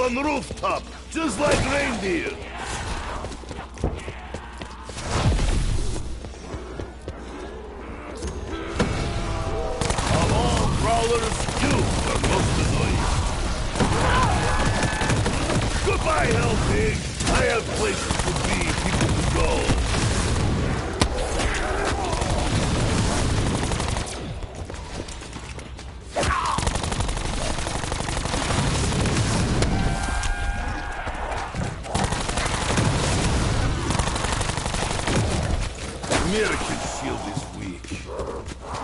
on the rooftop, just like reindeer. Of all crawlers, you are most annoying. Goodbye, Hell Pig. I have places to be, people to go. American shield is weak.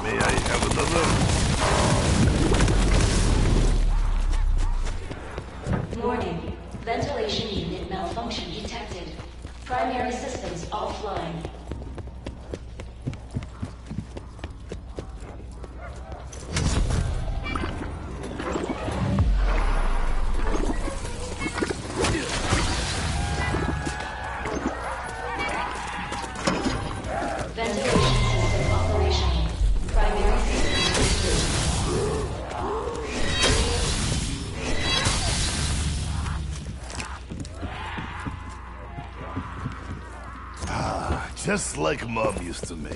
May I have another? Warning. Ventilation unit malfunction detected. Primary systems offline. Just like Mom used to make.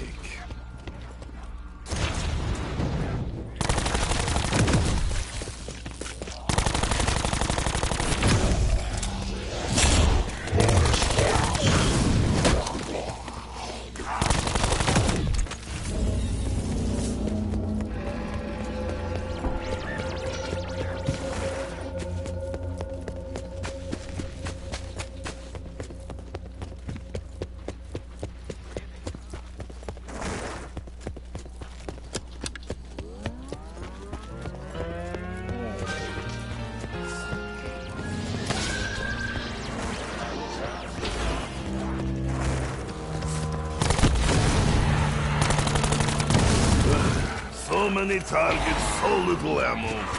So many targets, so little ammo.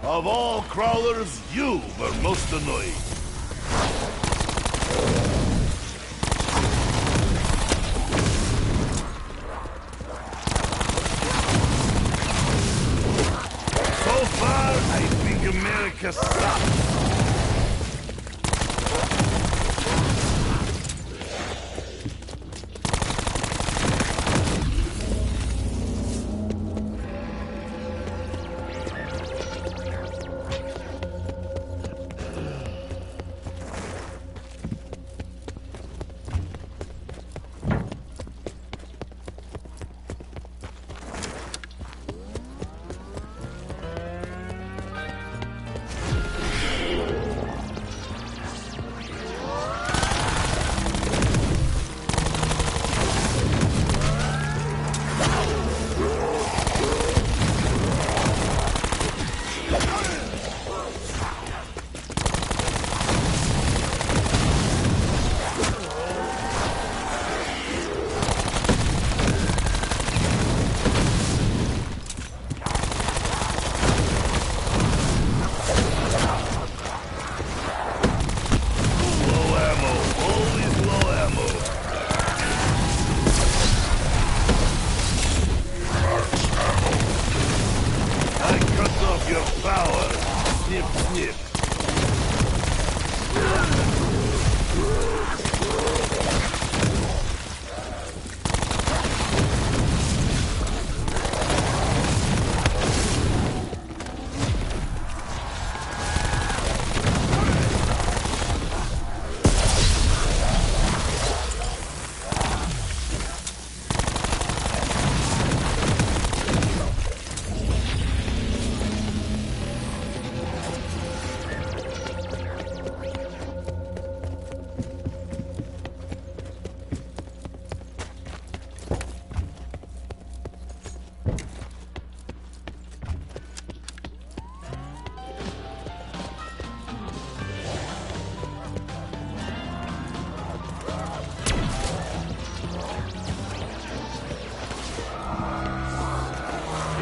Of all crawlers, you were most annoying. So far, I think America sucks.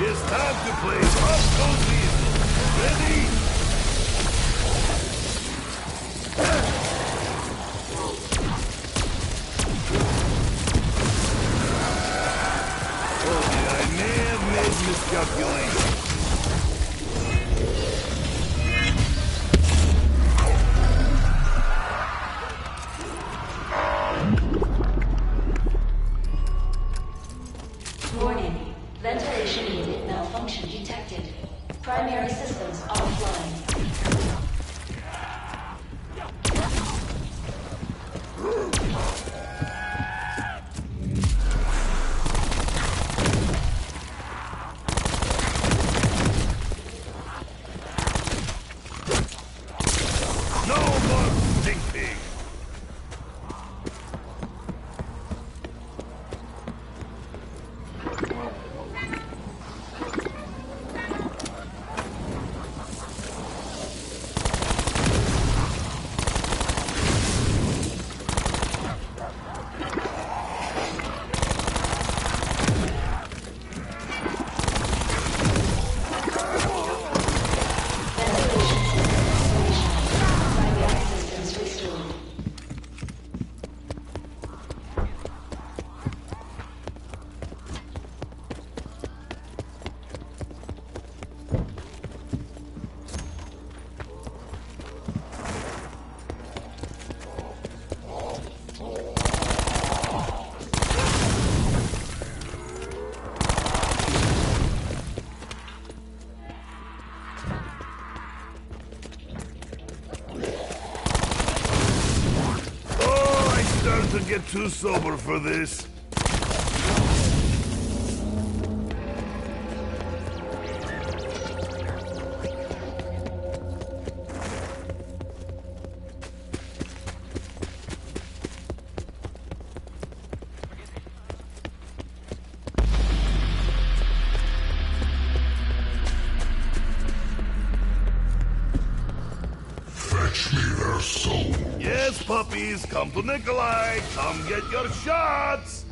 It's time to play Pop Goes Easy. Ready? Okay, I may have made miscalculations. Warning. Ventilation unit malfunction detected. Primary systems offline. No more stink pig. Primary systems restored. Oh, I start to get too sober for this. Fetch me their soul. Yes, puppies, come to Nikolai. Come get your shots.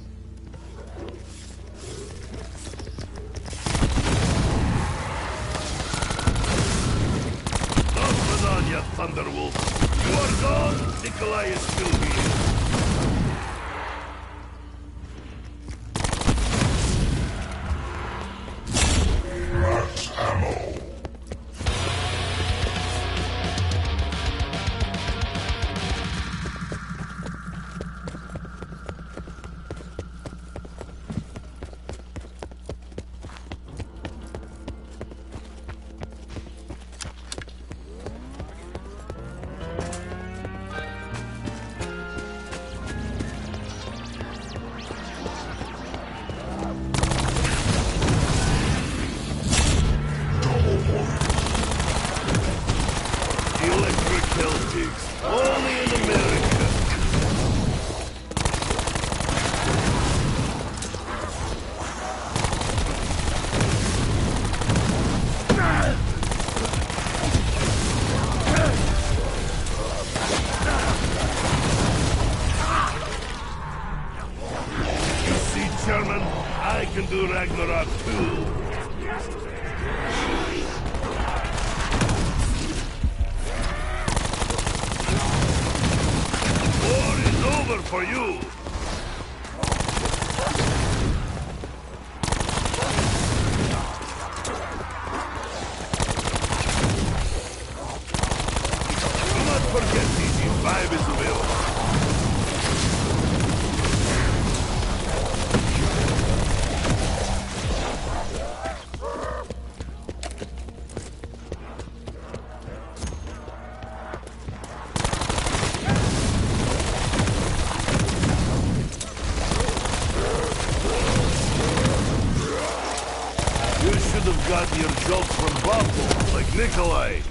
Nothing on you, Thunderwolf. You are gone. Nikolai is still here. Max ammo. Electric Celtics. Only in America. You see, Chairman, I can do Ragnarok too. War is over for you. Do not forget, DC-5 is available. You should have gotten your jolts from Buffalo, like Nikolai.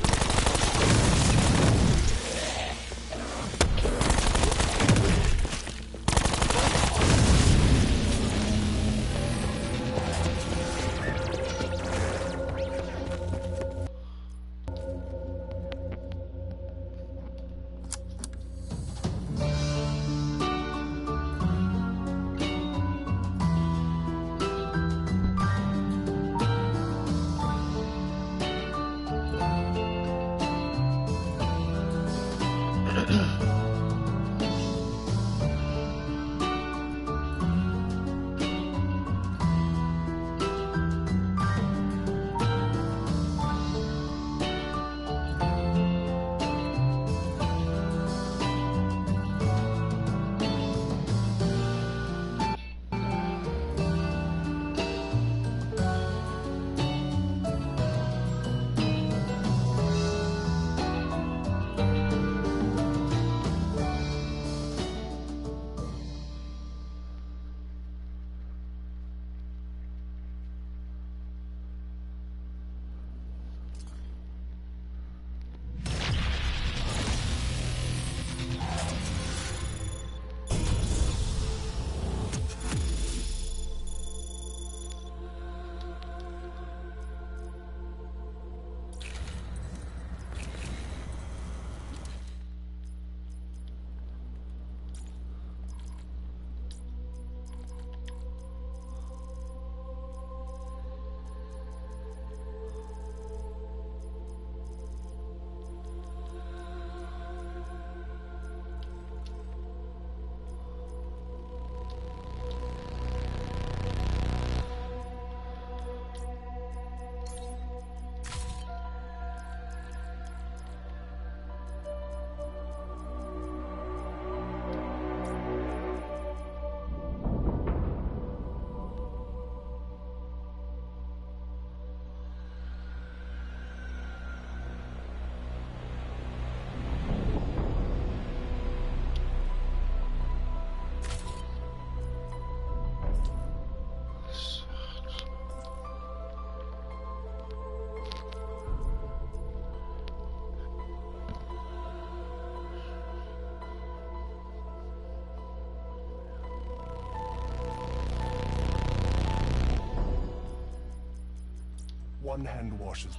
One hand washes.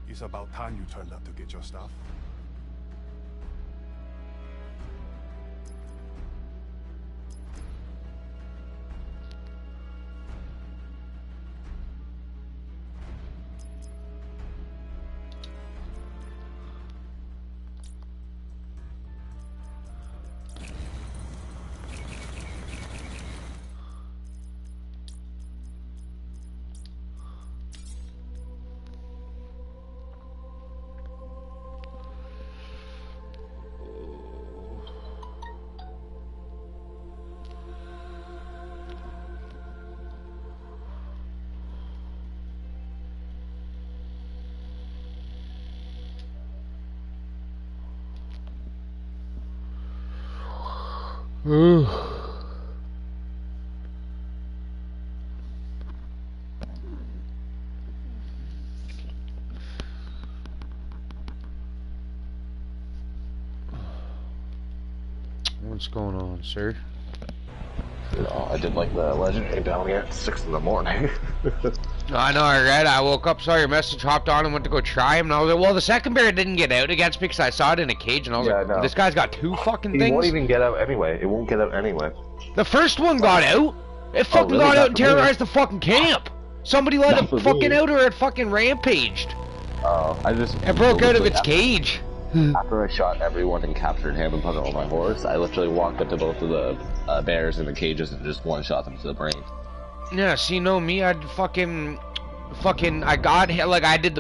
It's about time you turned up to get your stuff. What's going on, sir? I did like the legendary bounty at 6 in the morning. I know, I read. I woke up, saw your message, hopped on, and went to go try him. And I was like, well, the second bear didn't get out against me because I saw it in a cage, and I was like, this guy's got two fucking things. He won't even get out anyway. It won't get out anyway. The first one got out. It fucking got out and terrorized the fucking camp. Somebody let it fucking out or it fucking rampaged. Oh, It broke out of its cage. After I shot everyone and captured him and put it on my horse, I literally walked up to both of the bears in the cages and just one-shot them to the brain. Yeah, see, no, me, I did the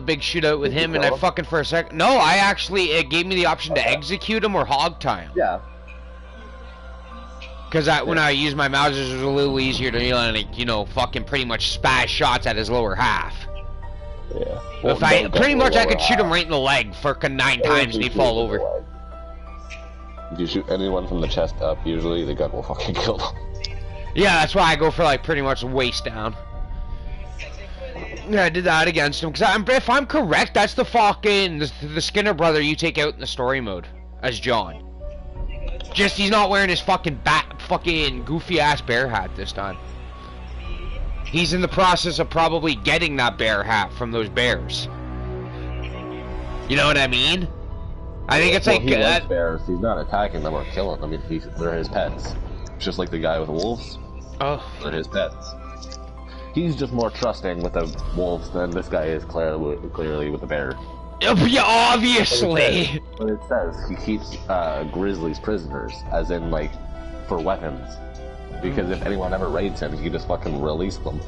big shootout with him, and I fucking for a second. No, I actually, it gave me the option to execute him or hog tie him. Yeah. Because when I used my Mausers, it was a little easier to, you know, fucking pretty much spaz shots at his lower half. Yeah. If I could shoot him right in the leg for 9 times and he'd fall over. If you shoot anyone from the chest up, usually the gun will fucking kill them. Yeah, that's why I go for like pretty much waist down. Yeah, I did that against him. Cause if I'm correct, that's the fucking the Skinner brother you take out in the story mode as John. Just he's not wearing his fucking goofy ass bear hat this time. He's in the process of probably getting that bear hat from those bears. You know what I mean? I think it's like he likes bears. He's not attacking them or killing them. I mean, they're his pets. Just like the guy with the wolves. Oh, they're his pets. He's just more trusting with the wolves than this guy is clearly with the bear. Yeah, obviously. But it says he keeps grizzlies prisoners, as in like for weapons. Because if anyone ever raids him, he can just fucking release them.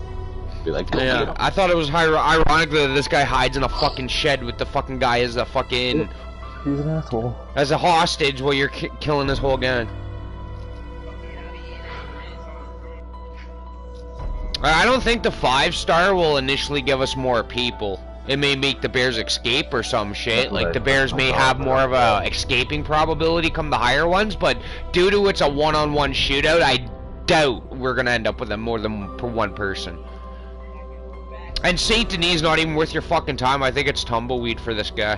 Be like, go get him. I thought it was ironic that this guy hides in a fucking shed with the fucking guy as a fucking... He's an asshole. As a hostage while you're killing this whole gang. I don't think the 5-star will initially give us more people. It may make the bears escape or some shit. Like, the bears may have more of a escaping probability come the higher ones, but due to it's a one-on-one shootout, I doubt we're gonna end up with more than one person. And Saint Denis is not even worth your fucking time. I think it's tumbleweed for this guy.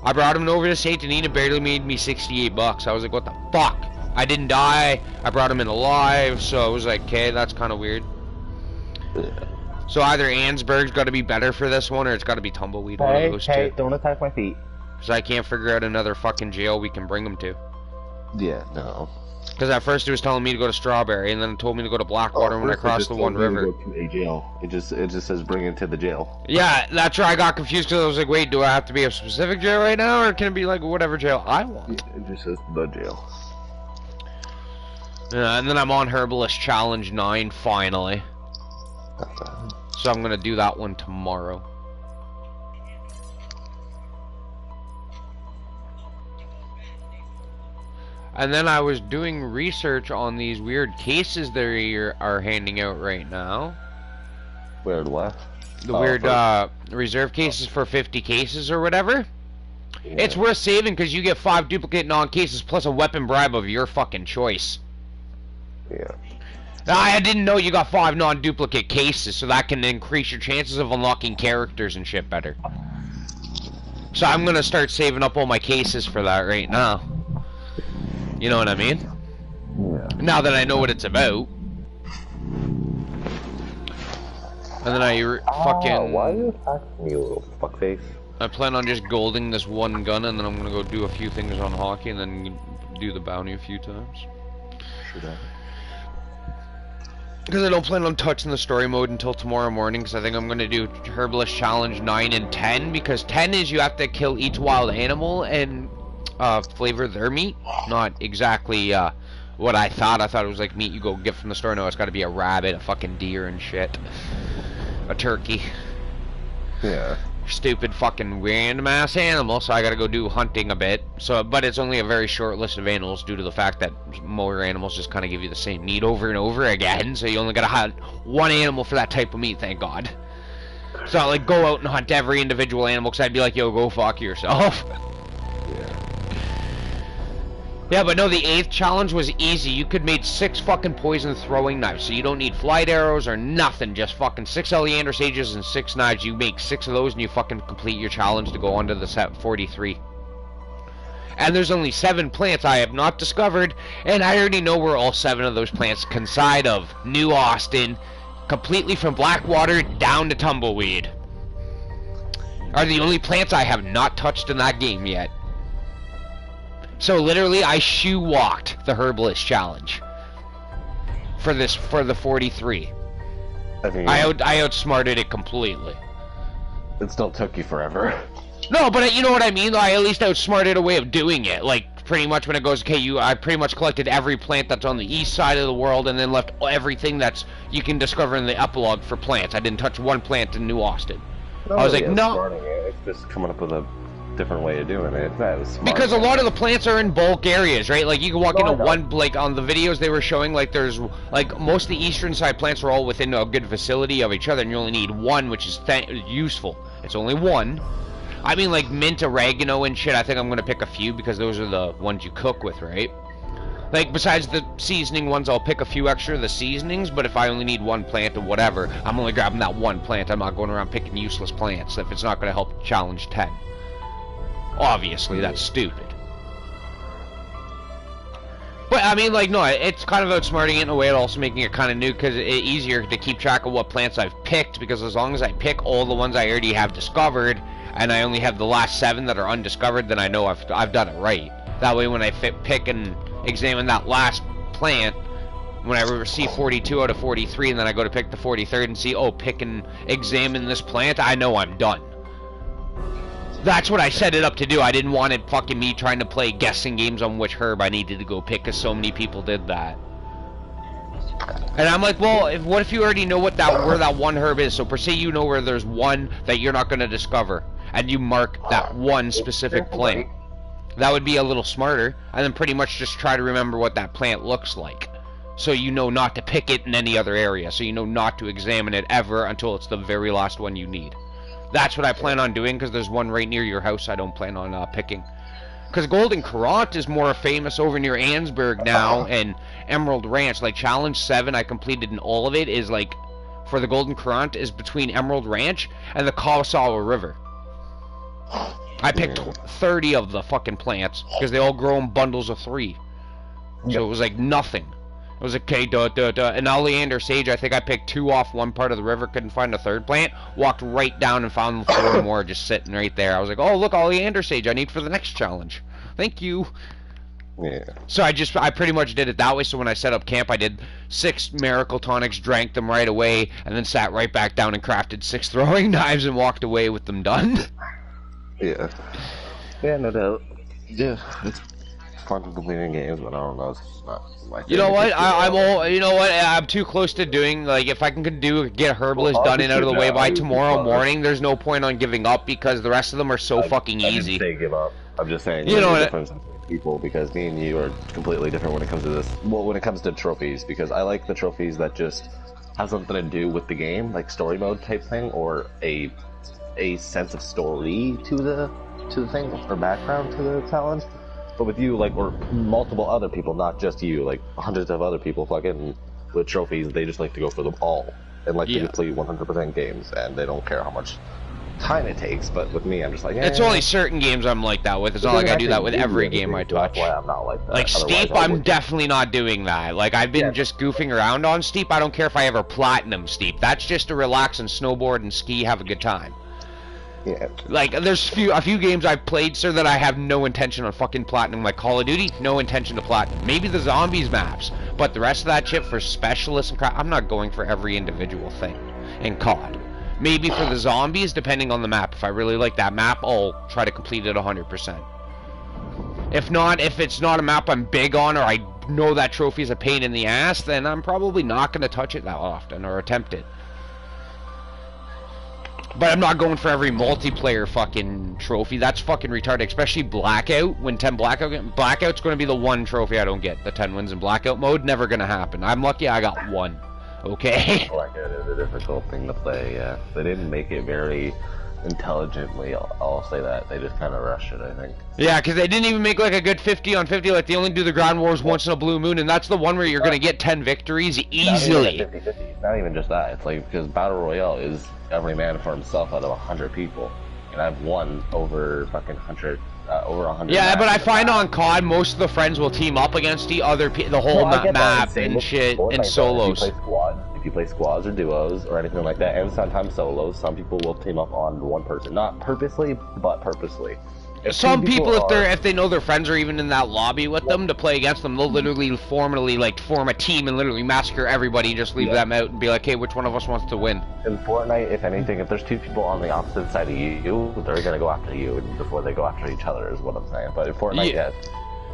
I brought him over to Saint Denis and it barely made me 68 bucks. I was like, what the fuck? I didn't die. I brought him in alive, so I was like, okay, that's kind of weird. So either Ansberg's got to be better for this one, or it's got to be tumbleweed. One of those two. Don't attack my feet. Because I can't figure out another fucking jail we can bring him to. Yeah, no. Because at first it was telling me to go to Strawberry, and then it told me to go to Blackwater when I crossed the One River. Go to a jail. It just says bring it to the jail. Yeah, that's where I got confused because I was like, wait, do I have to be a specific jail right now, or can it be like whatever jail I want? It just says the jail. Yeah, and then I'm on Herbalist Challenge 9 finally. So I'm gonna do that one tomorrow. And then I was doing research on these weird cases they are handing out right now. Weird what? The weird reserve cases for 50 cases or whatever. Yeah. It's worth saving because you get 5 duplicate non-cases plus a weapon bribe of your fucking choice. Yeah. I didn't know you got 5 non-duplicate cases, so that can increase your chances of unlocking characters and shit better. So I'm gonna start saving up all my cases for that right now. You know what I mean? Yeah. Now that I know what it's about. And then fucking... Why are you attacking me, you little fuckface? I plan on just golding this one gun, and then I'm gonna go do a few things on hockey, and then do the bounty a few times. Sure. Because I don't plan on touching the story mode until tomorrow morning, because I think I'm gonna do Herbalist Challenge 9 and 10, because 10 is you have to kill each wild animal and flavor their meat. Not exactly what I thought. I thought it was like meat you go get from the store. No, it's gotta be a rabbit, a fucking deer and shit. A turkey. Yeah. Stupid fucking random ass animal, so I gotta go do hunting a bit. So, but it's only a very short list of animals due to the fact that more animals just kind of give you the same meat over and over again. So you only gotta hunt one animal for that type of meat, thank God. So I like go out and hunt every individual animal, because I'd be like, yo, go fuck yourself. Yeah, but no, the 8th challenge was easy. You could make 6 fucking poison throwing knives, so you don't need flight arrows or nothing. Just fucking 6 Oleander Sages and 6 knives. You make 6 of those and you fucking complete your challenge to go on to the set 43. And there's only 7 plants I have not discovered, and I already know where all 7 of those plants conside of. New Austin, completely from Blackwater down to Tumbleweed, are the only plants I have not touched in that game yet. So literally, I shoe-walked the Herbalist Challenge for the 43. I outsmarted it completely. It still took you forever. No, but you know what I mean? I at least outsmarted a way of doing it. Like, pretty much when it goes, okay, I pretty much collected every plant that's on the east side of the world, and then left everything that's you can discover in the epilogue for plants. I didn't touch one plant in New Austin. I was like, no. It's just coming up with a different way of doing it. That was smart, because a lot of the plants are in bulk areas, right? Like you can walk into one, like on the videos they were showing, like there's like most of the eastern side plants are all within a good vicinity of each other, and you only need one, which is useful. It's only one. I mean, like mint, oregano, and shit. I think I'm gonna pick a few because those are the ones you cook with, right? Like besides the seasoning ones, I'll pick a few extra of the seasonings. But if I only need one plant or whatever, I'm only grabbing that one plant. I'm not going around picking useless plants if it's not gonna help challenge 10. Obviously, that's stupid. But, I mean, like, no, it's kind of outsmarting it in a way, and also making it kind of new, because it's easier to keep track of what plants I've picked, because as long as I pick all the ones I already have discovered, and I only have the last 7 that are undiscovered, then I know I've done it right. That way, when I pick and examine that last plant, when I receive 42 out of 43, and then I go to pick the 43rd and see, oh, pick and examine this plant, I know I'm done. That's what I set it up to do. I didn't want it fucking me trying to play guessing games on which herb I needed to go pick, because so many people did that. And I'm like, well, what if you already know where that one herb is? So per se, you know where there's one that you're not going to discover, and you mark that one specific plant. That would be a little smarter, and then pretty much just try to remember what that plant looks like. So you know not to pick it in any other area, so you know not to examine it ever until it's the very last one you need. That's what I plan on doing, because there's one right near your house I don't plan on picking. Because Golden Courant is more famous over near Ansburg now, and Emerald Ranch. Like, Challenge 7 I completed in all of it is, like, for the Golden Courant, is between Emerald Ranch and the Kaus421 River. I picked 30 of the fucking plants, because they all grow in bundles of 3. So it was like nothing. It was okay, and Oleander Sage, I think I picked 2 off one part of the river, couldn't find a 3rd plant, walked right down and found 4 more just sitting right there. I was like, oh, look, Oleander Sage, I need for the next challenge. Thank you. Yeah. So I pretty much did it that way, so when I set up camp, I did 6 miracle tonics, drank them right away, and then sat right back down and crafted 6 throwing knives and walked away with them done. Yeah. Yeah, no doubt. Yeah, it's fun completing games, but I don't know, it's not my thing. You know what? I'm too close to doing, like, if I can get Herbalist done and out of the way by tomorrow morning, there's no point on giving up, because the rest of them are so fucking easy. I didn't say give up. I'm just saying, you know, difference people, because me and you are completely different when it comes to this. Well, when it comes to trophies, because I like the trophies that just have something to do with the game, like story mode type thing, or a sense of story to the thing, or background to the challenge. But with you, like, or multiple other people, not just you, like hundreds of other people fucking with trophies, they just like to go for them all and like to complete 100% games, and they don't care how much time it takes, but with me, I'm just like, It's only certain games I'm like that with. It's not like I do that with every game I touch. That's why I'm not like that. Like Steep, I'm definitely not doing that. Like I've been just goofing around on Steep. I don't care if I ever platinum Steep. That's just to relax and snowboard and ski, have a good time. Yeah. Like there's a few games I've played, sir, that I have no intention on fucking platinum. Like Call of Duty, no intention to platinum. Maybe the zombies maps, but the rest of that shit for specialists and crap, I'm not going for every individual thing in COD. Maybe for the zombies, depending on the map. If I really like that map, I'll try to complete it 100%. If not, if it's not a map I'm big on, or I know that trophy is a pain in the ass, then I'm probably not going to touch it that often or attempt it. But I'm not going for every multiplayer fucking trophy. That's fucking retarded, especially Blackout. When 10 Blackout's going to be the one trophy I don't get. The 10 wins in Blackout mode, never going to happen. I'm lucky I got one. Okay. Blackout is a difficult thing to play, yeah. They didn't make it very intelligently, I'll say that. They just kind of rushed it, I think. Yeah, because they didn't even make like a good 50 on 50. Like they only do the ground wars once in a blue moon, and that's the one where you're going to get 10 victories easily. Not even 50-50. Not even just that. It's like, because Battle Royale is every man for himself out of 100 people. And I've won over fucking 100, over 100. Yeah, but I find on COD, most of the friends will team up against the whole map and shit, and solos. If you play squads or duos or anything like that, and sometimes solos, some people will team up on one person. Not purposely, but purposely. Some people, if they know their friends are even in that lobby with them to play against them, they'll literally form a team and literally massacre everybody, just leave them out and be like, hey, which one of us wants to win? In Fortnite, if anything, if there's two people on the opposite side of you, they're gonna go after you before they go after each other, is what I'm saying. But in Fortnite, yeah, it's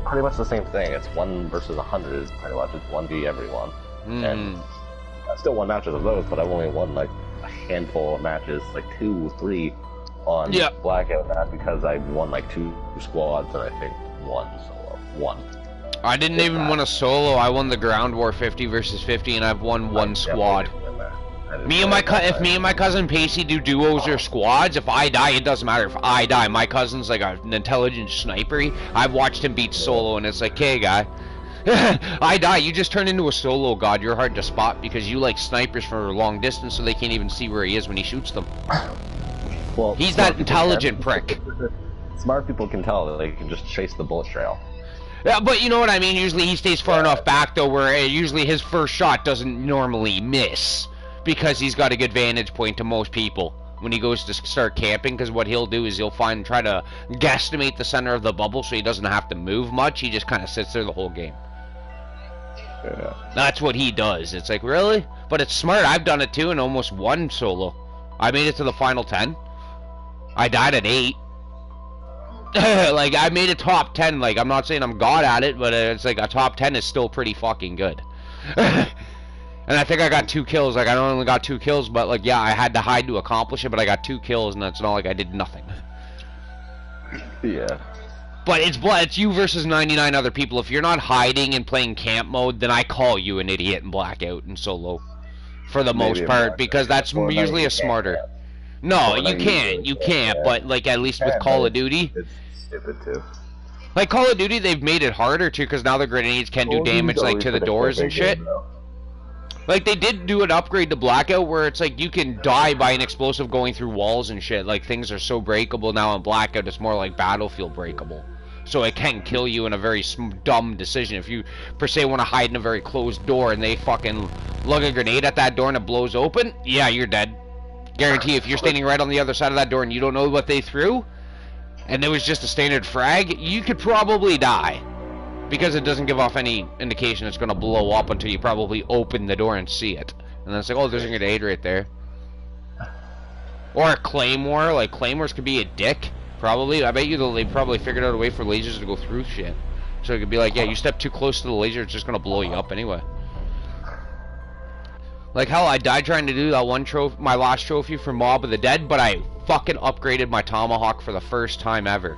pretty much the same thing. It's 1 versus 100, pretty much. It's 1v everyone. And I've still won matches of those, but I've only won like a handful of matches, like 2, 3 on Blackout map, because I won like 2 squads and I think 1 solo. 1. I didn't even win a solo. I won the ground war 50 versus 50, and I've won 1 squad. If me and my cousin Pacey do duos or squads, if I die, it doesn't matter if I die. My cousin's like an intelligent sniper. I've watched him beat solo, and it's like, hey guy, I die, you just turn into a solo god. You're hard to spot because you like snipers for long distance, so they can't even see where he is when he shoots them. Well, he's that intelligent prick. Smart people can tell that they can just chase the bullet trail. Yeah, but you know what I mean? Usually he stays far enough back, though, where usually his first shot doesn't normally miss, because he's got a good vantage point to most people when he goes to start camping, because what he'll do is he'll try to guesstimate the center of the bubble so he doesn't have to move much. He just kind of sits there the whole game. Yeah. That's what he does. It's like, really? But it's smart. I've done it too and almost won solo. I made it to the final 10. I died at 8. Like, I made a top 10. Like, I'm not saying I'm god at it, but it's like a top 10 is still pretty fucking good. And I think I got 2 kills. Like, I only got 2 kills, but like, yeah, I had to hide to accomplish it, but I got 2 kills, and that's not like I did nothing. Yeah. But it's you versus 99 other people. If you're not hiding and playing camp mode, then I call you an idiot in Blackout and solo. For the most part, because that's usually a smarter. No, you can't, but like at least with Call of Duty. It's stupid too. Like Call of Duty, they've made it harder too, because now the grenades can do damage like to the doors and shit. Like they did do an upgrade to Blackout where it's like you can die by an explosive going through walls and shit. Like things are so breakable now in Blackout, it's more like Battlefield breakable. So it can kill you in a very dumb decision. If you, per se, want to hide in a very closed door and they fucking lug a grenade at that door and it blows open, yeah, you're dead. Guarantee if you're standing right on the other side of that door and you don't know what they threw, and it was just a standard frag, you could probably die. Because it doesn't give off any indication it's going to blow up until you probably open the door and see it. And then it's like, oh, there's a grenade right there. Or a claymore. Like, claymores could be a dick. Probably. I bet you they probably figured out a way for lasers to go through shit. So it could be like, yeah, you step too close to the laser, it's just going to blow you up anyway. Like, hell, I died trying to do that one trophy, my last trophy for Mob of the Dead, but I fucking upgraded my Tomahawk for the first time ever.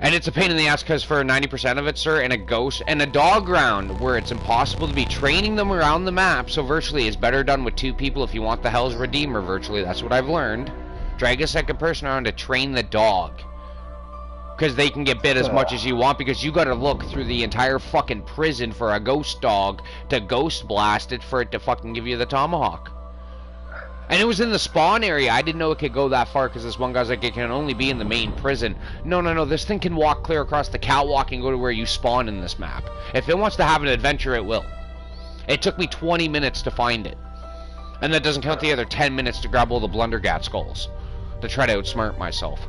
And it's a pain in the ass because for 90% of it, sir, and a ghost and a dog round where it's impossible to be training them around the map, so virtually it's better done with 2 people if you want the Hell's Redeemer, virtually. That's what I've learned. Drag a second person around to train the dog. Because they can get bit as much as you want, because you gotta look through the entire fucking prison for a ghost dog to ghost blast it for it to fucking give you the Tomahawk. And it was in the spawn area. I didn't know it could go that far because this one guy's like, it can only be in the main prison. No, no, no. This thing can walk clear across the catwalk and go to where you spawn in this map. If it wants to have an adventure, it will. It took me 20 minutes to find it. And that doesn't count the other 10 minutes to grab all the Blundergat skulls to try to outsmart myself.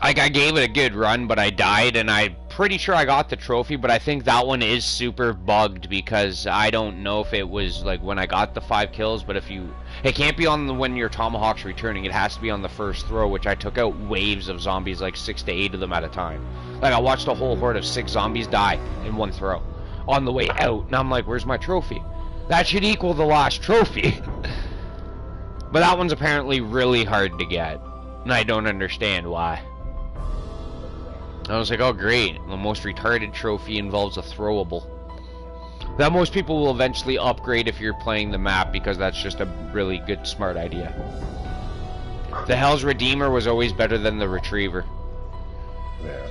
Like, I gave it a good run, but I died, and I'm pretty sure I got the trophy, but I think that one is super bugged because I don't know if it was, like, when I got the 5 kills, but if you... It can't be on when your Tomahawk's returning. It has to be on the first throw, which I took out waves of zombies, like 6 to 8 of them at a time. Like, I watched a whole horde of 6 zombies die in one throw on the way out, and I'm like, where's my trophy? That should equal the last trophy. But that one's apparently really hard to get, and I don't understand why. I was like, oh great, the most retarded trophy involves a throwable. That most people will eventually upgrade if you're playing the map because that's just a really good, smart idea. The Hell's Redeemer was always better than the Retriever. Yeah.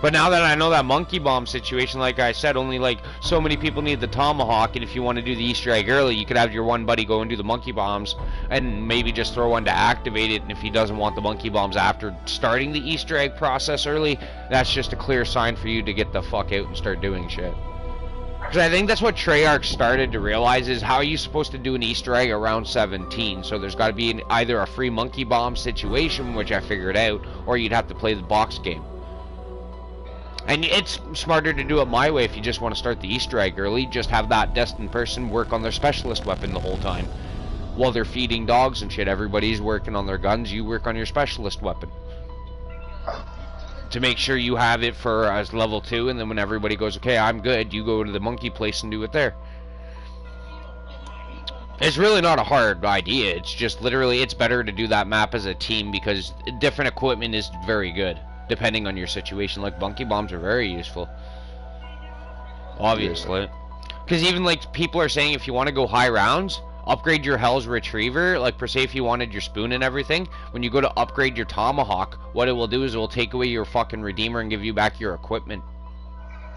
But now that I know that monkey bomb situation, like I said, only like so many people need the Tomahawk, and if you want to do the Easter egg early, you could have your one buddy go and do the monkey bombs, and maybe just throw one to activate it, and if he doesn't want the monkey bombs after starting the Easter egg process early, that's just a clear sign for you to get the fuck out and start doing shit. Because I think that's what Treyarch started to realize is how are you supposed to do an Easter egg around 17, so there's got to be either a free monkey bomb situation, which I figured out, or you'd have to play the box game. And it's smarter to do it my way if you just want to start the Easter egg early. Just have that destined person work on their specialist weapon the whole time. While they're feeding dogs and shit, everybody's working on their guns, you work on your specialist weapon. To make sure you have it for as level 2, and then when everybody goes, okay, I'm good, you go to the monkey place and do it there. It's really not a hard idea, it's just literally, it's better to do that map as a team because different equipment is very good. Depending on your situation, like monkey bombs are very useful. Obviously. Because even like people are saying if you want to go high rounds, upgrade your Hell's Retriever. Like per se if you wanted your spoon and everything, when you go to upgrade your Tomahawk, what it will do is it will take away your fucking Redeemer and give you back your equipment.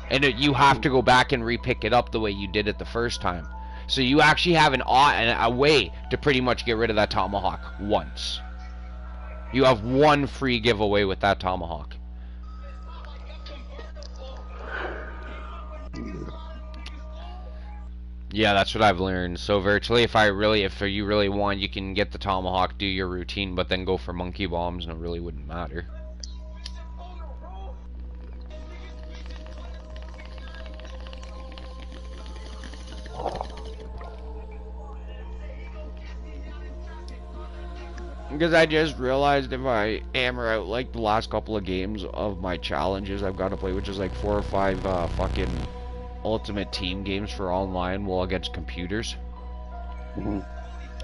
And you have to go back and re-pick it up the way you did it the first time. So you actually have a way to pretty much get rid of that Tomahawk once. You have one free giveaway with that Tomahawk. Yeah, that's what I've learned. So virtually, if you really want, you can get the Tomahawk, do your routine, but then go for monkey bombs, and it really wouldn't matter. Because I just realized if I hammer out like the last couple of games of my challenges I've got to play, which is like 4 or 5 fucking ultimate team games for online while against computers. Mm-hmm.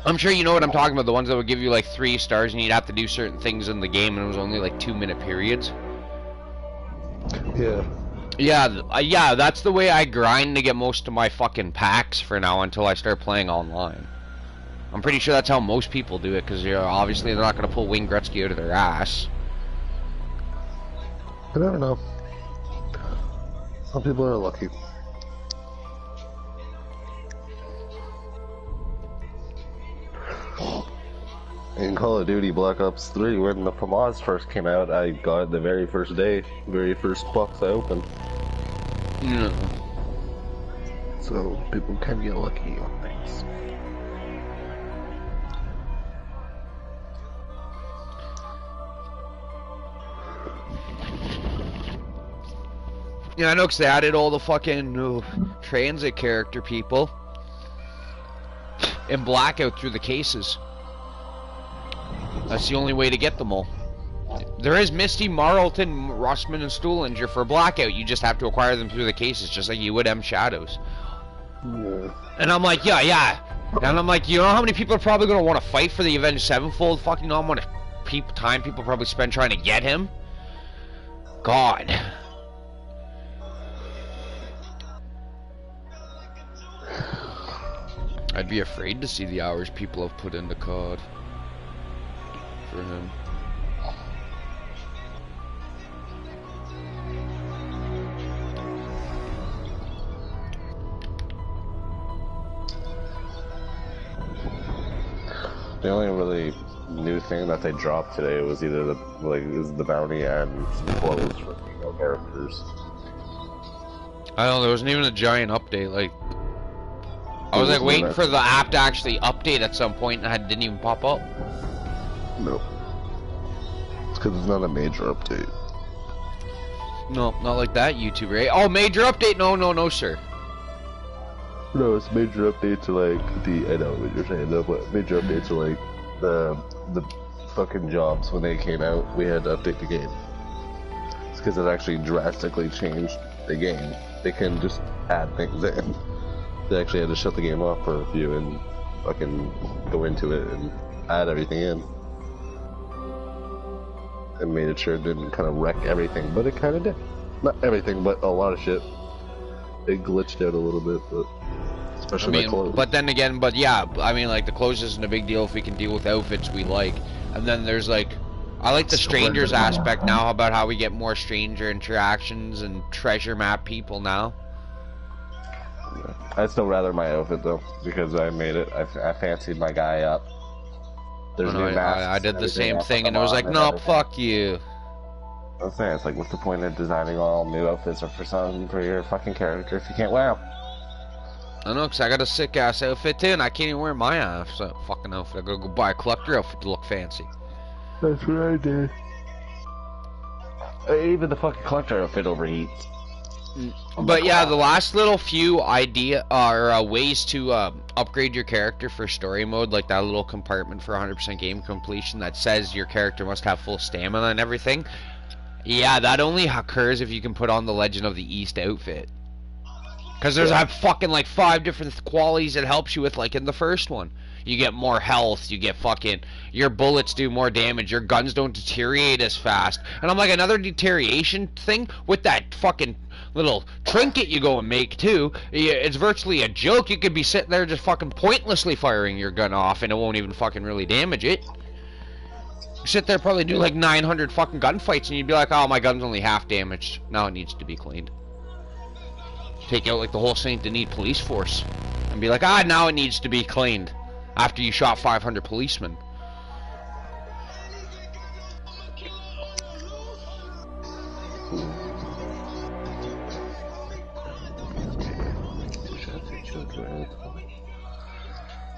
I'm sure you know what I'm talking about, the ones that would give you like 3 stars and you'd have to do certain things in the game and it was only like 2-minute periods. Yeah. Yeah, that's the way I grind to get most of my fucking packs for now until I start playing online. I'm pretty sure that's how most people do it, because obviously they're not going to pull Wayne Gretzky out of their ass. I don't know. Some people are lucky. In Call of Duty Black Ops 3, when the FAMAS first came out, I got it the very first day, very first box I opened. No. So people can get lucky on things. Yeah, I know, because they added all the fucking transit character people in Blackout through the cases. That's the only way to get them all. There is Misty, Marlton, Rossman, and Stuhlinger for Blackout. You just have to acquire them through the cases, just like you would M Shadows. Yeah. And I'm like, yeah. And I'm like, you know how many people are probably going to want to fight for the Avenged Sevenfold? Fucking know how much time people probably spend trying to get him? God. I'd be afraid to see the hours people have put into COD for him. The only really new thing that they dropped today was either the bounty and some clothes for female characters. I don't know, there wasn't even a giant update, like... I was like waiting for the app to actually update at some point and it didn't even pop up. No. It's because it's not a major update. No, not like that, YouTuber. Oh, major update? No, sir. No, it's major update to like I know what you're saying though, but major update to like the fucking jobs when they came out, we had to update the game. It's because it actually drastically changed the game. They couldn't just add things in. They actually had to shut the game off for a few and fucking go into it and add everything in. And made it sure it didn't kind of wreck everything, but it kind of did. Not everything, but a lot of shit. It glitched out a little bit, but especially my clothes. But then again, yeah, I mean, like, the clothes isn't a big deal if we can deal with outfits we like. And then there's, like, I like the strangers aspect now about how we get more stranger interactions and treasure map people now. Yeah. I'd still rather my outfit, though, because I made it. I fancied my guy up. There's new masks. I did the same thing, and it was like, no, fuck you. I was saying, it's like, what's the point of designing all new outfits or for your fucking character if you can't wear them? I know, because I got a sick-ass outfit, too, and I can't even wear my fucking outfit. I gotta go buy a collector outfit to look fancy. That's what I did. Even the fucking collector outfit overheats. But yeah, the last little few ways to upgrade your character for story mode, like that little compartment for 100% game completion that says your character must have full stamina and everything. Yeah, that only occurs if you can put on the Legend of the East outfit. Because there's fucking like 5 different qualities it helps you with, like in the first one. You get more health, you get fucking, your bullets do more damage, your guns don't deteriorate as fast. And I'm like, another deterioration thing with that fucking little trinket you go and make too. It's virtually a joke. You could be sitting there just fucking pointlessly firing your gun off and it won't even fucking really damage it. You sit there, probably do like 900 fucking gunfights and you'd be like, oh, my gun's only half damaged. Now it needs to be cleaned. Take out like the whole Saint Denis police force and be like, now it needs to be cleaned after you shot 500 policemen.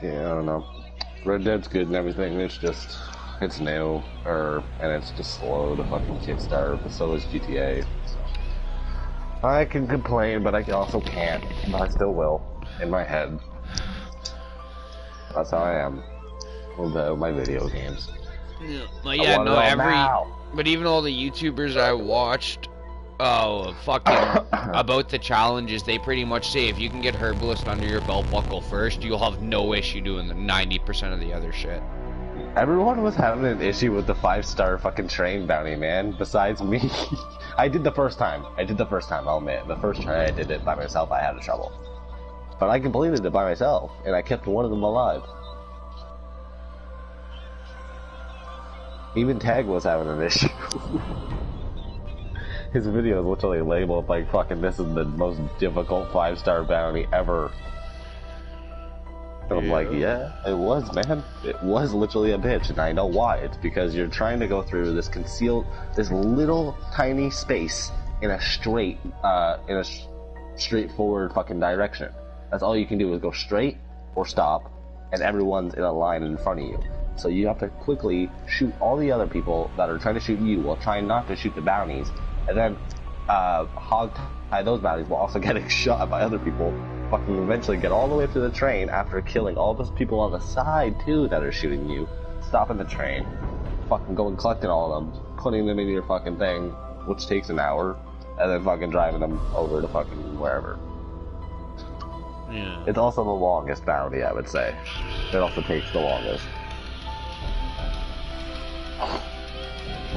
Yeah, I don't know. Red Dead's good and everything, it's new, and it's just slow to fucking kickstart, but so is GTA. So. I can complain, but I also can't, but I still will, in my head. That's how I am with my video games. Yeah, but yeah, no, but even all the YouTubers I watched, fucking about the challenges, they pretty much say if you can get Herbalist under your belt buckle first, you'll have no issue doing the 90% of the other shit. Everyone was having an issue with the 5-star fucking train bounty, man, besides me. I did the first time, I'll admit. The first time I did it by myself, I had trouble. But I completed it by myself, and I kept one of them alive. Even Tag was having an issue. His video is literally labeled like fucking this is the most difficult 5-star bounty ever. And I'm like, yeah, it was, man. It was literally a bitch, and I know why. It's because you're trying to go through this this little tiny space in a straightforward fucking direction. That's all you can do is go straight or stop, and everyone's in a line in front of you. So you have to quickly shoot all the other people that are trying to shoot you while trying not to shoot the bounties, and then hog tie those bounties while also getting shot by other people. Fucking eventually get all the way up to the train after killing all those people on the side too that are shooting you, stopping the train, fucking going collecting all of them, putting them in your fucking thing, which takes an hour, and then fucking driving them over to fucking wherever. Yeah. It's also the longest bounty, I would say. It also takes the longest.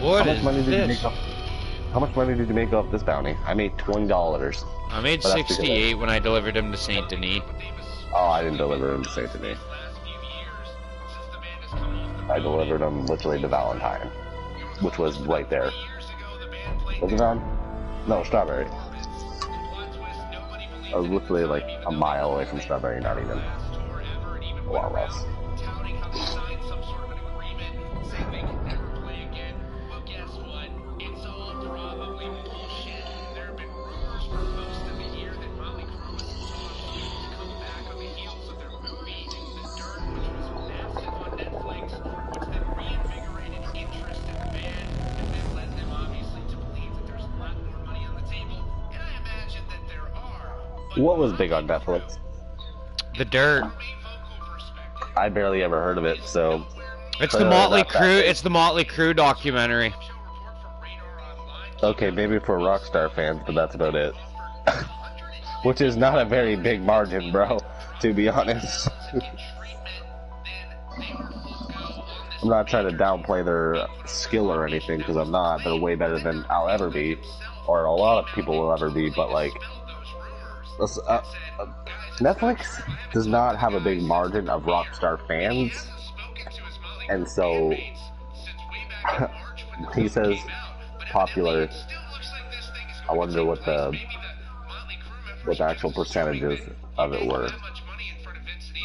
What is this? How much money did you make off this bounty? I made $20. I made 68 when I delivered him to Saint Denis. Oh, I didn't deliver him to Saint Denis. I delivered him literally to Valentine, which was right there. Was it on? No, Strawberry. I was literally like a mile away from Strawberry, not even. A lot less. What was big on Netflix? The Dirt. I barely ever heard of it, so. It's the Motley Crue. It's the Motley Crue documentary. Okay, maybe for Rockstar fans, but that's about it. Which is not a very big margin, bro, to be honest. I'm not trying to downplay their skill or anything, because I'm not. They're way better than I'll ever be, or a lot of people will ever be, but like, Netflix does not have a big margin of Rockstar fans, and so he says popular. I wonder what the actual percentages of it were.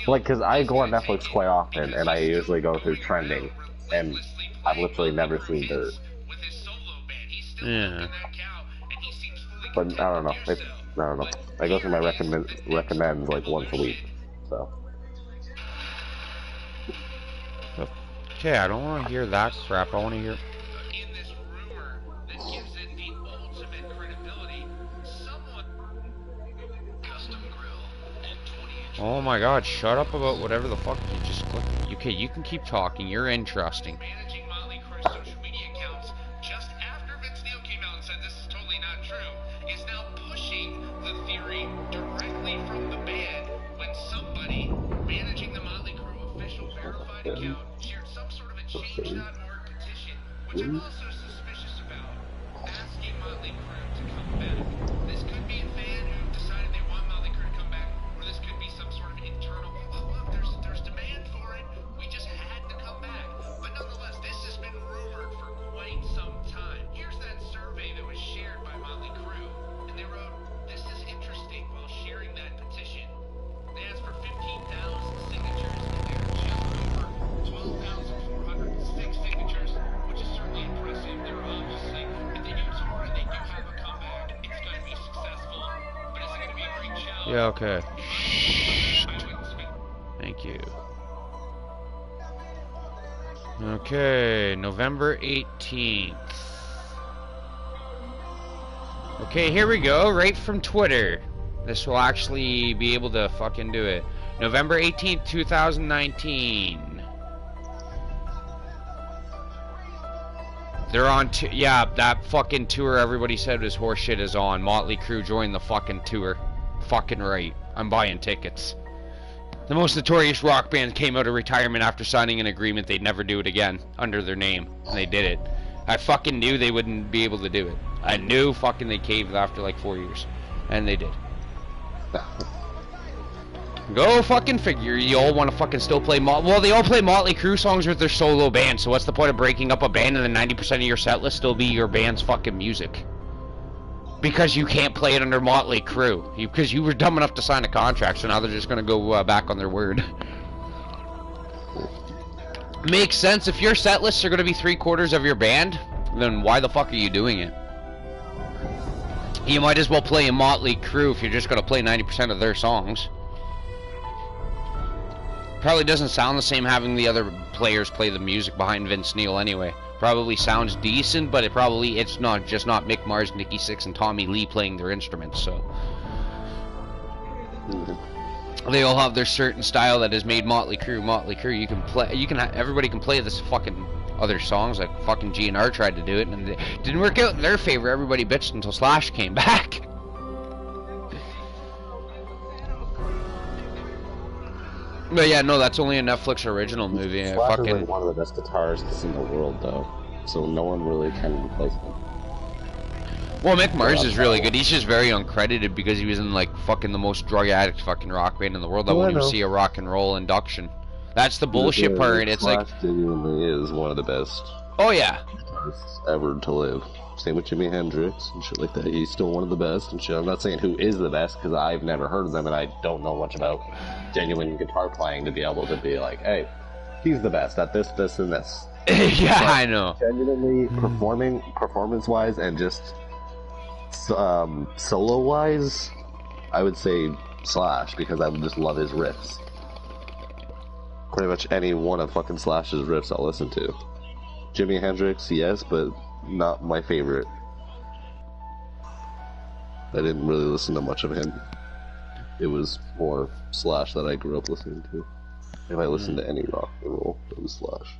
Like, because I go on Netflix quite often, and I usually go through trending, and I've literally never seen Dirt. Yeah. But I don't know. I don't know. I go through my recommends like once a week, so. Okay, I don't want to hear that crap. I want to hear. Oh my god, shut up about whatever the fuck you just clicked. Okay, you can keep talking, you're interesting. Managing Motley Crue's social media accounts just after Vince Neil came out and said this is totally not true is now pushing the theory directly from the band when somebody managing the Motley Crue official verified account shared some sort of a change.org petition, which I'm also suspicious about, asking Motley Crue to come back. This could be a fan who decided they want Motley Crue to come back, or this could be some sort of internal, oh look, there's demand for it, we just had to come back. But nonetheless, this has been rumored for quite some time. Here's that survey that was shared by Motley Crue, and they wrote, this is interesting, while sharing that petition. They asked for 15,000 signatures, and they're just over 12,406 signatures, which is certainly impressive. They're obviously, if they do tour and they do have a comeback, it's going to be successful. But is it going to be a great challenge? Yeah, okay. I wouldn't speak. Thank you. Okay, November 18th. Okay, here we go, right from Twitter. This will actually be able to fucking do it. November 18th, 2019. They're on yeah, that fucking tour everybody said was horseshit is on. Motley Crue joined the fucking tour. Fucking right. I'm buying tickets. The most notorious rock band came out of retirement after signing an agreement they'd never do it again under their name. And they did it. I fucking knew they wouldn't be able to do it. I knew fucking they caved after like 4 years. And they did. Go fucking figure. You all want to fucking still play well, they all play Motley Crue songs with their solo band, so what's the point of breaking up a band and then 90% of your set list still be your band's fucking music? Because you can't play it under Motley Crue. Because you were dumb enough to sign a contract, so now they're just gonna go back on their word. Makes sense. If your set lists are gonna be 3/4 of your band, then why the fuck are you doing it? You might as well play a Motley Crue if you're just gonna play 90% of their songs. Probably doesn't sound the same having the other players play the music behind Vince Neil anyway. Probably sounds decent, but it's not just not Mick Mars, Nikki Sixx, and Tommy Lee playing their instruments, so they all have their certain style that has made Motley Crue Motley Crue. Everybody can play this fucking other songs, like fucking GNR tried to do it and it didn't work out in their favor. Everybody bitched until Slash came back. But yeah, no, that's only a Netflix original movie. Slash is like one of the best guitarists in the world, though, so no one really can replace him. Well, Mick Mars is really good. He's just very uncredited because he was in like fucking the most drug addict fucking rock band in the world. I won't even see a rock and roll induction. That's the bullshit part. It's like Slash genuinely is one of the best. Oh yeah. Guitarists ever to live. Same with Jimi Hendrix and shit like that. He's still one of the best and shit. I'm not saying who is the best because I've never heard of them and I don't know much about genuine guitar playing to be able to be like, hey, he's the best at this, this, and this. Yeah, I know. Genuinely performance-wise, and just solo-wise, I would say Slash because I just love his riffs. Pretty much any one of fucking Slash's riffs I'll listen to. Jimi Hendrix, yes, but not my favorite. I didn't really listen to much of him. it was more Slash that I grew up listening to. If I listened to any rock and roll, it was Slash.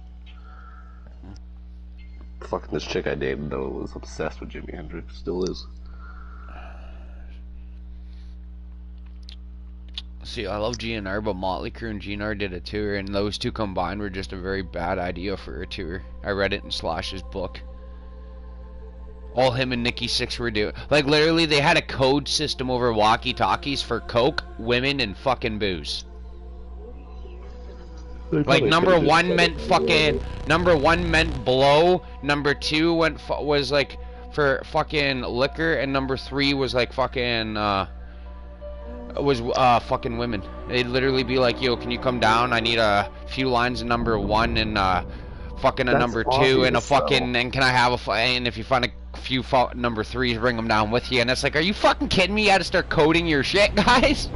Fucking this chick I dated though was obsessed with Jimi Hendrix, still is. See, I love GNR, but Motley Crue and GNR did a tour, and those two combined were just a very bad idea for a tour. I read it in Slash's book. All him and Nikki Sixx were doing. Like, literally, they had a code system over walkie-talkies for coke, women, and fucking booze. Like, number one meant fucking... Number one meant blow. Number two was, like, for fucking liquor. And number three was, like, fucking, fucking women. They'd literally be like, yo, can you come down? I need a few lines of number one and, fucking a number two and a fucking... And can I have and if you find a few number threes, bring them down with you. And it's like, are you fucking kidding me? You had to start coding your shit, guys?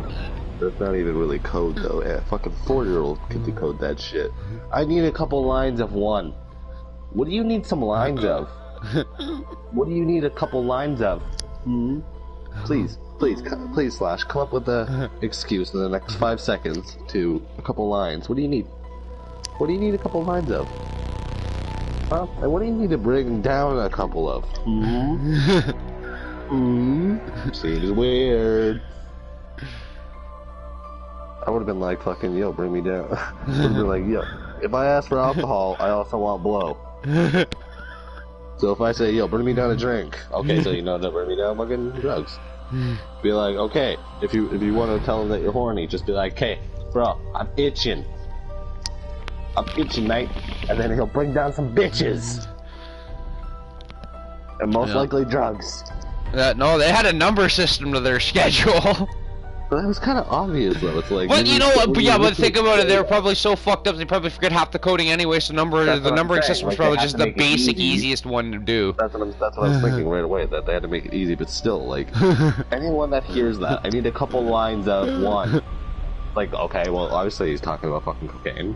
That's not even really code though. Yeah, fucking 4-year-old can decode that shit. I need a couple lines of one. What do you need some lines of? What do you need a couple lines of? Hmm? Please, Slash, come up with a excuse in the next 5 seconds to a couple lines. What do you need? What do you need a couple lines of? Huh? And what do you need to bring down a couple of? Hmm? Hmm? Seems weird. I would have been like, fucking, yo, bring me down. I would have been like, yo, if I ask for alcohol, I also want blow. So if I say, yo, bring me down a drink, okay, so you know to bring me down fucking drugs. Be like, okay, if you want to tell him that you're horny, just be like, hey, bro, I'm itching. I'm itching, mate. And then he'll bring down some bitches. And most likely drugs. No, they had a number system to their schedule. But that was kind of obvious, though. It's like... Well, you know what? But think about it. They were probably so fucked up, they probably forget half the coding anyway, so the numbering system was probably just the basic, easiest one to do. That's what I was thinking right away, that they had to make it easy, but still, like... anyone that hears that, I need a couple lines of one. Like, okay, well, obviously he's talking about fucking cocaine.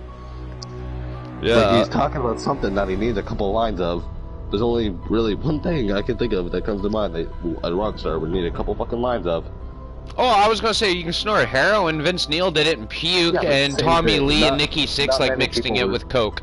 Yeah. Like, he's talking about something that he needs a couple lines of. There's only really one thing I can think of that comes to mind that a rock star would need a couple fucking lines of. Oh, I was gonna say, you can snort heroin. Vince Neil did it in Puke, and Tommy Lee and Nikki Sixx, like, mixing it with coke.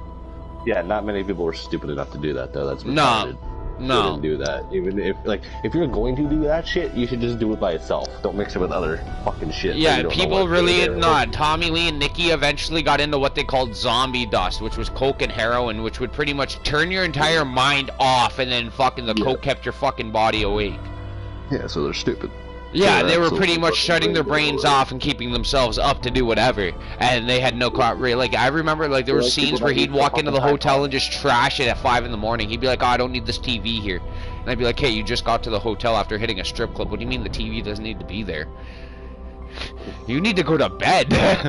Yeah, not many people were stupid enough to do that, though. That's retarded. No. Didn't do that. Even if you're going to do that shit, you should just do it by itself. Don't mix it with other fucking shit. Yeah, people really not. Tommy Lee and Nikki eventually got into what they called zombie dust, which was coke and heroin, which would pretty much turn your entire mind off, and then fucking the coke kept your fucking body awake. Yeah, so they're stupid. Yeah, they were pretty much shutting their brains off and keeping themselves up to do whatever, and they had no like, I remember, like, there were scenes where he'd walk into the hotel and just trash it at 5 in the morning. He'd be like, oh, I don't need this TV here. And I'd be like, hey, you just got to the hotel after hitting a strip club. What do you mean the TV doesn't need to be there? You need to go to bed. Yeah,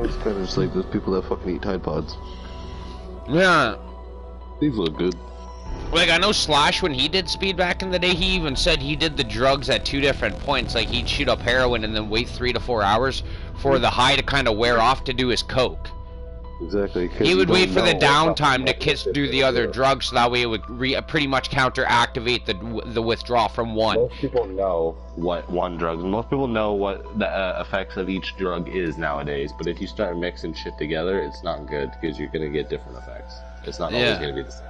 it's kind of just like those people that fucking eat Tide Pods. Yeah. These look good. Like, I know Slash, when he did speed back in the day, he even said he did the drugs at 2 different points. Like, he'd shoot up heroin and then wait 3 to 4 hours for the high to kind of wear off to do his coke. Exactly. He would wait for the downtime to do the other drugs, so that way it would pretty much counter-activate the withdrawal from one. Most people know what one drug, most people know what the effects of each drug is nowadays, but if you start mixing shit together, it's not good, because you're going to get different effects. It's not always going to be the same.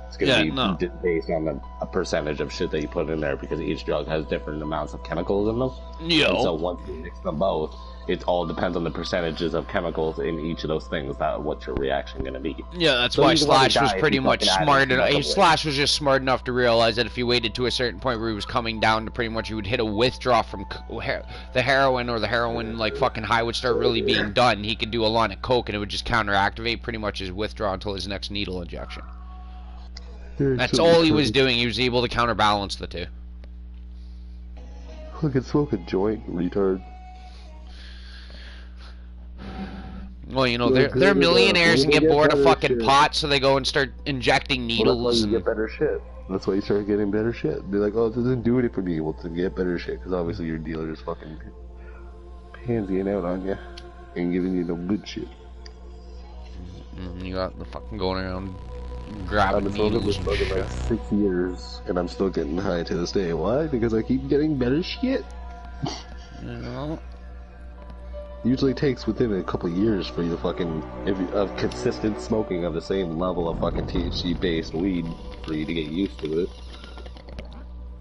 It's going to be based on a percentage of shit that you put in there, because each drug has different amounts of chemicals in them. Yeah. And so once you mix them both, it all depends on the percentages of chemicals in each of those things, what's your reaction going to be. Yeah, that's why Slash was pretty much smart enough. Slash was just smart enough to realize that if he waited to a certain point where he was coming down to pretty much, he would hit a withdrawal from the heroin, or the heroin, like, fucking high would start really being done. He could do a line of coke, and it would just counter-activate pretty much his withdrawal until his next needle injection. That's all he was doing. He was able to counterbalance the two. Look at smoke a joint, retard. Well, you know, they're millionaires and get bored of fucking pot, so they go and start injecting needles. Well, that's why you get better shit. That's why you start getting better shit. They're like, oh, it doesn't do it for me. Well, to get better shit, because obviously your dealer is fucking pansying out on you and giving you no good shit. You got the fucking going around grabbing needles and shit. Like 6 years, and I'm still getting high to this day. Why? Because I keep getting better shit. You know? Usually takes within a couple years for you to fucking, of consistent smoking of the same level of fucking THC-based weed for you to get used to it.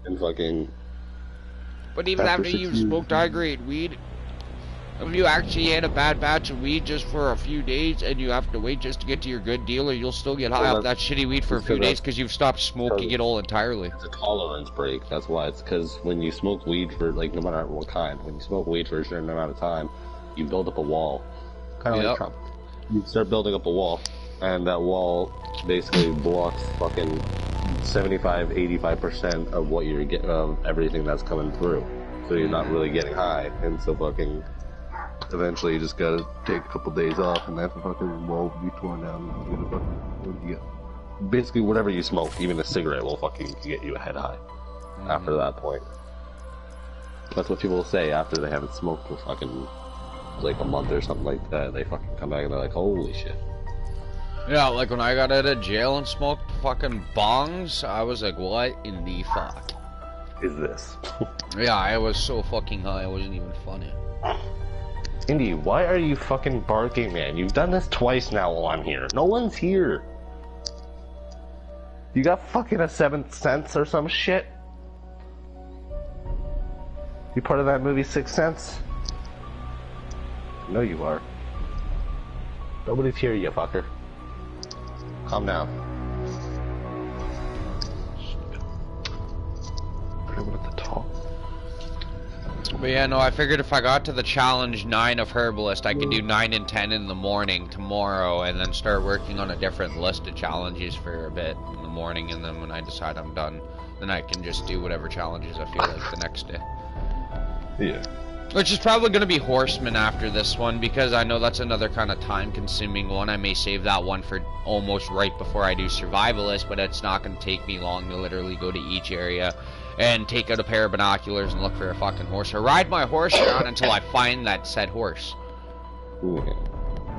And fucking... But even after you've smoked high-grade weed, if you actually had a bad batch of weed just for a few days and you have to wait just to get to your good dealer, you'll still get high off that shitty weed for a few days because you've stopped smoking it all entirely. It's a tolerance break, that's why. It's because when you smoke weed for, like, no matter what kind, when you smoke weed for a certain amount of time, you build up a wall. Kind of like Trump. You start building up a wall, and that wall basically blocks fucking 75-85% of what you're getting, of everything that's coming through. So you're not really getting high, and so fucking... Eventually, you just gotta take a couple days off, and that fucking wall will be torn down. You're gonna fucking get basically whatever you smoke, even a cigarette will fucking get you a head high. After that point, that's what people say after they haven't smoked for fucking like a month or something like that. They fucking come back and they're like, "Holy shit!" Yeah, like when I got out of jail and smoked fucking bongs, I was like, "What in the fuck is this?" Yeah, I was so fucking high, it wasn't even funny. Indy, why are you fucking barking, man? You've done this twice now while I'm here. No one's here. You got fucking a seventh sense or some shit? You part of that movie Sixth Sense? I know you are. Nobody's here, you fucker. Calm down. Everyone at the top. But yeah, no, I figured if I got to the challenge 9 of Herbalist, I could do 9 and 10 in the morning tomorrow, and then start working on a different list of challenges for a bit in the morning, and then when I decide I'm done, then I can just do whatever challenges I feel like the next day. Yeah. Which is probably going to be Horseman after this one, because I know that's another kind of time-consuming one. I may save that one for almost right before I do Survivalist, but it's not going to take me long to literally go to each area and take out a pair of binoculars and look for a fucking horse, or ride my horse around until I find that said horse.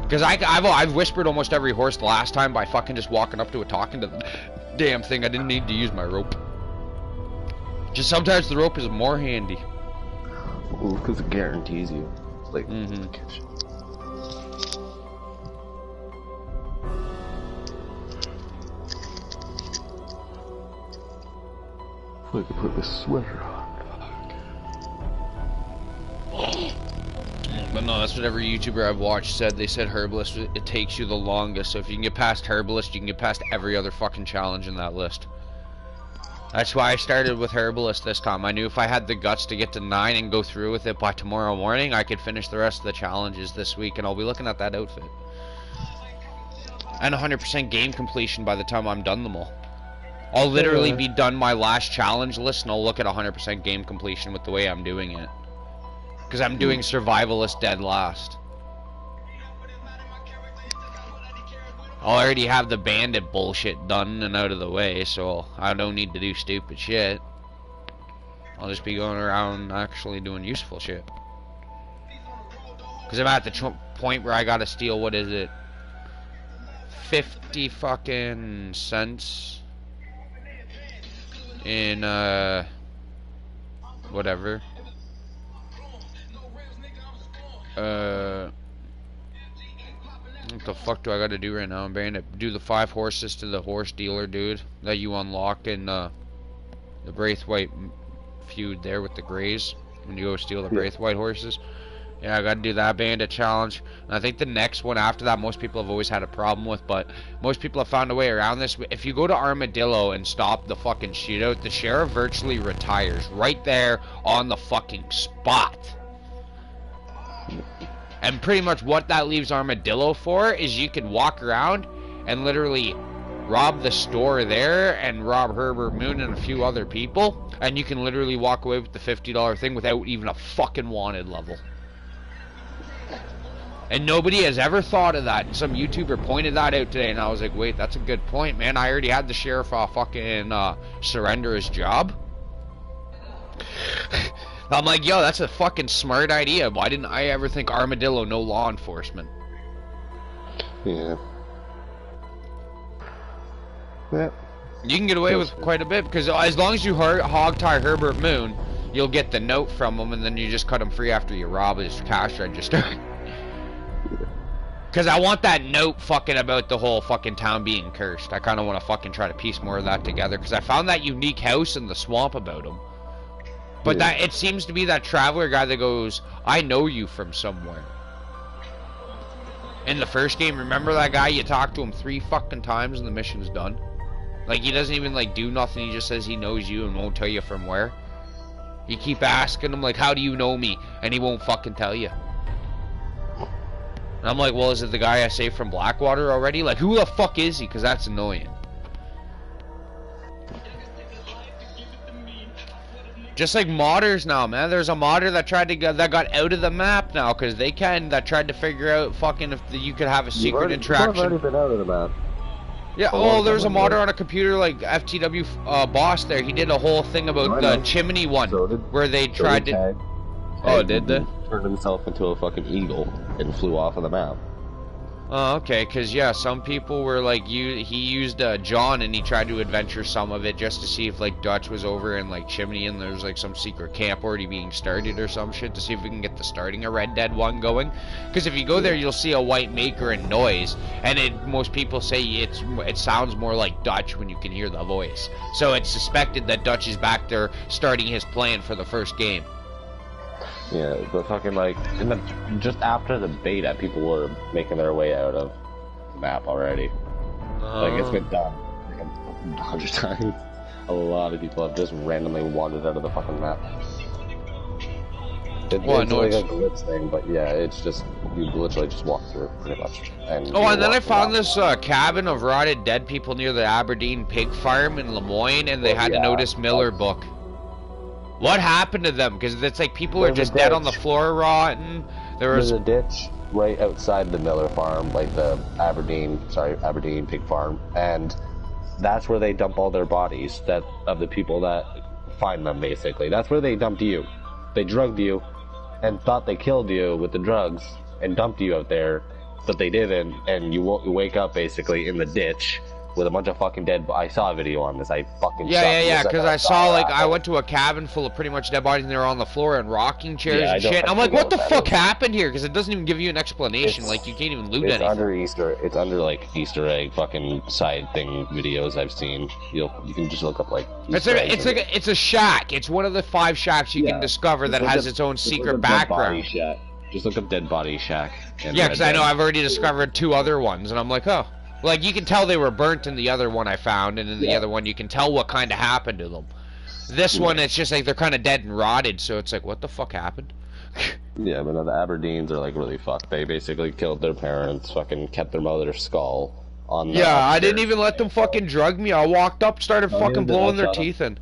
Because I've whispered almost every horse the last time by fucking just walking up to it, talking to the damn thing. I didn't need to use my rope. Just sometimes the rope is more handy. Because it guarantees you. Like, I could put this sweater on. But no, that's what every YouTuber I've watched said. They said Herbalist, it takes you the longest. So if you can get past Herbalist, you can get past every other fucking challenge in that list. That's why I started with Herbalist this time. I knew if I had the guts to get to 9 and go through with it by tomorrow morning, I could finish the rest of the challenges this week, and I'll be looking at that outfit. And 100% game completion by the time I'm done them all. I'll literally be done my last challenge list, and I'll look at 100% game completion with the way I'm doing it. Because I'm doing Survivalist dead last. I'll already have the bandit bullshit done and out of the way, so I don't need to do stupid shit. I'll just be going around actually doing useful shit. Because I'm at the point where I gotta steal, what is it? 50 fucking cents in whatever what the fuck do I gotta do right now? I'm going to do the 5 horses to the horse dealer dude that you unlock in the Braithwaite feud there with the Greys when you go steal the Braithwaite horses. Yeah, I gotta do that bandit challenge. And I think the next one after that, most people have always had a problem with, but most people have found a way around this. If you go to Armadillo and stop the fucking shootout, the sheriff virtually retires right there on the fucking spot. And pretty much what that leaves Armadillo for is you can walk around and literally rob the store there and rob Herbert Moon and a few other people, and you can literally walk away with the $50 thing without even a fucking wanted level. And nobody has ever thought of that. And some YouTuber pointed that out today, and I was like, wait, that's a good point, man. I already had the sheriff fucking surrender his job. I'm like, yo, that's a fucking smart idea. Why didn't I ever think Armadillo no law enforcement? Yeah. Yeah. You can get away with quite a bit, because as long as you hog tie Herbert Moon, you'll get the note from him, and then you just cut him free after you rob his cash register. Because I want that note fucking about the whole fucking town being cursed. I kind of want to fucking try to piece more of that together, because I found that unique house in the swamp about him. But that it seems to be that traveler guy that goes, I know you from somewhere. In the first game, remember that guy? You talked to him 3 fucking times and the mission's done. Like, he doesn't even, like, do nothing. He just says he knows you and won't tell you from where. You keep asking him, like, how do you know me? And he won't fucking tell you. And I'm like, well, is it the guy I saved from Blackwater already? Like, who the fuck is he? Because that's annoying. Just like modders now, man. There's a modder that tried to that got out of the map now because they that tried to figure out fucking if you could have a secret interaction. You've already been out of the map. Yeah, oh, there's a modder on a computer like FTW Boss there. He did a whole thing about the chimney one where they tried to... Oh, did they? Turned himself into a fucking eagle and flew off of the map. Oh, okay, because, yeah, some people were, like, he used John, and he tried to adventure some of it just to see if, like, Dutch was over in, like, Chimney, and there's, like, some secret camp already being started or some shit to see if we can get the starting a Red Dead 1 going. Because if you go there, you'll see a white maker and noise, and most people say it sounds more like Dutch when you can hear the voice. So it's suspected that Dutch is back there starting his plan for the first game. Yeah, but fucking like, just after the beta, people were making their way out of the map already. Like, it's been done like 100 times. A lot of people have just randomly wandered out of the fucking map. It's like a glitch thing, but yeah, it's just, you literally just walk through, pretty much. And then I found this cabin of rotted dead people near the Aberdeen pig farm in Lemoyne, and they had to notice Miller book. What happened to them? Because it's like people are just dead on the floor rotting. There's a ditch right outside the Miller farm, like the Aberdeen pig farm, and that's where they dump all their bodies of the people that find them, basically. That's where they dumped you. They drugged you and thought they killed you with the drugs and dumped you out there, but they didn't, and you wake up basically in the ditch with a bunch of fucking dead. I saw a video on this. I fucking yeah. Because I saw like I went to a cabin full of pretty much dead bodies, and they were on the floor in rocking chairs and shit. I'm like, what the fuck happened here? Because it doesn't even give you an explanation. Like, you can't even loot anything. It's under like Easter egg fucking side thing videos I've seen. You can just look up like. It's a shack. It's one of the 5 shacks you can discover that has its own secret background. Just look up Dead Body Shack. Yeah, because I know I've already discovered 2 other ones, and I'm like, oh. Like, you can tell they were burnt in the other one I found, and in the other one you can tell what kind of happened to them. This one, it's just like they're kind of dead and rotted, so it's like, what the fuck happened? Yeah, but no, the Aberdeens are like really fucked. They basically killed their parents, fucking kept their mother's skull on the I didn't even let them fucking drug me. I walked up, started fucking blowing their teeth in.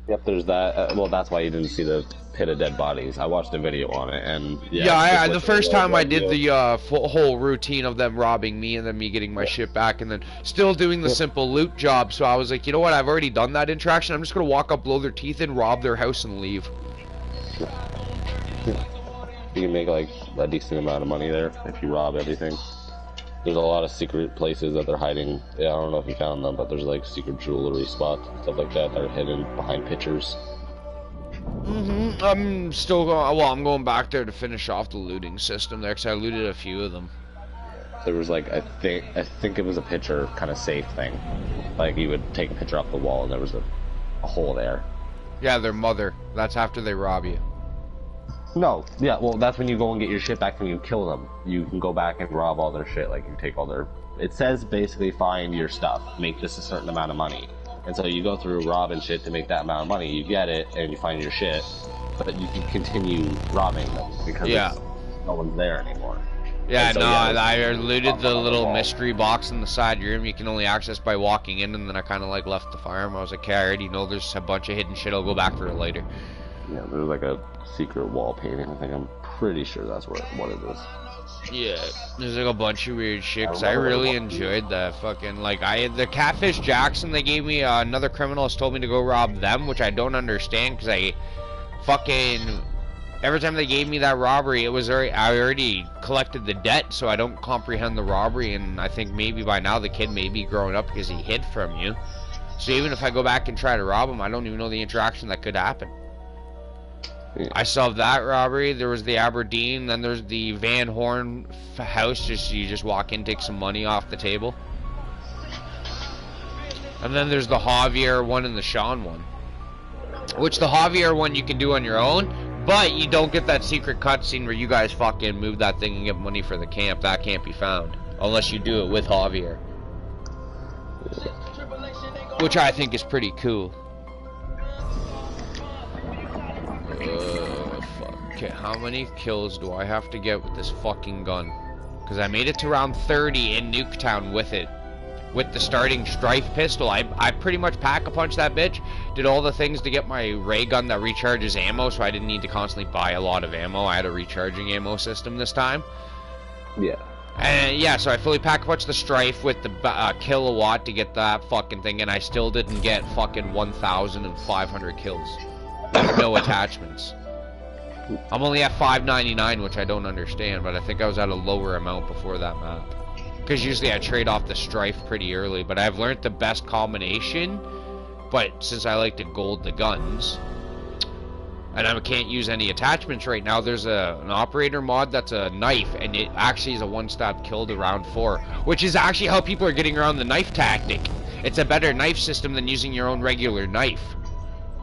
Yep, there's that. Well, that's why you didn't see the pit of dead bodies. I watched a video on it, and the first time I did the whole routine of them robbing me and then me getting my shit back, and then still doing the simple loot job. So I was like, you know what? I've already done that interaction. I'm just gonna walk up, blow their teeth in, rob their house, and leave. You can make like a decent amount of money there if you rob everything. There's a lot of secret places that they're hiding. Yeah, I don't know if you found them, but there's like secret jewelry spots, stuff like that are hidden behind pictures. I'm still going. Well, I'm going back there to finish off the looting system there, because I looted a few of them. There was like I think it was a picture kind of safe thing. Like you would take a picture off the wall, and there was a hole there. Yeah, their mother. That's after they rob you. No, yeah, well, that's when you go and get your shit back when you kill them. You can go back and rob all their shit, like you take all their... It says basically find your stuff, make this a certain amount of money. And so you go through robbing shit to make that amount of money, you get it, and you find your shit, but you can continue robbing them, because no one's there anymore. Yeah, so, I looted the little mystery box in the side room you can only access by walking in, and then I kind of like left the farm. I was like, okay, I already know there's a bunch of hidden shit, I'll go back for it later. Yeah, there's like a secret wall painting. I think I'm pretty sure that's what it is. Yeah, there's like a bunch of weird shit. Cause I really enjoyed that fucking the Catfish Jackson. They gave me another criminalist told me to go rob them, which I don't understand because I fucking every time they gave me that robbery, I already collected the debt, so I don't comprehend the robbery. And I think maybe by now the kid may be growing up because he hid from you. So even if I go back and try to rob him, I don't even know the interaction that could happen. I solved that robbery. There was the Aberdeen, then there's the Van Horn house. You just walk in, take some money off the table. And then there's the Javier one and the Sean one. Which the Javier one you can do on your own, but you don't get that secret cutscene where you guys fucking move that thing and get money for the camp. That can't be found. Unless you do it with Javier. Which I think is pretty cool. Fuck. Okay, how many kills do I have to get with this fucking gun? Because I made it to round 30 in Nuketown with it. With the starting Strife pistol. I pretty much pack-a-punch that bitch. Did all the things to get my ray gun that recharges ammo, so I didn't need to constantly buy a lot of ammo. I had a recharging ammo system this time. Yeah. And yeah, so I fully pack-a-punched the Strife with the kilowatt to get that fucking thing, and I still didn't get fucking 1,500 kills. With no attachments. I'm only at 599, which I don't understand, but I think I was at a lower amount before that map. Because usually I trade off the Strife pretty early, but I've learned the best combination. But since I like to gold the guns, and I can't use any attachments right now, there's an operator mod that's a knife, and it actually is a one-stab kill to round 4, which is actually how people are getting around the knife tactic. It's a better knife system than using your own regular knife.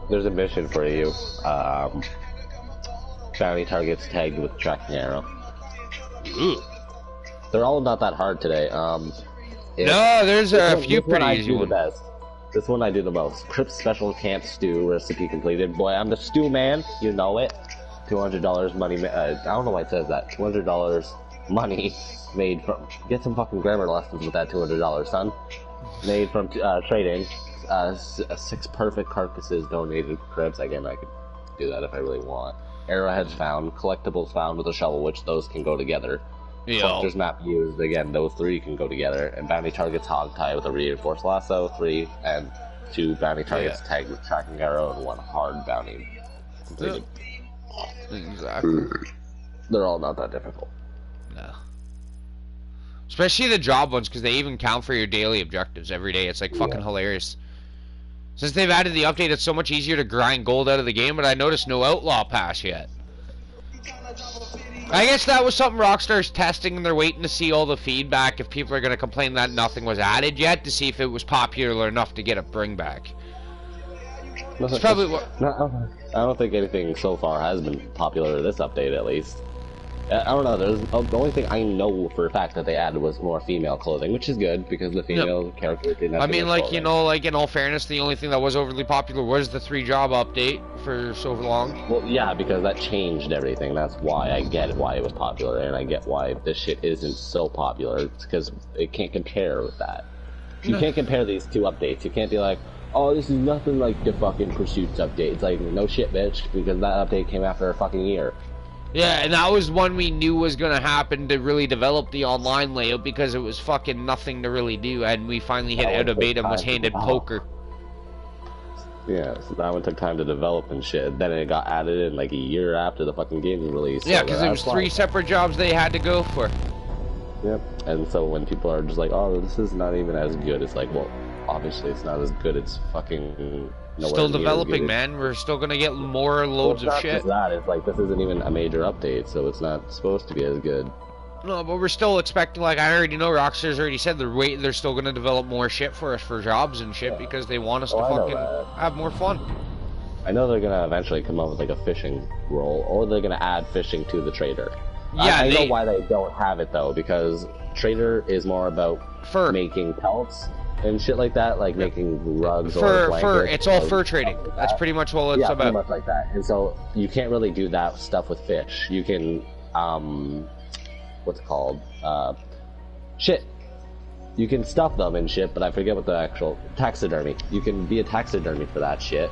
There's a mission for you. Bounty targets tagged with tracking arrow. Ooh. They're all not that hard today. No, there's a few pretty easy ones. This one I do the most. Crypt Special Camp Stew recipe completed. Boy, I'm the stew man. You know it. $200 money. I don't know why it says that. $200 money made from. Get some fucking grammar lessons with that $200, son. Made from trading. 6 perfect carcasses donated to Cribs. Again, I could do that if I really want. Arrowheads found. Collectibles found with a shovel, which those can go together. Collector's map used, again, those 3 can go together. And bounty targets hog tie with a reinforced lasso, 3 and 2 bounty targets tagged with tracking arrow, and 1 hard bounty completed. Exactly. They're all not that difficult. No. Especially the job ones, because they even count for your daily objectives every day. It's like fucking hilarious. Since they've added the update, it's so much easier to grind gold out of the game, but I noticed no outlaw pass yet. I guess that was something Rockstar's testing, and they're waiting to see all the feedback if people are going to complain that nothing was added yet, to see if it was popular enough to get a bring back. It's probably what... No, I don't think anything so far has been popular in this update, at least. I don't know, the only thing I know for a fact that they added was more female clothing, which is good, because the female character didn't have like, clothing. You know, like, in all fairness, the only thing that was overly popular was the 3-job update for so long. Well, yeah, because that changed everything. That's why I get why it was popular, and I get why this shit isn't so popular. It's because it can't compare with that. You can't compare these 2 updates. You can't be like, oh, this is nothing like the fucking Pursuits update. It's like, no shit, bitch, because that update came after a fucking year. Yeah, and that was one we knew was going to happen to really develop the online layout, because it was fucking nothing to really do, and we finally hit out of beta and was handed poker. Yeah, so that one took time to develop and shit. Then it got added in like a year after the fucking game was released. Yeah, because it was 3 separate jobs they had to go for. Yep, and so when people are just like, oh, this is not even as good, it's like, well, obviously it's not as good, it's fucking... Still developing, man. We're still gonna get more loads of shit. It's not just that. It's like, this isn't even a major update, so it's not supposed to be as good. No, but we're still expecting, like, I already know Rockstar's already said they're still gonna develop more shit for us for jobs and shit, because they want us to fucking have more fun. I know they're gonna eventually come up with like a fishing role, or they're gonna add fishing to the trader. Yeah, I know why they don't have it though, because trader is more about making pelts and shit like that, like making rugs or blankets. Fur. It's all fur trading. That's pretty much all it's about. Yeah, pretty much like that. And so you can't really do that stuff with fish. You can, what's it called? Shit. You can stuff them and shit, but I forget what the actual taxidermy. You can be a taxidermy for that shit.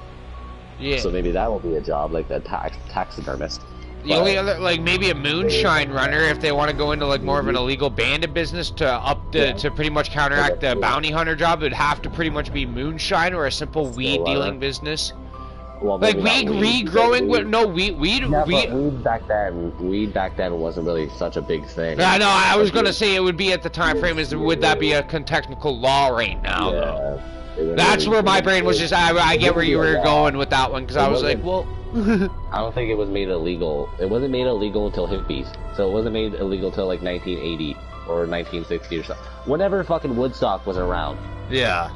Yeah. So maybe that will be a job, like the taxidermist. The only other, like, maybe a moonshine runner, if they want to go into like more of an illegal bandit business to pretty much counteract the bounty hunter job, it would have to pretty much be moonshine or a simple weed dealing business. Well, like weed growing with weed. Yeah, but weed back then wasn't really such a big thing. I know. I was gonna say it would be at the time frame. Would that be a technical law right now? Yeah, That's where my brain was just. I get where you were going with that one, because I was like, well. I don't think it was made illegal. It wasn't made illegal until hippies. So it wasn't made illegal till like 1980 or 1960 or something. Whenever fucking Woodstock was around. Yeah.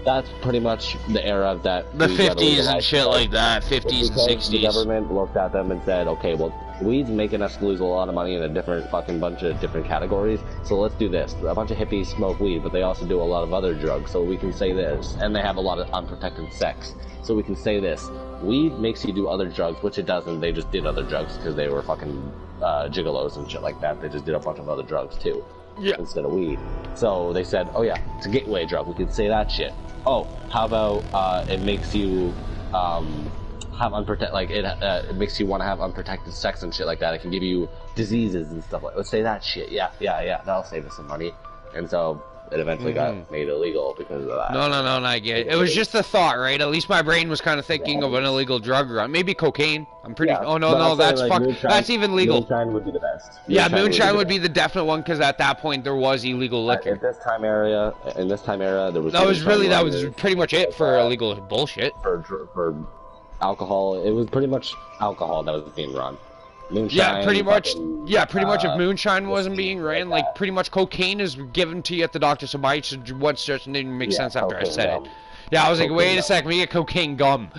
That's pretty much the era that The weed got 50s and legalized. shit like that, 50s and Because 60s. the government looked at them and said, okay, well, weed's making us lose a lot of money in a different fucking bunch of different categories, so let's do this. A bunch of hippies smoke weed, but they also do a lot of other drugs, so we can say this. And they have a lot of unprotected sex, so we can say this. Weed makes you do other drugs, which it doesn't. They just did other drugs because they were fucking gigolos and shit like that. They just did a bunch of other drugs, too. Yeah. Instead of weed. So they said, oh yeah, it's a gateway drug. We can say that shit. Oh, how about it makes you have unprotected, like it makes you want to have unprotected sex and shit like that. It can give you diseases and stuff like. Let's say that shit. Yeah. That'll save us some money. And so it eventually got made illegal because of that. No, I get it. It was just a thought, right? At least my brain was kind of thinking of an illegal drug run. Maybe cocaine. I'm pretty. Yeah, oh but no, I'm saying, that's like, fuck. That's even legal. Moonshine would be the best. Yeah, moonshine would be the definite one because at that point there was illegal liquor. In this time era, there was. That was pretty much it for illegal bullshit. For alcohol, it was pretty much alcohol that was being run. Moonshine, Yeah, pretty much. fucking, Yeah, pretty much. If moonshine wasn't being ran, like pretty much cocaine is given to you at the doctor. So my one suggestion didn't make sense after I cocaine said gum. it. Yeah, I was like, Cocaine wait a gum. sec, we get cocaine gum.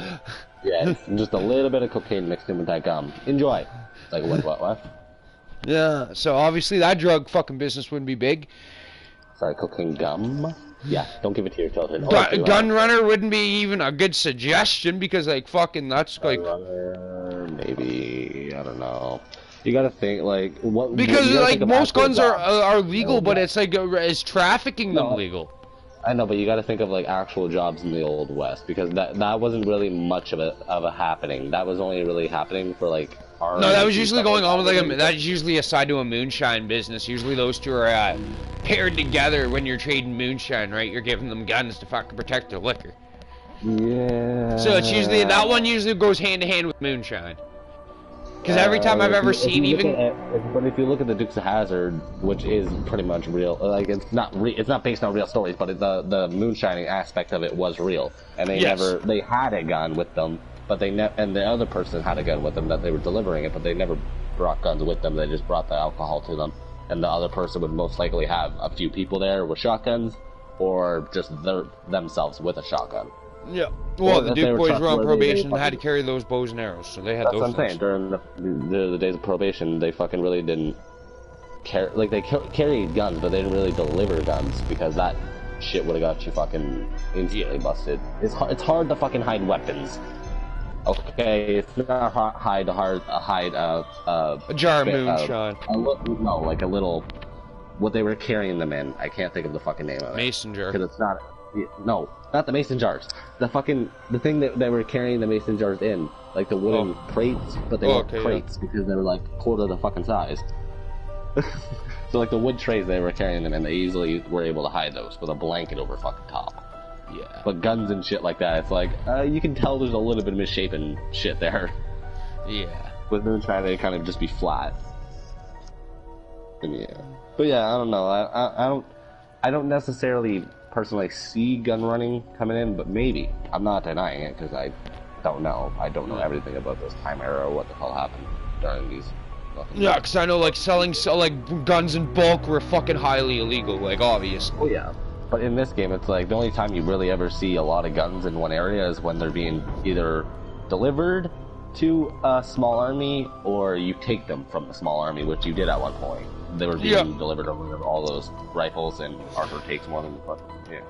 Yeah, just a little bit of cocaine mixed in with that gum. Enjoy. Like what? Yeah, so obviously that drug fucking business wouldn't be big. Sorry, cocaine gum. Yeah, don't give it to your children. Gun runner wouldn't be even a good suggestion because like fucking that's like. Maybe I don't know. You gotta think like what Because you gotta like think of most actual guns jobs. are legal, but it's like is trafficking them No. legal? I know, but you got to think of like actual jobs in the old west because that wasn't really much of a happening. That was only really happening for like our. No, that was usually going on with like that's usually aside to a moonshine business. Usually those two are paired together when you're trading moonshine, right? You're giving them guns to fucking protect their liquor. Yeah. So it's usually that one usually goes hand in hand with moonshine. Because every time I've ever seen, but if you look at the Dukes of Hazzard, which is pretty much real, like it's not based on real stories, but the moonshining aspect of it was real, and they they had a gun with them, but and the other person had a gun with them that they were delivering it, but they never brought guns with them. They just brought the alcohol to them, and the other person would most likely have a few people there with shotguns, or just themselves with a shotgun. Yeah. Well, the if they Duke boys were on trustworthy, probation they and had to fucking- carry those bows and arrows, so they had That's those what I'm saying. things. During the days of probation, they fucking really didn't care. Like they carried guns, but they didn't really deliver guns because that shit would have got you fucking instantly busted. It's hard to fucking hide weapons. Okay, it's not hide A jar of moonshine. No, like a little. What they were carrying them in. I can't think of the fucking name of it. Mason jar. Because it's not. No, not the mason jars. The thing that they were carrying the mason jars in, like the wooden crates, but they weren't crates because they were like quarter the fucking size. So like the wood trays they were carrying them in, they easily were able to hide those with a blanket over fucking top. Yeah. But guns and shit like that, it's like you can tell there's a little bit of misshapen shit there. Yeah. With moonshine, they kind of just be flat. And yeah, but yeah, I don't know. I don't necessarily personally see gun running coming in, but maybe. I'm not denying it because I don't know. I don't know everything about this time era or what the hell happened during these. Yeah, because I know like selling guns in bulk were fucking highly illegal, like obvious. Oh yeah. But in this game, it's like the only time you really ever see a lot of guns in one area is when they're being either delivered to a small army or you take them from the small army, which you did at one point. They were being delivered over all those rifles, and Arthur takes one and fucking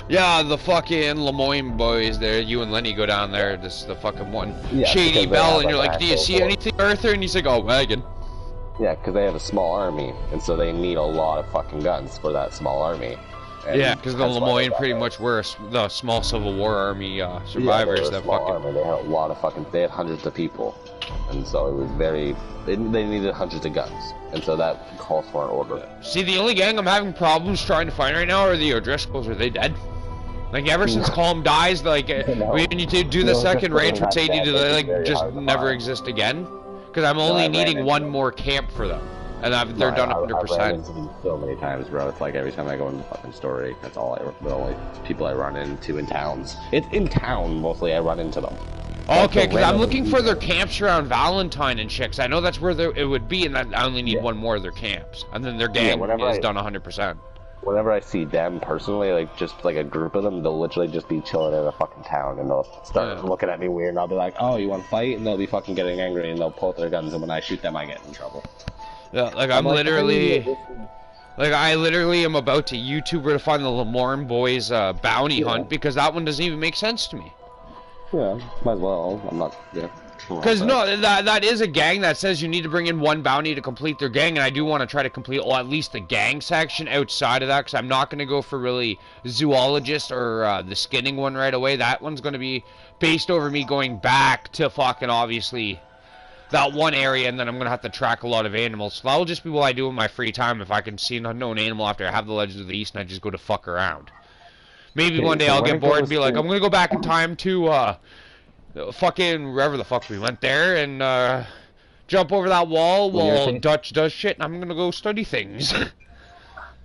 Yeah, the fucking Lemoyne boys there, you and Lenny go down there, this is the fucking one Shady because they Bell, have, and you're like, do you see anything, Arthur? And he's like, oh, wagon. Yeah, because they have a small army, and so they need a lot of fucking guns for that small army. And Yeah, because the that's why they Lemoyne got pretty that. much were the small Civil War army survivors that fucking... Army. They had a lot of fucking. They had hundreds of people, and so it was very. They needed hundreds of guns, and so that calls for an order. See, the only gang I'm having problems trying to find right now are the O'Driscolls. Are they dead? Like, ever since Colm dies, like, we need to do the second raid from Sadie, do they, like, just never exist again? Because I'm only needing one more camp for them. And they're done I've ran 100%. into them so many times, bro. It's like every time I go in the fucking story, that's the only people I run into in towns. It's in town, mostly, I run into them. Okay, because I'm looking for their camps around Valentine and shit. 'Cause I know that's where it would be, and I only need one more of their camps, and then their gang is done 100%. Whenever I see them personally, like just like a group of them, they'll literally just be chilling in a fucking town, and they'll start looking at me weird, and I'll be like, "Oh, you want to fight?" And they'll be fucking getting angry, and they'll pull out their guns, and when I shoot them, I get in trouble. Yeah, like I'm literally, like I literally am about to YouTuber to find the Lamorne Boys bounty hunt because that one doesn't even make sense to me. Yeah, might as well. I'm not. Yeah. Because no, that is a gang that says you need to bring in one bounty to complete their gang, and I do want to try to complete at least the gang section outside of that, because I'm not going to go for really zoologist or the skinning one right away. That one's going to be based over me going back to fucking obviously that one area, and then I'm going to have to track a lot of animals. So that'll just be what I do in my free time if I can see an unknown animal after I have the Legends of the East and I just go to fuck around. Maybe one day I'll get bored and be like, I'm going to go back in time to fucking wherever the fuck we went there and jump over that wall while Dutch does shit, and I'm gonna go study things.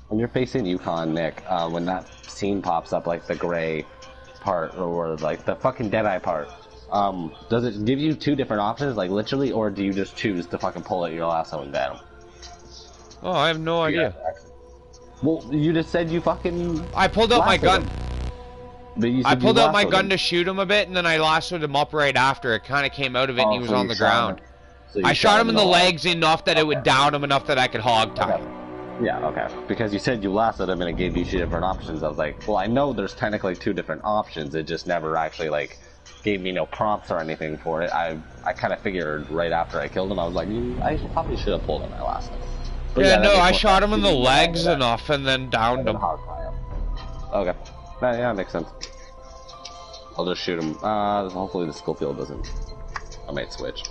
When you're facing Yukon, Nick, when that scene pops up, like the gray part or like the fucking Deadeye part, does it give you two different options, like literally, or do you just choose to fucking pull out your lasso and down? Oh, I have no idea. Well, you just said you fucking. I pulled out my gun. I pulled out my gun him. to shoot him a bit, and then I lassoed him up right after. It kind of came out of it, and he was on the ground. So I shot him in the legs enough that it would down him enough that I could hog tie. Okay. Yeah, okay. Because you said you lassoed him and it gave you two different options. I was like, well, I know there's technically two different options. It just never actually, like, gave me no prompts or anything for it. I kind of figured right after I killed him, I was like, I probably should have pulled him my lasso. Yeah, no, I shot him in the legs enough and then downed him. Okay. Yeah, that makes sense. I'll just shoot him. Hopefully the skill field doesn't. I might switch.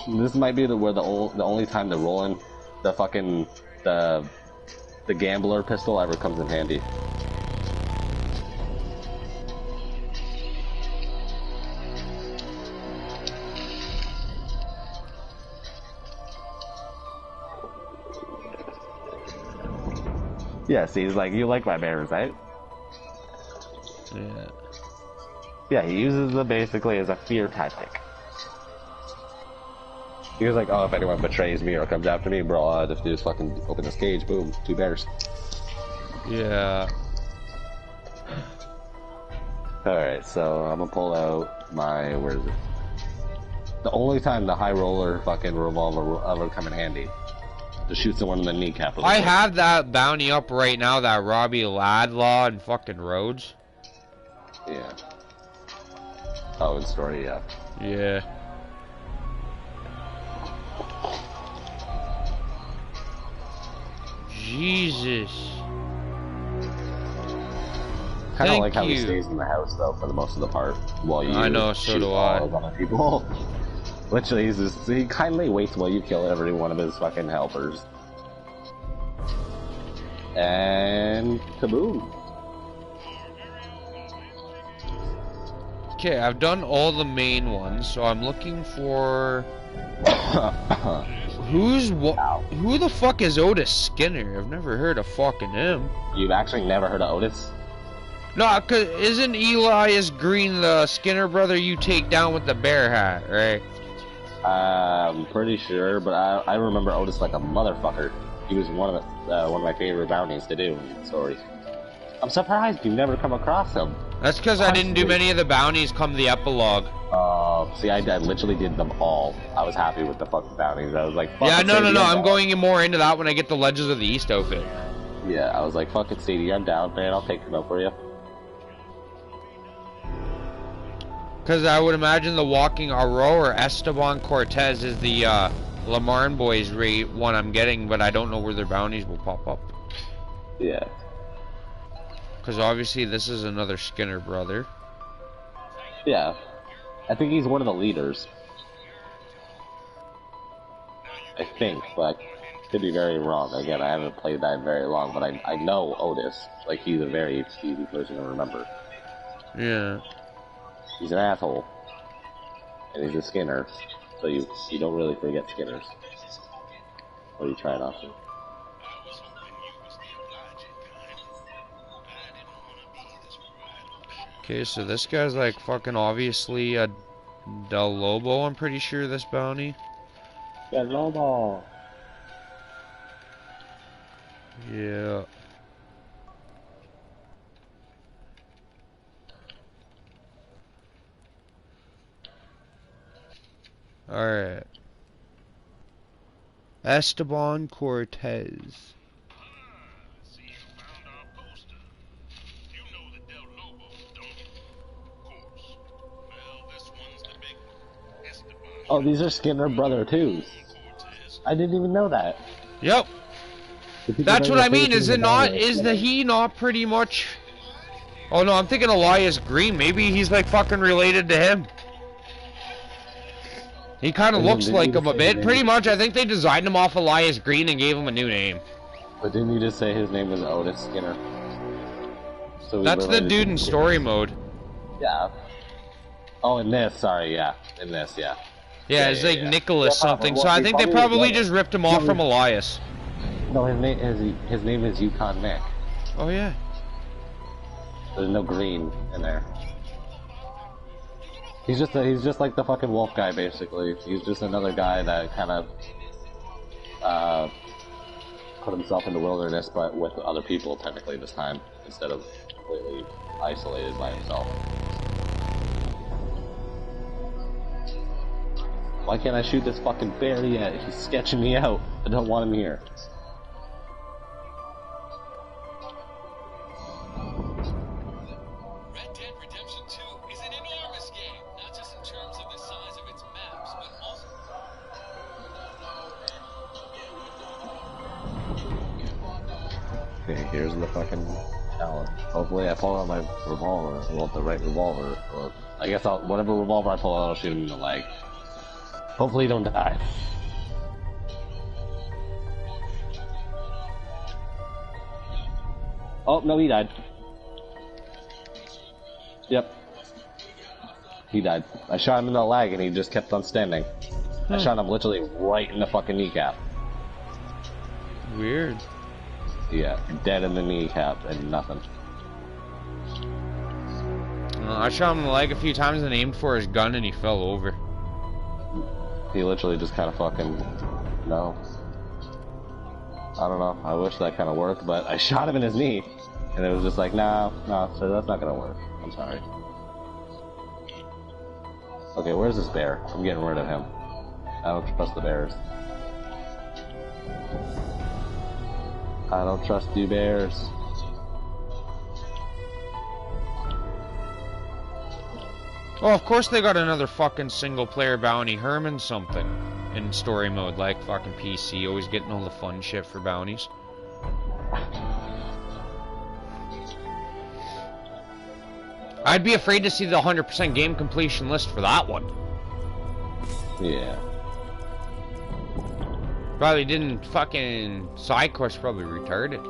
This might be the only time the rolling, the fucking the gambler pistol ever comes in handy. Yeah, see, he's like, you like my bears, right? Yeah. Yeah, he uses them basically as a fear tactic. He was like, oh, if anyone betrays me or comes after me, bro, all I have to do is fucking open this cage, boom, 2 bears. Yeah. Alright, so I'm gonna pull out my, where is it? The only time the high roller fucking revolver will ever come in handy. To shoot someone in the kneecap. I have that bounty up right now, that Robbie Laidlaw and fucking Rhodes. Yeah. Oh, in story, yeah. Yeah. Jesus. Kind of like how he stays in the house though for the most of the part, while you. I know, so do I. Other people. Literally, he kindly waits while you kill every one of his fucking helpers. And kaboom. Okay, I've done all the main ones, so I'm looking for... Who the fuck is Otis Skinner? I've never heard of fucking him. You've actually never heard of Otis? No, cause isn't Elias Green the Skinner brother you take down with the bear hat, right? I'm pretty sure, but I remember Otis like a motherfucker. He was one of my favorite bounties to do in the story. I'm surprised you've never come across him. That's because I didn't do many of the bounties come the epilogue. See, I literally did them all. I was happy with the fucking bounties. I was like, fuck yeah, it, no, Sadie, I'm going more into that when I get the Legends of the East outfit. Yeah, I was like, fuck it, Sadie, I'm down, man. I'll take them out for you. Because I would imagine the Walking Aurora or Esteban Cortez is the Lamorne Boys one I'm getting, but I don't know where their bounties will pop up. Yeah. Because obviously this is another Skinner brother. Yeah. I think he's one of the leaders. I think, but I could be very wrong. Again, I haven't played that in very long, but I know Otis. Like, he's a very easy person to remember. Yeah. He's an asshole. And he's a Skinner. So you don't really forget Skinners. Or you try not to. Okay, so this guy's like fucking obviously a Del Lobo, I'm pretty sure, this bounty. Del Lobo. Yeah. Alright. Esteban Cortez. See, you found our poster. You know the Del Lobo, don't you? Of course. Well, this one's the big one. Esteban. Oh, these are Skinner brother twos. Cortez. I didn't even know that. Yep. The people That's that what are I mean. facing Is the it not? bounty are Is the Skinner. he not pretty much? Oh no, I'm thinking Elias Green. Maybe he's like fucking related to him. He kind of But looks didn't like you just him a say bit. his Pretty name- much, I think they designed him off Elias Green and gave him a new name. But didn't you just say his name was Otis Skinner? So he's That's the related dude to in Skinner. story mode. Yeah. Oh, in this, sorry, yeah. In this, yeah. Yeah, it's like Nicholas Yeah, something. well, So I he think they probably probably was. just ripped him off from Elias. No, his name is Yukon Nick. Oh yeah. There's no green in there. He's just like the fucking wolf guy, basically. He's just another guy that kind of put himself in the wilderness, but with other people technically this time, instead of completely isolated by himself. Why can't I shoot this fucking bear yet? He's sketching me out. I don't want him here. Red Dead Redemption 2 is an enormous game, not just in terms of the size of its maps, but also... Okay, here's the fucking challenge. Hopefully I pull out my revolver, well, the right revolver, or I guess whatever revolver I pull out, I'll shoot him in the leg. Hopefully he don't die. Oh, no, he died. Yep. He died. I shot him in the leg and he just kept on standing. I shot him literally right in the fucking kneecap. Weird. Yeah, dead in the kneecap and nothing. I shot him in the leg a few times and aimed for his gun and he fell over. He literally just kind of fucking... No. I don't know. I wish that kind of worked, but I shot him in his knee. And it was just like, no, sir, that's not gonna work. I'm sorry. Okay, where's this bear? I'm getting rid of him. I don't trust the bears. I don't trust you bears. Oh, of course they got another fucking single player bounty. Herman something. In story mode, like fucking PC. Always getting all the fun shit for bounties. I'd be afraid to see the 100% game completion list for that one. Yeah. Probably didn't fucking... Side quest probably retarded.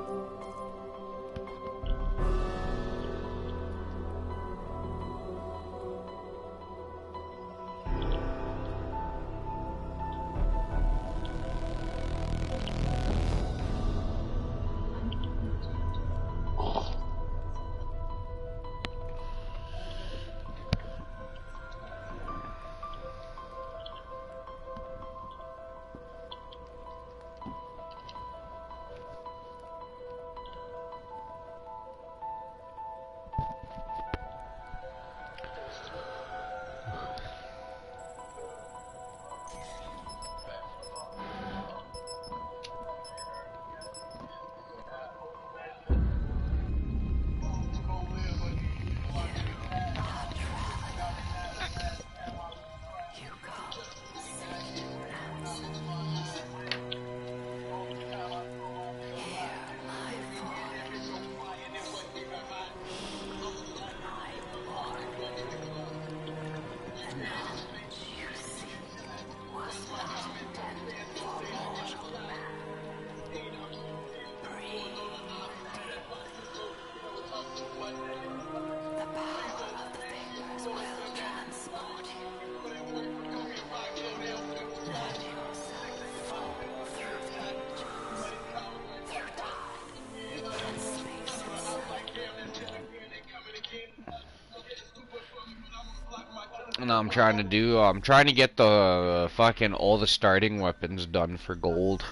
No, I'm trying to do. I'm trying to get the fucking all the starting weapons done for gold,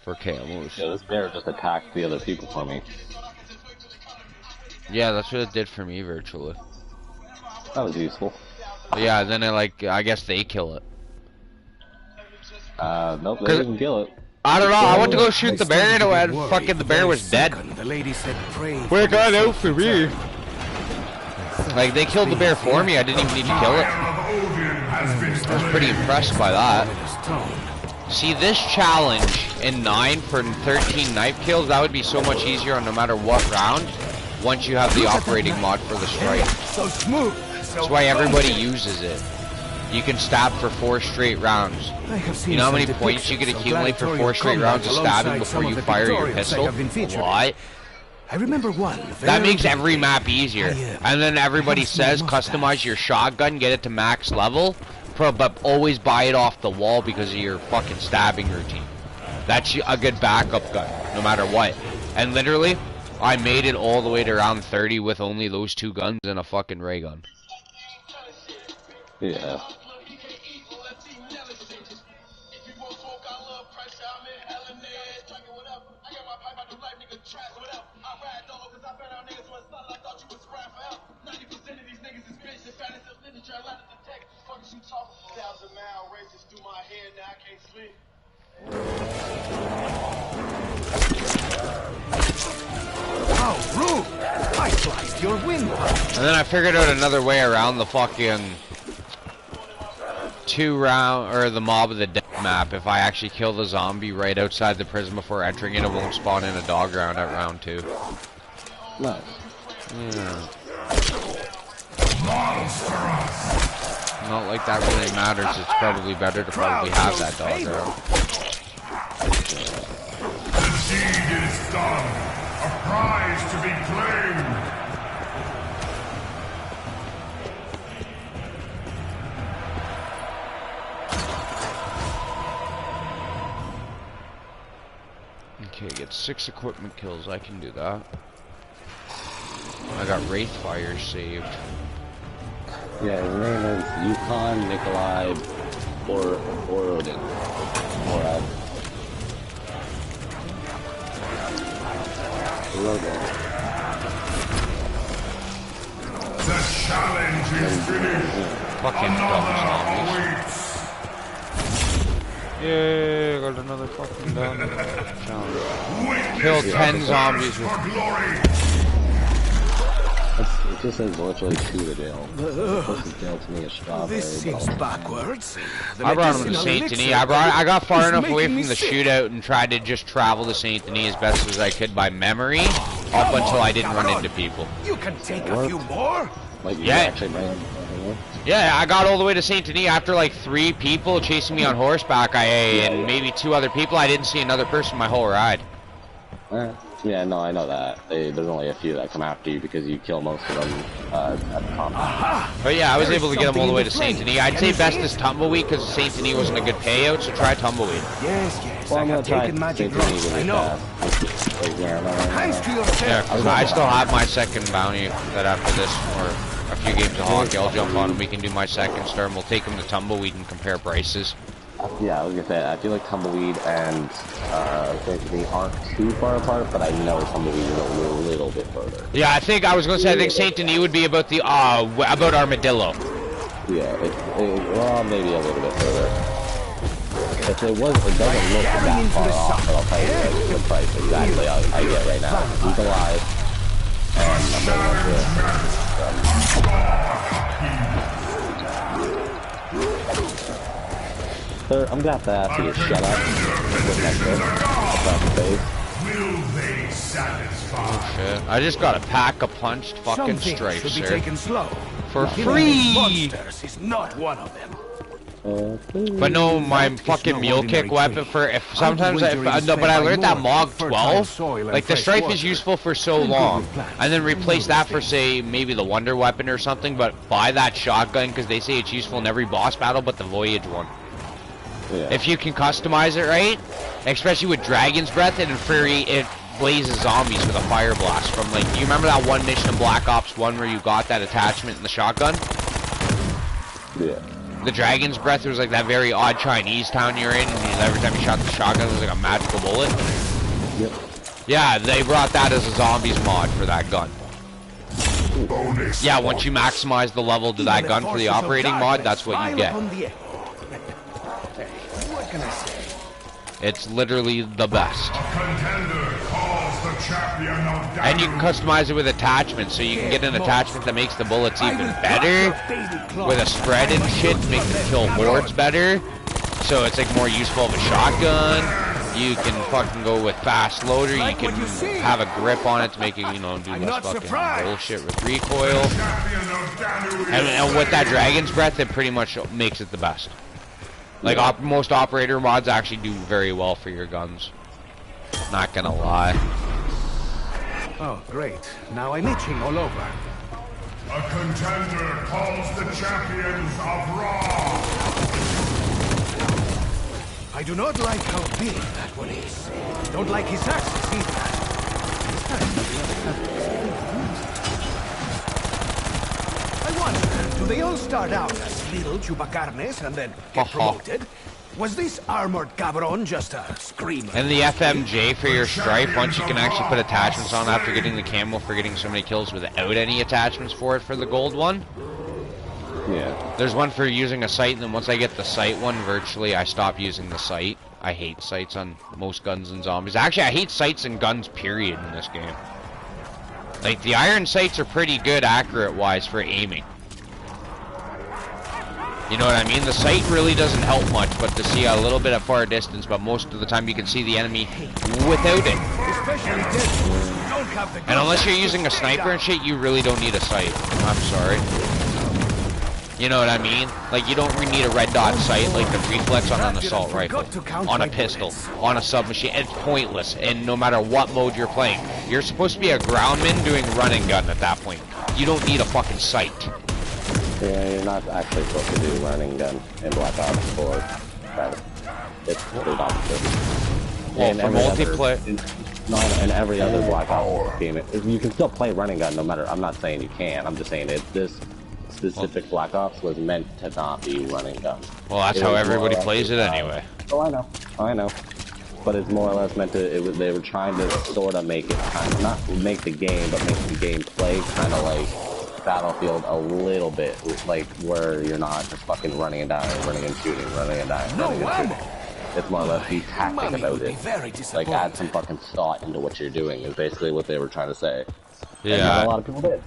for camos. Yeah, this bear just attacked the other people for me. Yeah, that's what it did for me virtually. That was useful. Yeah, then I guess they kill it. Nope, they didn't kill it. I don't know. I went to go shoot the bear and fucking the bear was dead. The lady said, pray. Well, it got out for me. Like they killed the bear for me. I didn't even need to kill it. I was pretty impressed by that. See, this challenge in 9 for 13 knife kills, that would be so much easier on no matter what round. Once you have the operating mod for the strike. So smooth. That's why everybody uses it. You can stab for 4 straight rounds. You know how many points you can accumulate for 4 straight rounds of stabbing before you fire your pistol? What? I remember one. That makes every map easier. And then everybody says customize your shotgun, get it to max level, but always buy it off the wall because of your fucking stabbing routine. That's a good backup gun, no matter what. And literally, I made it all the way to round 30 with only those 2 guns and a fucking ray gun. Yeah. How rude! I sliced your window. And then I figured out another way around the fucking 2 round, or the Mob of the Dead map. If I actually kill the zombie right outside the prison before entering it, it won't spawn in a dog round at round 2. Nice. Yeah. Not like that really matters. It's probably better to probably have that dog round. The deed is done. A prize to be claimed. Okay, get 6 equipment kills. I can do that. I got Wraith Fire saved. Yeah, his name is Yukon Nikolai Borodin. Borod. The challenge is finished. Fucking dumb zombies. Yay, got another fucking dumb challenge. Kill 10 zombies with... It just says virtually 2 to Dale. This Dale to me a strawberry. This seems backwards. I brought him to Saint Denis. I got far enough away from the shootout and tried to just travel to Saint Denis as best as I could by memory, up until I didn't run into people. You can take a few more. Like, you Yeah. actually ran. Yeah, I got all the way to Saint Denis after like 3 people chasing me on horseback, and maybe 2 other people. I didn't see another person my whole ride. Yeah, no, I know that. There's only a few that come after you because you kill most of them at the combat. But yeah, I was able to get them all the way to Saint Denis. I'd say best is Tumbleweed because Saint Denis wasn't a good payout, so try Tumbleweed. Yes, Well, I I'm have gonna try taken magic Saint Denis rocks. really I know. fast. Like, Hands to your Yeah, chest. 'cause I still have my second bounty that after this, or a few games of hockey, I'll jump on and we can do my second star and we'll take them to Tumbleweed and compare prices. Yeah, I was gonna say, I feel like Tumbleweed and Saint Denis aren't too far apart, but I know Tumbleweed is a little bit further. Yeah, I think Saint Denis would be about the about Armadillo. Yeah, well, maybe a little bit further. If it doesn't look that far off, but I'll tell you the price exactly I get right now. He's alive, and I'm going Sir, I'm gonna have to ask you to shut up with my fist across the face. Will they satisfy? Oh shit. I just got a pack of punched fucking Some things stripes, should be sir. taken slow. For Killing free! monsters is not one of them. But no, my That is fucking no mule ordinary kick weapon trade. for if sometimes Wagering is no, but fed I by learned that more Mog fertile 12, soil and like the fresh stripe water. is useful for so And good long, with plants. and then replace And that for say maybe the wonder weapon or something, but buy that shotgun because they say it's useful in every boss battle but the voyage one. Yeah. If you can customize it right, especially with Dragon's Breath, it blazes zombies with a fire blast from like, you remember that one mission in Black Ops 1 where you got that attachment in the shotgun? Yeah. The Dragon's Breath was like that very odd Chinese town you're in, and every time you shot the shotgun, it was like a magical bullet. Yep. Yeah, they brought that as a zombies mod for that gun. Bonus. Yeah, once you maximize the level to that gun for the operating mod, that's what you get. What can I say? It's literally the best. A contender calls the champion of And you can customize it with attachments, so you can get an attachment that makes the bullets even better, with a spread and shit to make them kill hordes better. So it's like more useful of a shotgun. You can fucking go with fast loader. You can have a grip on it to make it, you know, do less fucking bullshit with recoil. And with that Dragon's Breath, it pretty much makes it the best. Like most operator mods actually do very well for your guns. Not gonna lie. Oh, great. Now I'm itching all over. A contender calls the champions of Raw. I do not like how big that one is. Don't like his axes either. I wonder, do they all start out as little chupacarnes and then get promoted? Was this armored cabron just a screamer? And the FMJ for your stripe, once you can actually put attachments on after getting the camo for getting so many kills without any attachments for it for the gold one. Yeah. There's one for using a sight, and then once I get the sight one, virtually I stop using the sight. I hate sights on most guns and zombies. Actually, I hate sights and guns, period, in this game. Like, the iron sights are pretty good accurate-wise for aiming. You know what I mean? The sight really doesn't help much, but to see a little bit at far distance, but most of the time you can see the enemy without it. And unless you're using a sniper and shit, you really don't need a sight. I'm sorry. You know what I mean? Like, you don't need a red dot sight like the reflex on an assault rifle, on a pistol, on a submachine. It's pointless, and no matter what mode you're playing. You're supposed to be a groundman doing running gun at that point. You don't need a fucking sight. Yeah, you're not actually supposed to do running gun in Black Ops 4. It's the opposite. Well, for multiplayer... In every other Black Ops game, you can still play running gun no matter... I'm not saying you can, I'm just saying this specific Black Ops was meant to not be running gun. Well, that's how everybody plays it anyway. Oh, I know. But it's more or less meant to... they were trying to sort of make it kind of... not make the game, but make the game play kind of like... Battlefield a little bit, like where you're not just fucking running and dying, running and shooting, running and dying, running and shooting. It's more or less be tactic about it. Like add some fucking thought into what you're doing is basically what they were trying to say. Yeah. And not a lot of people did.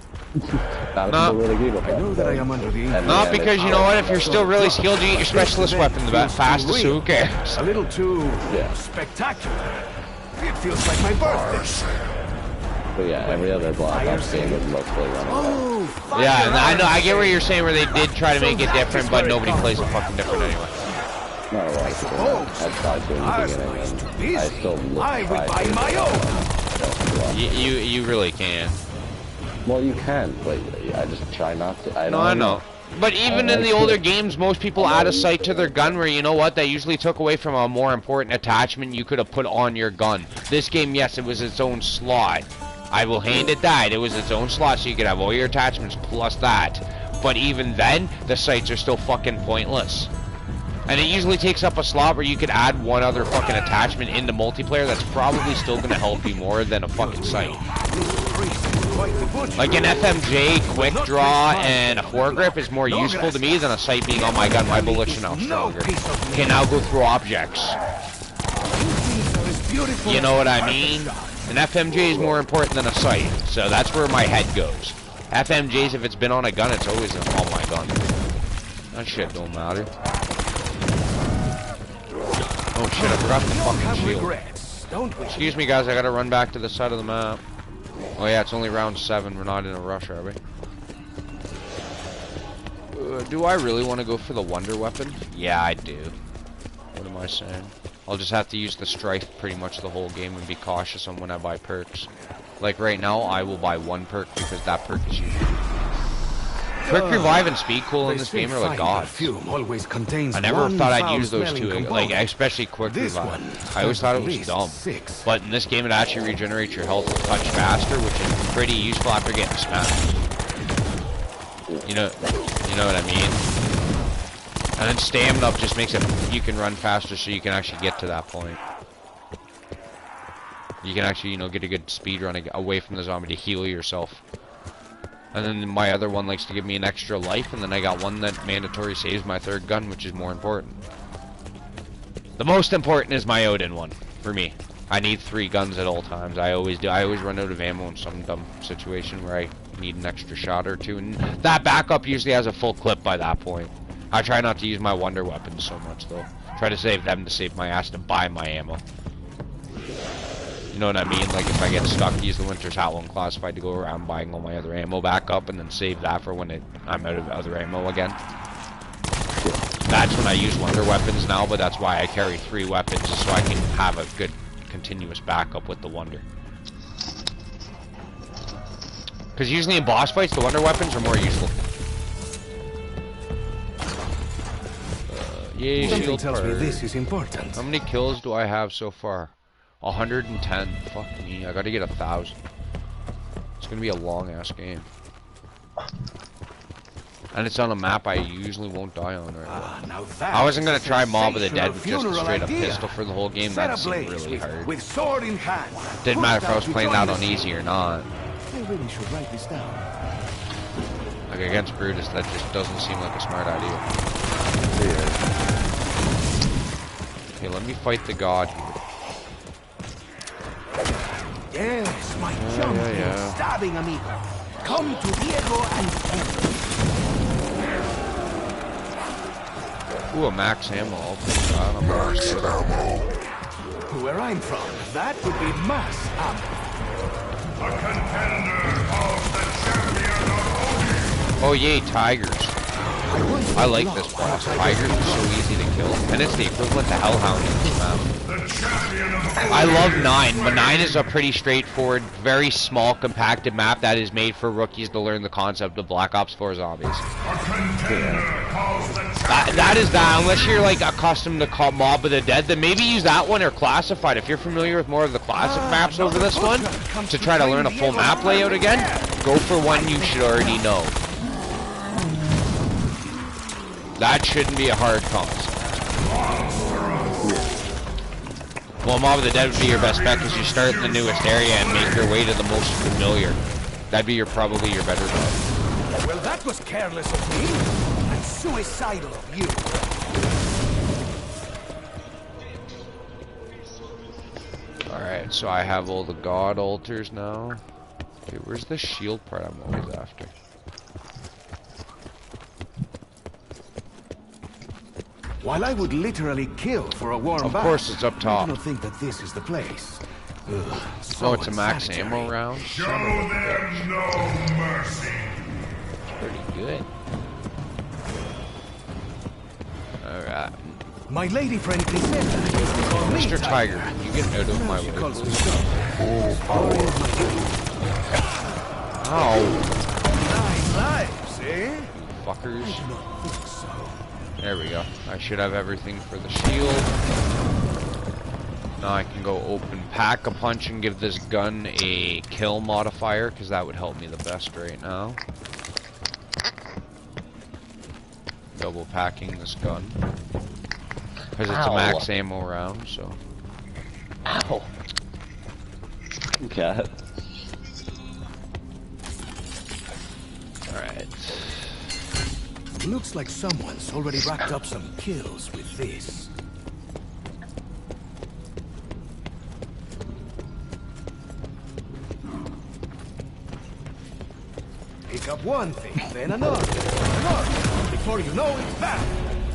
Not a lot of people really agreed with that. I know that I am under the Not because, you know what, if you're still really skilled, you get your specialist weapon the fastest, so who cares? A little too spectacular. It feels like my birthday. But yeah, every other Black Ops game was mostly running. Yeah, and I get what you're saying where they did try to make it different, but nobody plays it fucking different anyway. No, I tried to in the beginning, and I still I would buy my own. You really can. Well, you can, but I just try not to. I know. But even in the older games, most people add a sight to their gun where, you know what, that usually took away from a more important attachment you could have put on your gun. This game, yes, it was its own slot. I will hand it that. It was its own slot, so you could have all your attachments plus that. But even then, the sights are still fucking pointless. And it usually takes up a slot where you could add one other fucking attachment into multiplayer that's probably still going to help you more than a fucking sight. Like an FMJ, quick draw, and a foregrip is more useful to me than a sight being on my gun. My bullets are now stronger. Can now go through objects. You know what I mean? An FMJ is more important than a sight, so that's where my head goes. FMJs, if it's been on a gun, it's always on my gun. That shit don't matter. Oh shit, I forgot the fucking shield. Excuse me guys, I gotta run back to the side of the map. Oh yeah, it's only round 7, we're not in a rush, are we? Do I really want to go for the wonder weapon? Yeah, I do. What am I saying? I'll just have to use the strife pretty much the whole game and be cautious on when I buy perks. Like right now, I will buy one perk because that perk is useful. Quick revive and speed cool in this game are like gods. I never thought I'd use those two, like especially quick revive. I always thought it was dumb. But in this game, it actually regenerates your health a touch faster, which is pretty useful after getting smashed. You know what I mean? And then stamina up just makes it, you can run faster so you can actually get to that point. You can actually, you know, get a good speed run away from the zombie to heal yourself. And then my other one likes to give me an extra life, and then I got one that mandatory saves my third gun, which is more important. The most important is my Odin one, for me. I need 3 guns at all times. I always do. I always run out of ammo in some dumb situation where I need an extra shot or two, and that backup usually has a full clip by that point. I try not to use my wonder weapons so much, though. Try to save them to save my ass to buy my ammo. You know what I mean? Like, if I get stuck, use the Winter's Hat one classified to go around buying all my other ammo back up, and then save that for when I'm out of other ammo again. That's when I use wonder weapons now, but that's why I carry 3 weapons, so I can have a good continuous backup with the wonder. Because usually in boss fights, the wonder weapons are more useful. Yay, shield tells me this is important. How many kills do I have so far? 110. Fuck me. I gotta get 1,000. It's gonna be a long ass game. And it's on a map I usually won't die on right now. I wasn't gonna try Mob of the Dead with just a straight up pistol for the whole game. That seemed really hard. With sword in hand. Didn't matter if I was playing that on easy or not. I really should write this down. Like against Brutus, that just doesn't seem like a smart idea. Okay, let me fight the god here. Yes, my champion, stabbing amigo. Come to Diego and Ooh, a max ammo. I'll take that. I'm where I'm from, that would be mass ammo. A contender of the champion of Odin. Oh yay, tigers. I like this boss. Tigers are so easy to kill. And it's the equivalent to Hellhound in this map. I love 9, but 9 is a pretty straightforward, very small, compacted map that is made for rookies to learn the concept of Black Ops 4 zombies. That is that. Unless you're like accustomed to call Mob of the Dead, then maybe use that one or Classified. If you're familiar with more of the classic maps over this one, to try to learn a full map layout again, go for one you should already know. That shouldn't be a hard concept. Well, Mob of the Dead would be your best bet because you start in the newest area and make your way to the most familiar. That'd be probably your better bet. Well, that was careless of me and suicidal of you. Alright, so I have all the god altars now. Okay, where's the shield part I'm always after? While I would literally kill for a warm bath, of course it's up top. I don't think that this is the place. So it's a max ammo round? Show them no mercy. Pretty good. Alright. My lady friend Grisenda used to call me Mr. Tiger, can you get out of my way, please? Ow. 9 lives, eh? You fuckers. I do not think so. There we go. I should have everything for the shield. Now I can go open Pack-a-Punch and give this gun a kill modifier, because that would help me the best right now. Double packing this gun. Because it's a max ammo round, so. Ow. Cat. Alright. Looks like someone's already racked up some kills with this. Pick up one thing, then another, Before you know it, bam!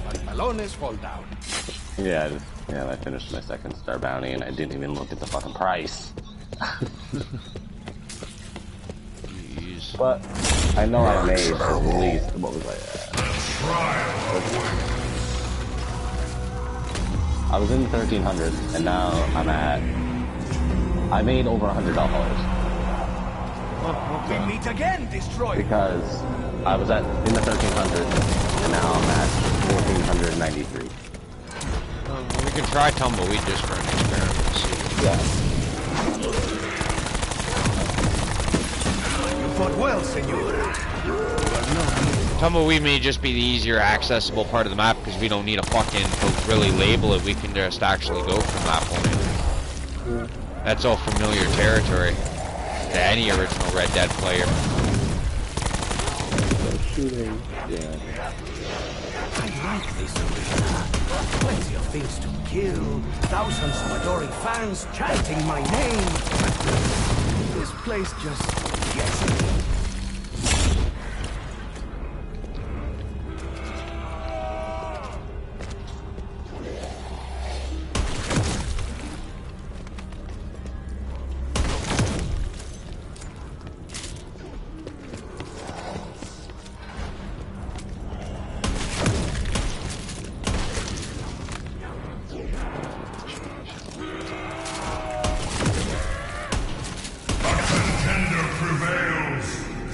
Pantalones fall down. Yeah, I finished my second star bounty and I didn't even look at the fucking price. Jeez. But I know I made at least, what was I at? I was in 1300 and now I'm at, I made over $100. We meet again, destroyer. Because I was in the 1300 and now I'm at 1493. We can try Tumbleweed just for an experiment to see. Yeah. You fought well, senor. You are not Tumbleweed may just be the easier accessible part of the map because we don't need a fucking to really label it. We can just actually go from that point. That's all familiar territory to any original Red Dead player. Shooting. Yeah. I like this arena. Plenty of things to kill. Thousands of adoring fans chanting my name. This place just gets me.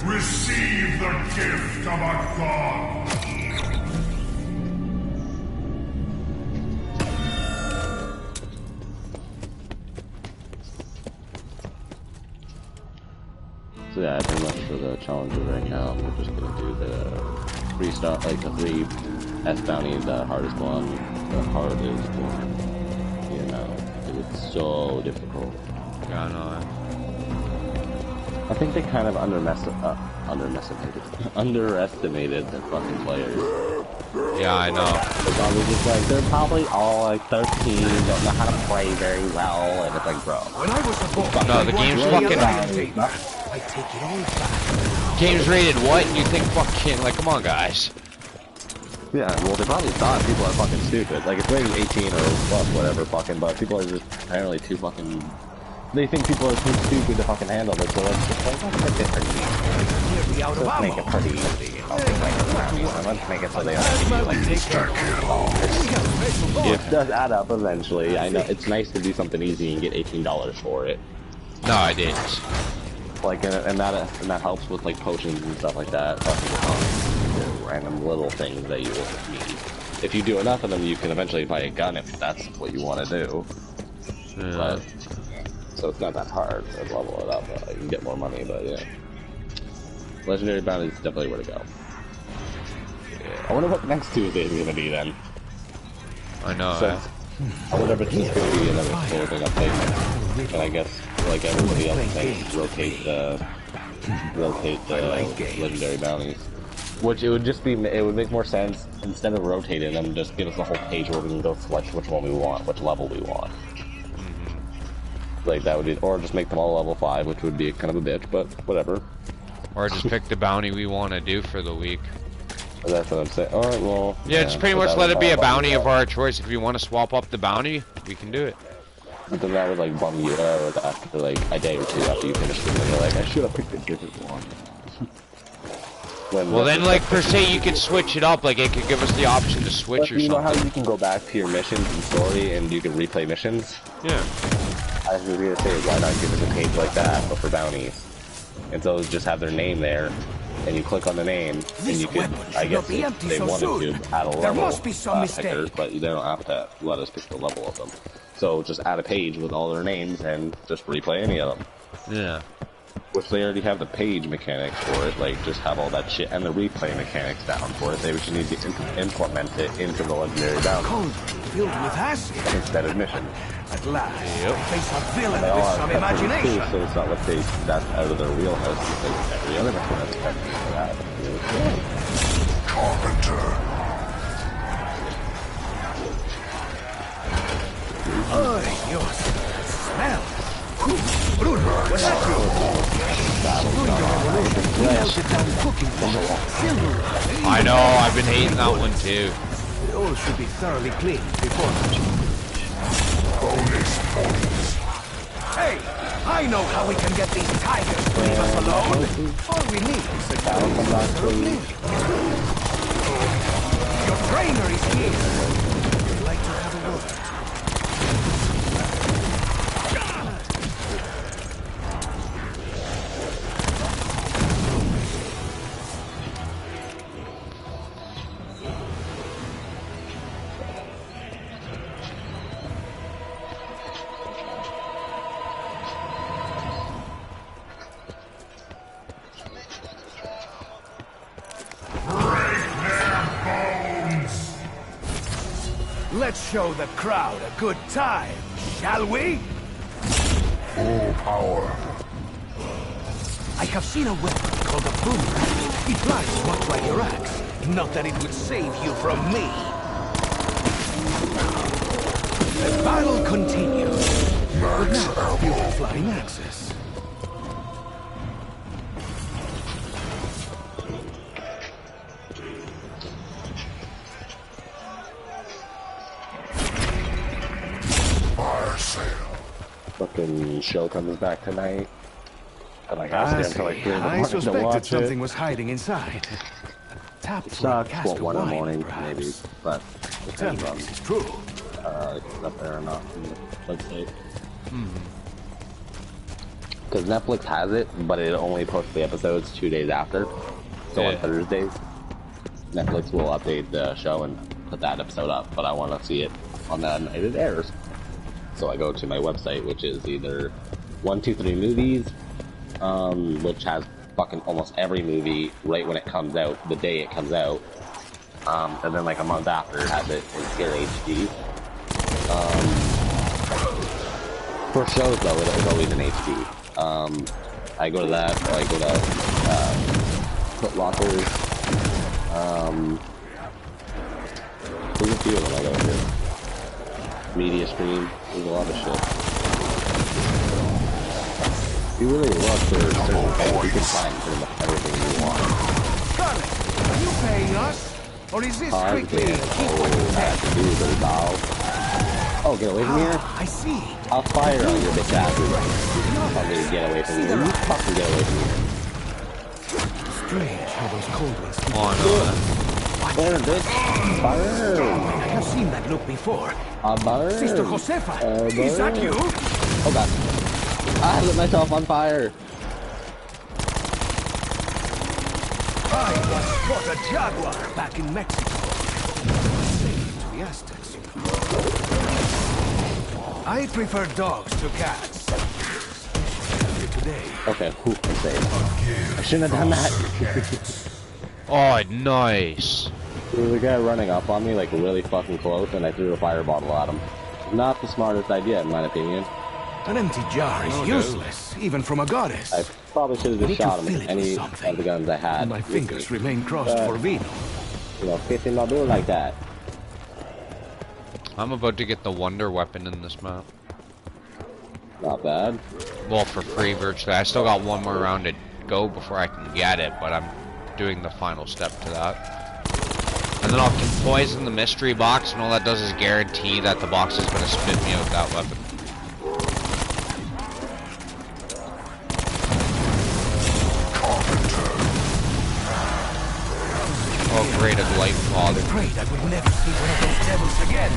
Receive the gift of a god! So yeah, pretty much for the challenger right now, we're just gonna do the 3-star, like the 3 S bounty, the hardest one. The hardest one. You know, it's so difficult. Yeah, I know. I think they kind of underestimated the fucking players. Yeah, I know. I was just like, they're probably all like 13, don't know how to play very well, and it's like, bro. When I was a boy, No, the game's fucking... I take it all back. Game's rated what? And you think fucking... Like, come on, guys. Yeah, well, they probably thought people are fucking stupid. Like, it's rated 18 or plus, whatever, fucking, but people are just apparently too fucking... They think people are too stupid to fucking handle this, so let's just like, let's make it pretty easy. Let's make it pretty easy. Let's make it so they don't like it does add up eventually. I know it's nice to do something easy and get $18 for it. No, I didn't. Like, and that helps with like potions and stuff like that. Random little things that you will need. If you do enough of them, you can eventually buy a gun if that's what you want to do. Yeah. But, so it's not that hard to level it up. You can get more money, but yeah. Legendary bounty is definitely where to go. Yeah. I wonder what next Tuesday is gonna be then. I know. So, I wonder if it's just gonna be another clothing update. And I guess, like everybody else thinks, rotate the legendary bounties. Which it would just be, it would make more sense instead of rotating them, just give us a whole page where we can go select which one we want, which level we want. Like that would be, or just make them all level 5, which would be kind of a bitch, but whatever. Or just pick the bounty we want to do for the week. That's what I'm saying. Alright, well... Yeah, just pretty much let it be a bounty of our choice. If you want to swap up the bounty, we can do it. But then that would like bum you out after like a day or two after you finish it, and you're like, I should have picked a different one. Well then, like, per se, you could switch it up, like, it could give us the option to switch or something. You know how you can go back to your missions and story, and you can replay missions? Yeah. I was gonna say, why not give us a page like that, but for bounties? And so just have their name there, and you click on the name, and you could, I guess if they wanted to, add a level picker, but they don't have to let us pick the level of them. So just add a page with all their names, and just replay any of them. Yeah. Which they already have the page mechanics for it, like just have all that shit and the replay mechanics down for it. They just need to implement it into the legendary bounty. Filled with acid. Instead of mission. At last, Yep. face a villain with some imagination. So it's not like that's out of their wheelhouse because every other mission has techniques for that. Carpenter. Oh, Dios. Smell. Bruno, what's that I know, I've been hating that one too. It all should be thoroughly cleaned before Bonus points. Hey, I know how we can get these tigers to leave us alone. All we need is a Your trainer is here. I'd like to have a word. Let's show the crowd a good time, shall we? Full power. I have seen a weapon called a boomerang. It flies much like your axe. Not that it would save you from me. The battle continues. But now you have flying axes. Fire sale. Fucking show comes back tonight. And I gotta stay until like 3 in the I morning to suspected watch something it. was hiding inside. Tap It for a sucks. cask Well, of 1 in the wine, morning, perhaps. maybe. But Tell me depends on this is true. it's up there or not on the website. Because Netflix has it, but it only posts the episodes 2 days after. So on Yeah. Thursdays, Netflix will update the show and put that episode up. But I want to see it on that night it airs. So I go to my website, which is either 123 Movies, which has fucking almost every movie right when it comes out, the day it comes out. And then like a month after it has it in pure HD. For shows though, it's always in HD. I go to that, or I go to Foot Locker. There's a few of them I go to. Media Stream, there's a lot of shit. If you really look for certain things, you can find pretty much everything you want. Scarlet, are you paying us? Or is this Pause, strictly please. keep what you I have take? to do is really bow. Oh, get away from here? I see. I'll fire on your bitch ass. Tell me to get away from here. You fucking get away from here. Strange how those cold ones keep Burn, bitch. Burn. I have seen that look before. Burn. Sister Josefa, is that burn. you? Oh god. I lit myself on fire. I once fought a jaguar back in Mexico. Saved to the Aztecs, you know. I prefer dogs to cats. Especially today. Okay, who can save? I shouldn't have done that. Oh, nice. There was a guy running up on me like really fucking close and I threw a fire bottle at him. Not the smartest idea in my opinion. An empty jar is useless, even from a goddess. I probably should have I need just to shot him fill with it with any something. of the guns I had. And my with fingers me. remain crossed for vino. You know, fishing not doing like that. I'm about to get the wonder weapon in this map. Not bad. Well, for free virtually. I still got one more round to go before I can get it, but I'm doing the final step to that. And then I'll poison the mystery box, and all that does is guarantee that the box is going to spit me out that weapon. Oh great, a light I'm father. afraid I would never see one of those devils again.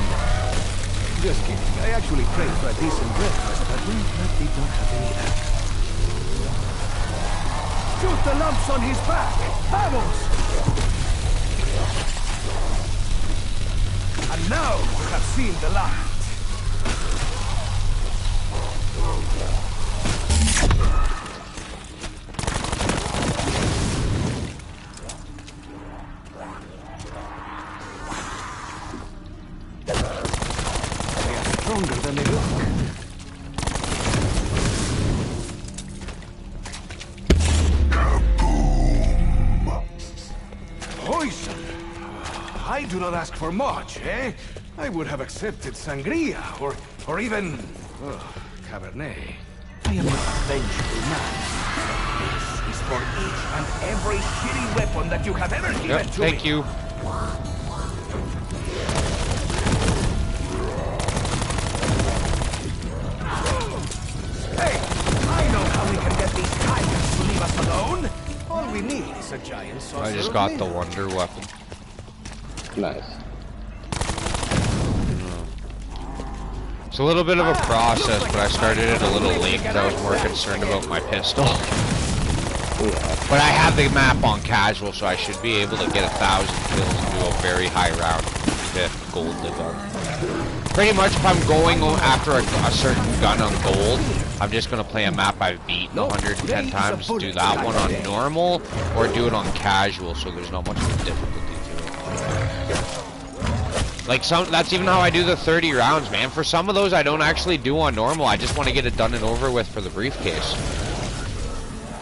Just kidding. I actually prayed for a decent breakfast, but that did not happen either. Shoot the lumps on his back! Vamos! And now you have seen the light. They are stronger than they look. Poison? I do not ask for much, eh? I would have accepted sangria, or even... Cabernet. I am not a vengeful man. This is for each and every shitty weapon that you have ever given Yep, to thank me. you. Hey, I know how we can get these tigers to leave us alone. All we need is a giant saucer I just of got the milk. wonder weapon. Nice. It's a little bit of a process, but I started it a little late because I was more concerned about my pistol. But I have the map on casual, so I should be able to get 1,000 kills and do a very high round to gold the gun. Pretty much if I'm going after a certain gun on gold, I'm just going to play a map I've beaten 110 times, do that one on normal, or do it on casual so there's not much of a difficulty to it. Like that's even how I do the 30 rounds, man. For some of those, I don't actually do on normal. I just want to get it done and over with for the briefcase.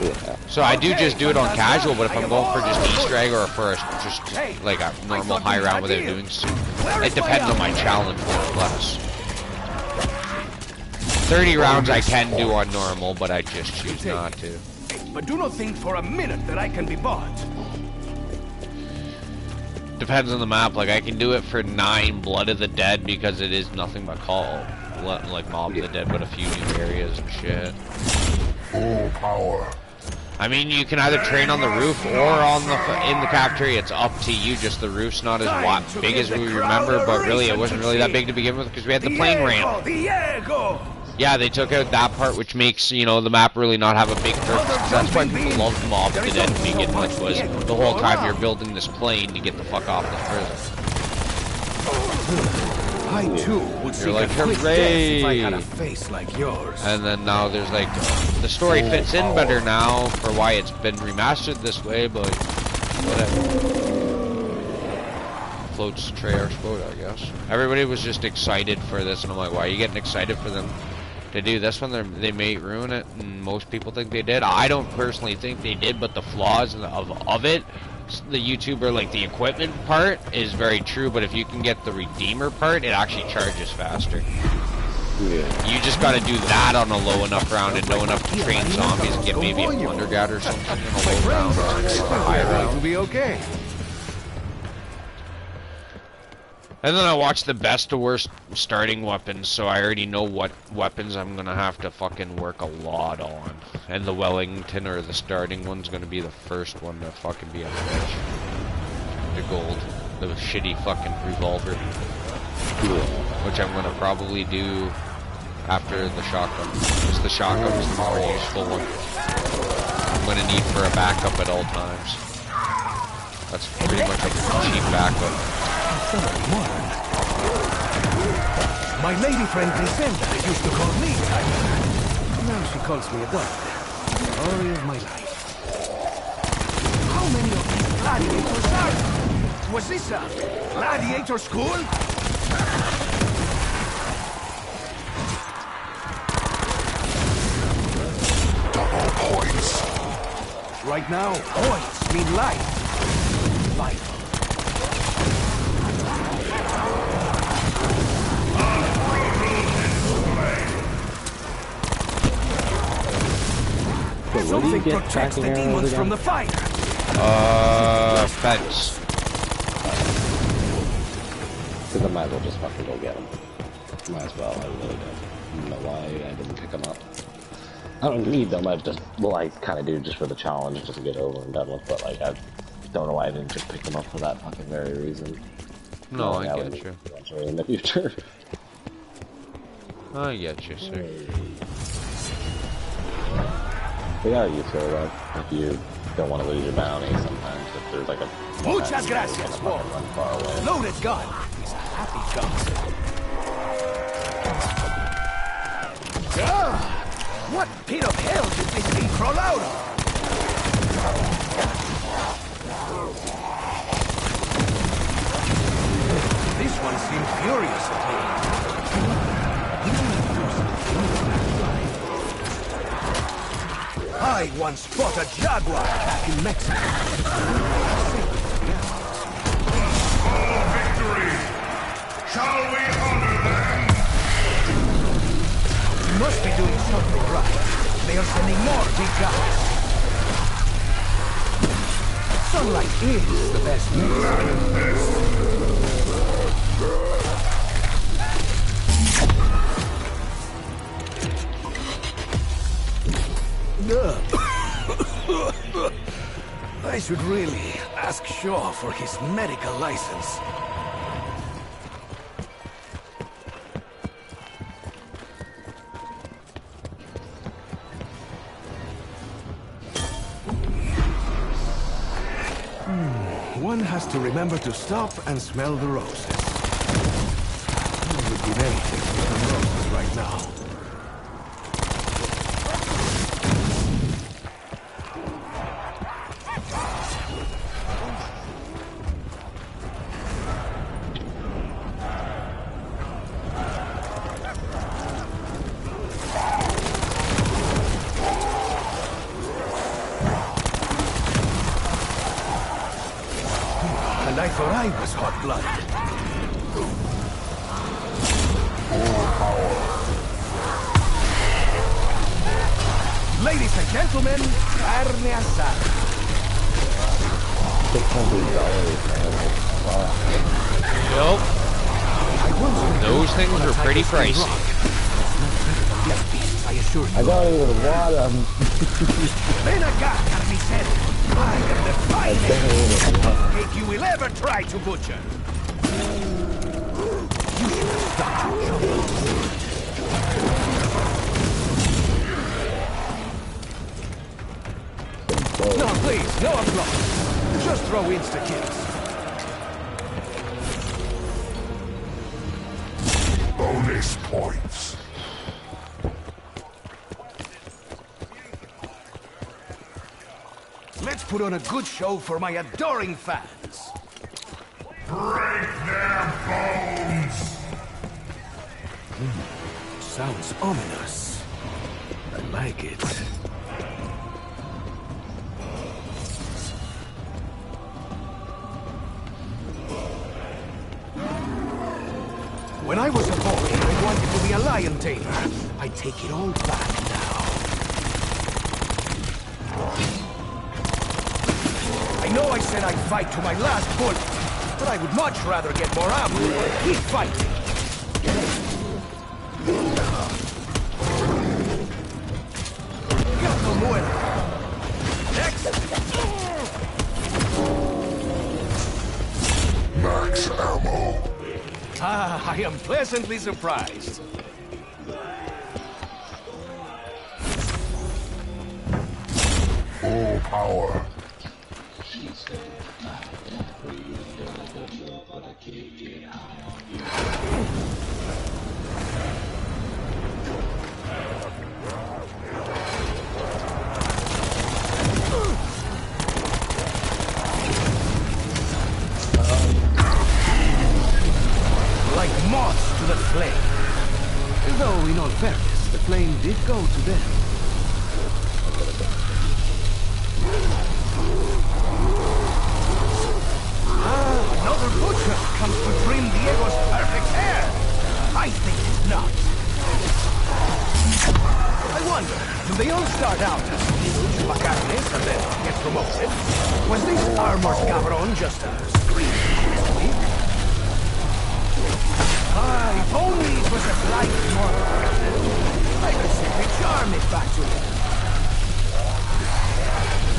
Yeah. So I do just do it on casual, but if I'm going for just Easter egg or for just like a normal high round without doing so, it depends on my challenge more or less. 30 rounds I can do on normal, but I just choose not to. But do not think for a minute that I can be bought. Depends on the map. Like I can do it for 9 Blood of the Dead because it is nothing but call like Mob of the Dead, but a few new areas and shit. Full power. I mean, you can either train on the roof or on in the cafeteria. It's up to you. Just the roof's not as big as we remember, but really it wasn't really that big to begin with because we had the plane ramp. Yeah, they took out that part, which makes, you know, the map really not have a big purpose. That's why people love Mob to Dead to begin with, was the whole time you're building this plane to get the fuck off this prison. I too would see like, a quick death hooray! if I had a face like yours. And then now there's like, the story fits in better now for why it's been remastered this way, but whatever. Floats Treyarch's boat, I guess. Everybody was just excited for this, and I'm like, why are you getting excited for them to do this one? They may ruin it, and most people think they did. I don't personally think they did, but the flaws of it, the YouTuber, like the equipment part, is very true, but if you can get the Redeemer part, it actually charges faster. Yeah. You just gotta do that on a low enough round and know enough to train zombies and get maybe a Plunder Guard or something in a low round or a high round. It'll be okay. And then I watched the best to worst starting weapons, so I already know what weapons I'm gonna have to fucking work a lot on. And the Wellington, or the starting one's gonna be the first one to fucking be a bitch. The gold. The shitty fucking revolver. Which I'm gonna probably do after the shotgun. Because the shotgun is the more useful one. I'm gonna need for a backup at all times. That's pretty much a cheap backup. My lady friend Griselda used to call me Tiger. Now she calls me a dog. Story of my life. How many of these gladiators are there? Was this a gladiator school? Double points. Right now, points mean life. Vital. Something protects the demons from the fire. Fence. Because I might as well just fucking go get them. Might as well, I really don't know why I didn't pick them up. I don't need them, I just, well, I kind of do just for the challenge, just to get over and done with, but like, I don't know why I didn't just pick them up for that fucking very reason. No, I get you. Eventually in the future. I get you, sir. They are useful, though, if you don't want to lose your bounty sometimes, if there's like a... Muchas gracias, Wall. Run far away. Loaded gun is a happy gun. What pit of hell did this thing crawl out of? This one seemed furious at me. I once fought a jaguar back in Mexico. All victory! Shall we honor them? We must be doing something right. They are sending more big guys. Sunlight is the best I should really ask Shaw for his medical license. One has to remember to stop and smell the roses. I would give anything for some roses right now. I was hot-blooded. Ladies and gentlemen, carne asada. Nope. Those things are pretty pricey. I assure you. I don't even want them. Ven acá, carnicero. I am the finest cake you will ever try to butcher. You should have stopped your troubles. No, please, no applause. Just throw insta-kills. Bonus points. Let's put on a good show for my adoring fans. Break their bones. Sounds ominous. I like it. When I was a boy, I wanted to be a lion tamer. I take it all back now. I know I said I'd fight to my last bullet, but I would much rather get more ammo and keep fighting. Gato muerto. Next. Max ammo. Ah, I am pleasantly surprised. Full power. Like moths to the flame. Though, in all fairness, the flame did go to them. Ah, another butcher comes to trim Diego's perfect hair. I think it's not. I wonder, do they all start out as little chupacarnes and then get promoted? Was this armor's cabron just a scream? Ah, if only it was a blight model. I could simply charm it back to him.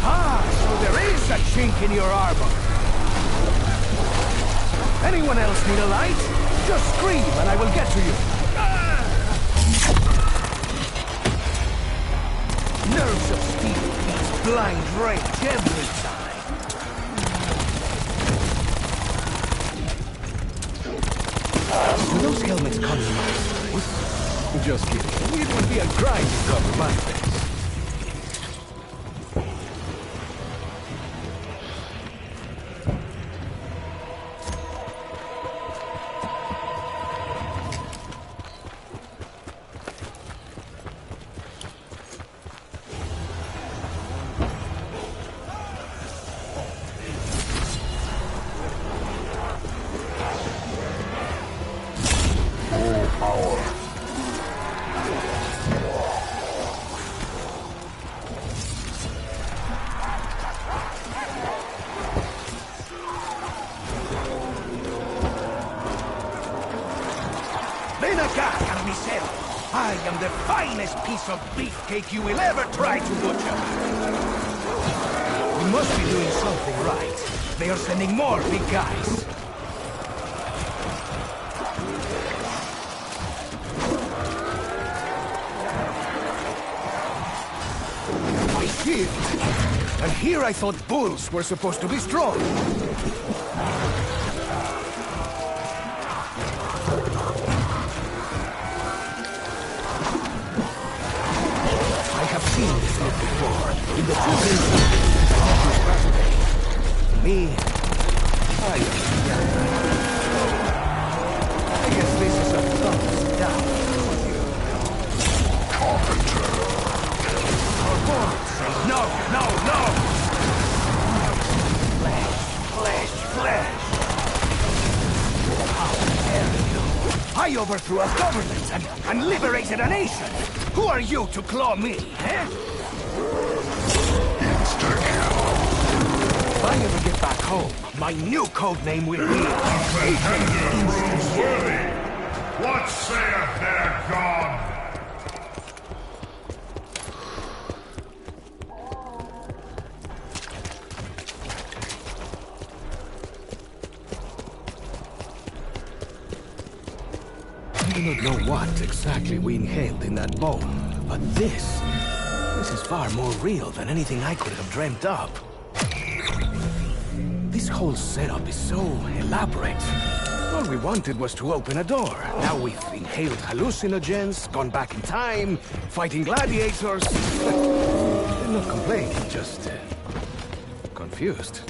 Ah, so there is a chink in your armor. Anyone else need a light? Just scream and I will get to you. Ah! Nerves of steel beats blind rage every time. Do those helmets come in my size? Just kidding. It would be a crime to cover my face. Full power. Ven acá, carnicero. I am the finest piece of beefcake you will ever try to butcher. We must be doing something right. They are sending more big guys. My shield. And here I thought bulls were supposed to be strong. I have seen this look before. In the children's me, I guess this is a thumbs down for you. Carpenter. Our board says no, no, no! Flesh, flesh, flesh! I overthrew a government and liberated a nation. Who are you to claw me, eh? If I ever get back home, my new code name will be Pretender proves worthy. What saith their god? I do not know what exactly we inhaled in that bowl, but this is far more real than anything I could have dreamt up. This whole setup is so elaborate. All we wanted was to open a door. Now we've inhaled hallucinogens, gone back in time, fighting gladiators. I'm not complaining, just confused.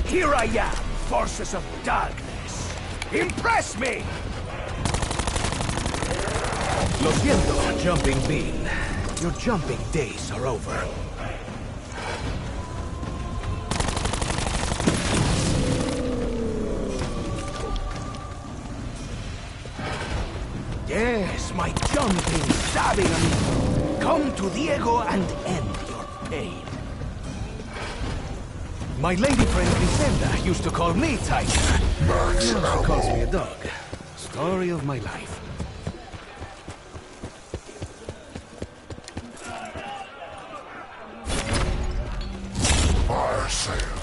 Here I am, forces of darkness. Impress me! Lo siento, jumping bean. Your jumping days are over. Yes, my jumping, stabbing. Come to Diego and end your pain. My lady friend Griselda used to call me Tiger. Now she calls me a dog. Story of my life. Fire sale.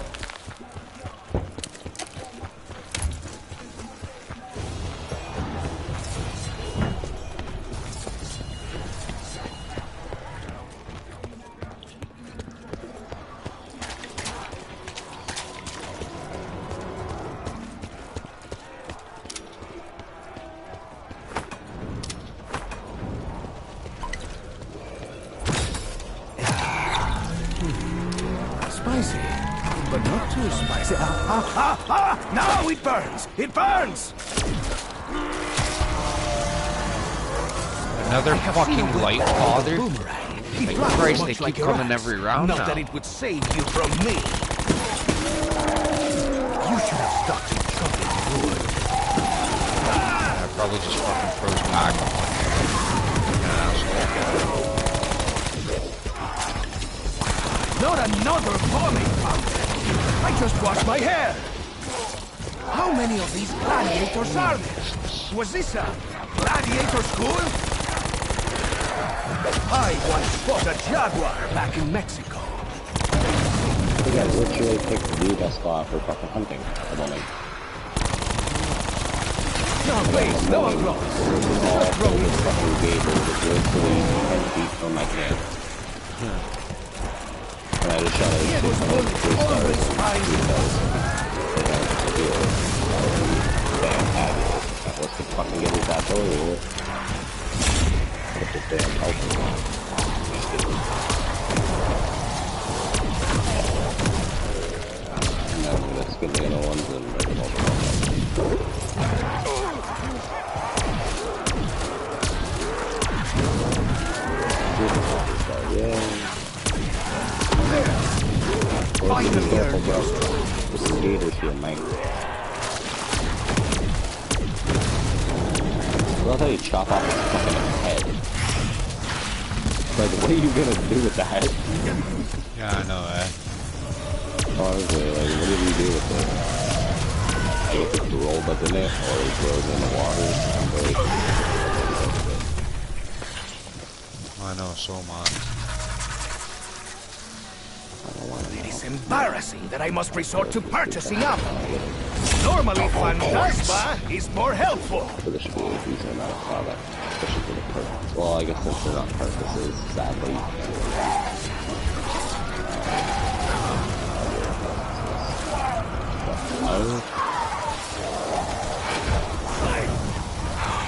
Spicy, but not too spicy. Now it burns! It burns! Another fucking light, father. Like Christ, they keep coming every round Not now. that it would save you from me. You should have stuck to chopping wood. I probably just fucking froze back. Not another bombing fountain! I just washed my hair! How many of these gladiators are there? Was this a gladiator school? I once fought a jaguar back in Mexico. You guys literally picked the best spot for fucking hunting. I don't know. No, please, no applause. Just throw me. Fucking gable was literally 10 feet from my camp. And I just shot it. Diego's bullets always find Let's just fucking get his ass over with. What's this damn helping? And then let's get the other ones and bring them over. finally earned your This is gators here, mate. I love how you chop off his fucking head. Like, what are you gonna do with that? Yeah, I know, Honestly, like, what did you do with it? Do you just roll up in it, or you throw it in the water? I know so much. It is embarrassing that I must resort to purchasing up. Normally, Fantasma is more helpful. For the school, these are not a product, especially for the purpose. Well, I guess since they're not purposes, sadly.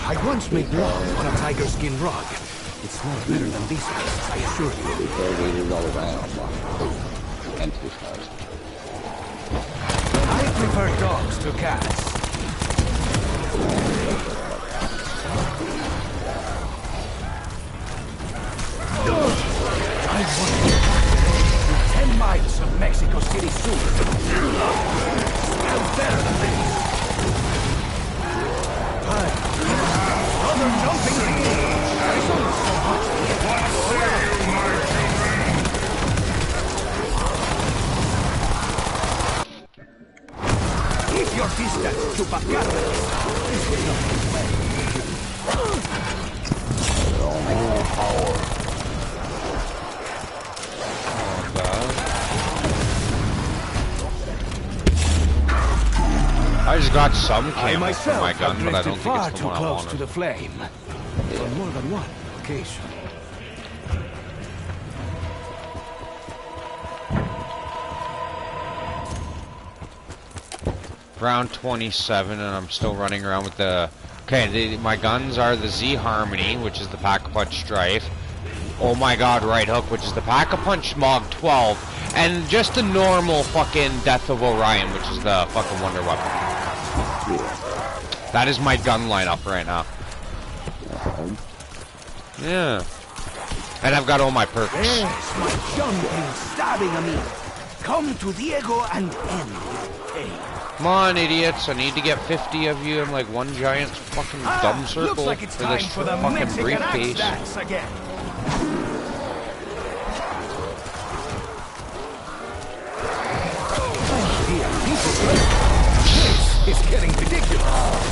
I once made love on a tiger skin rug. It smells better than these ones, I assure you. We throw gators all around, and two stars. I prefer dogs to cats. I want to to 10 miles of Mexico City soon. Smells better than this. Another jumping ring. There's only so much to get. What say you, my children? Keep your distance, Chupacabra. This will not be well. I just got some I camo myself for my gun, have but I drifted don't think far it's the too one I close to wanted. the flame on more than one occasion. Round 27, and I'm still running around with the... Okay, my guns are the Z Harmony, which is the Pack-a-Punch Strife. Oh my god, Right Hook, which is the Pack-a-Punch Mog 12. And just the normal fucking Death of Orion, which is the fucking Wonder Weapon. That is my gun lineup right now. Yeah. And I've got all my perks. Yes, my jumping, stabbing amigo. Come to Diego and end with pain. Come on, idiots. I need to get 50 of you in like one giant fucking dumb circle looks like it's for time this for the fucking Mexican axe briefcase. dance again. Dear people, this is getting ridiculous.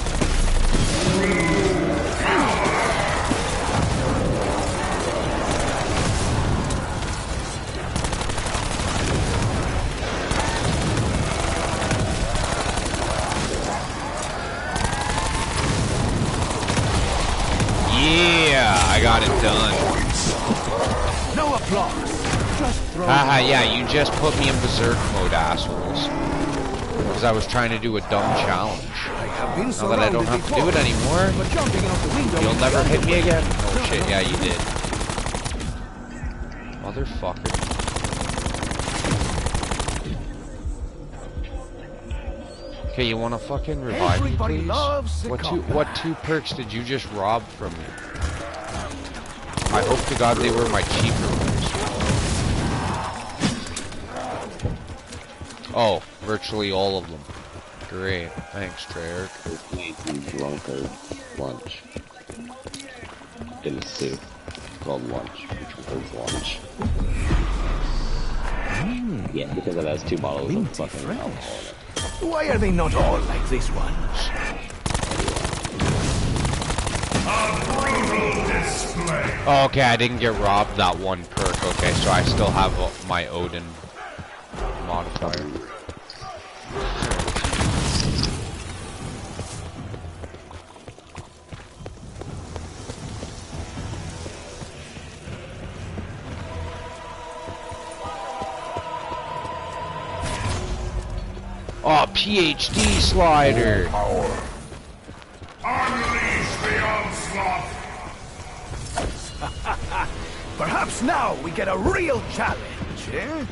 Yeah, I got it done. No applause. Just throw. Haha, yeah, you just put me in berserk mode, assholes. Because I was trying to do a dumb challenge. I have been Now that I don't have to do it anymore, but jumping out the window. you'll never hit me again. Oh shit, yeah, you did. Motherfucker. Okay, you wanna fucking revive me, Everybody please? loves the What two perks did you just rob from me? I hope to God they were my cheaper ones. Oh, virtually all of them. Great, thanks, Treyarch. We eat drunkard lunch in a soup called lunch, which was lunch. Yeah, because it has 2 bottles of fucking alcohol in it. Why are they not all like this one? A brutal display. Oh, okay, I didn't get robbed that one perk. Okay, so I still have my Odin modifier. Oh, PhD slider. Power. Unleash the onslaught. Perhaps now we get a real challenge, eh?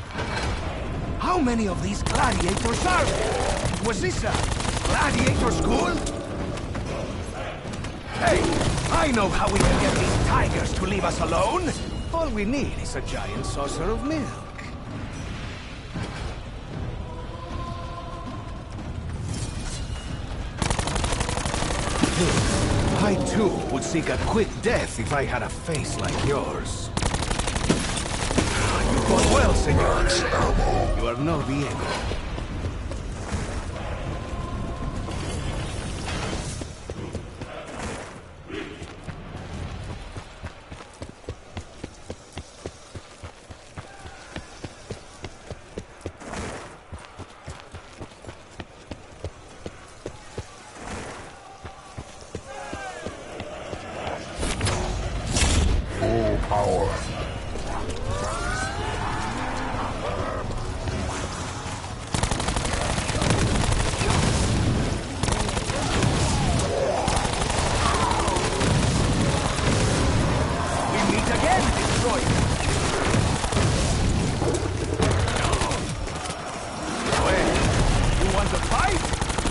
How many of these gladiators are there? Was this a gladiator school? Hey, I know how we can get these tigers to leave us alone. All we need is a giant saucer of milk. I too would seek a quick death if I had a face like yours. You fought well, senor. You are no Diego. Full power. We meet again, destroyer. Well, you want to fight?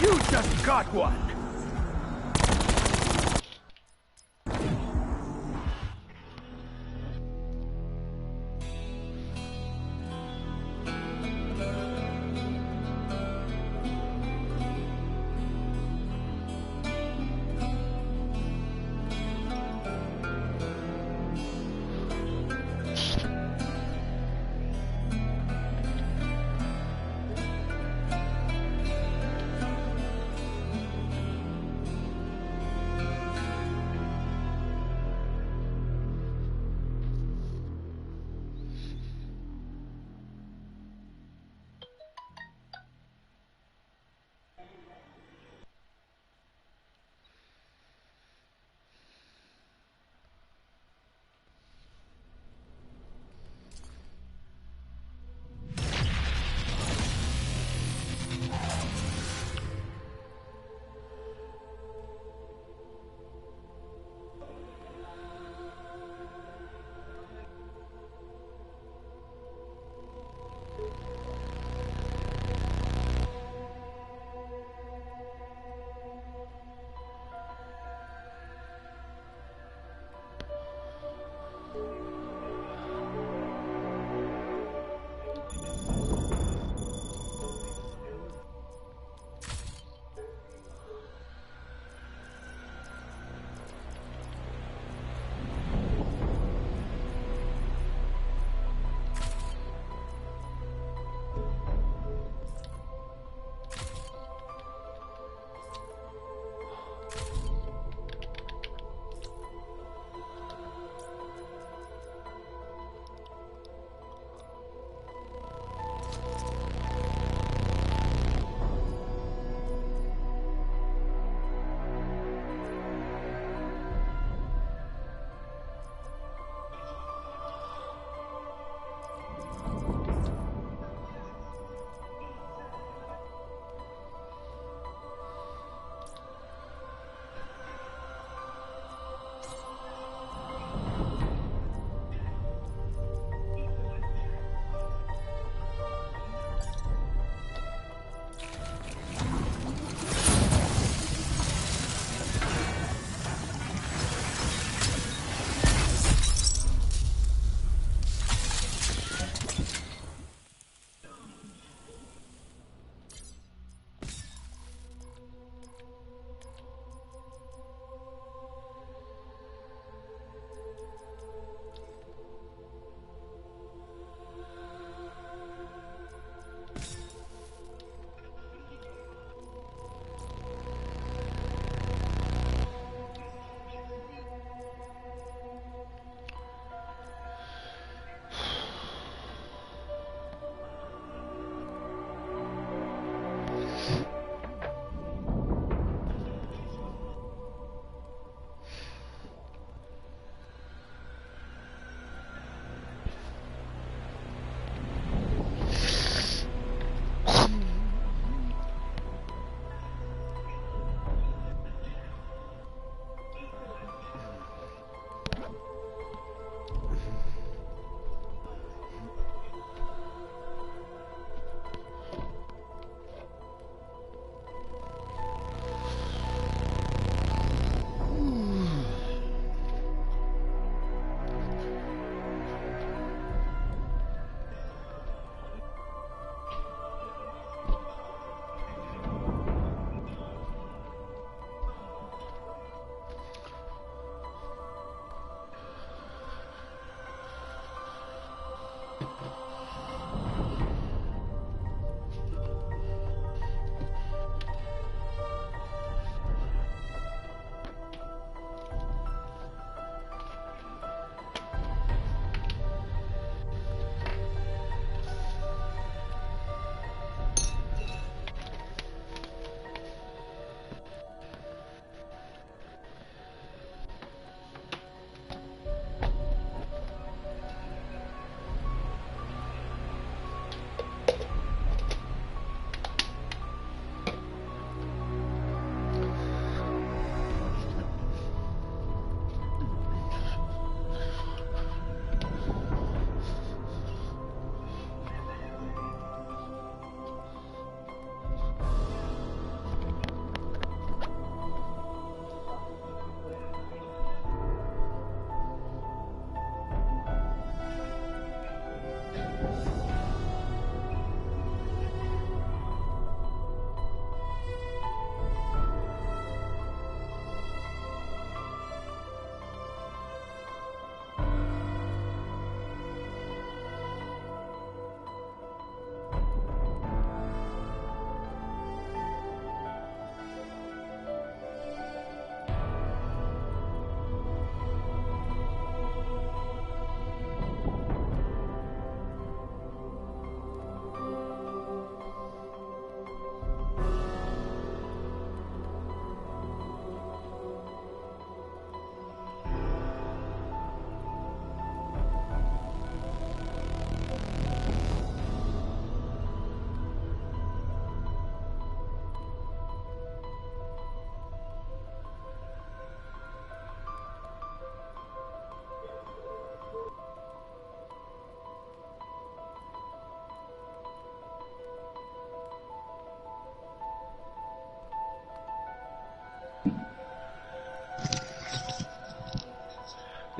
You just got one.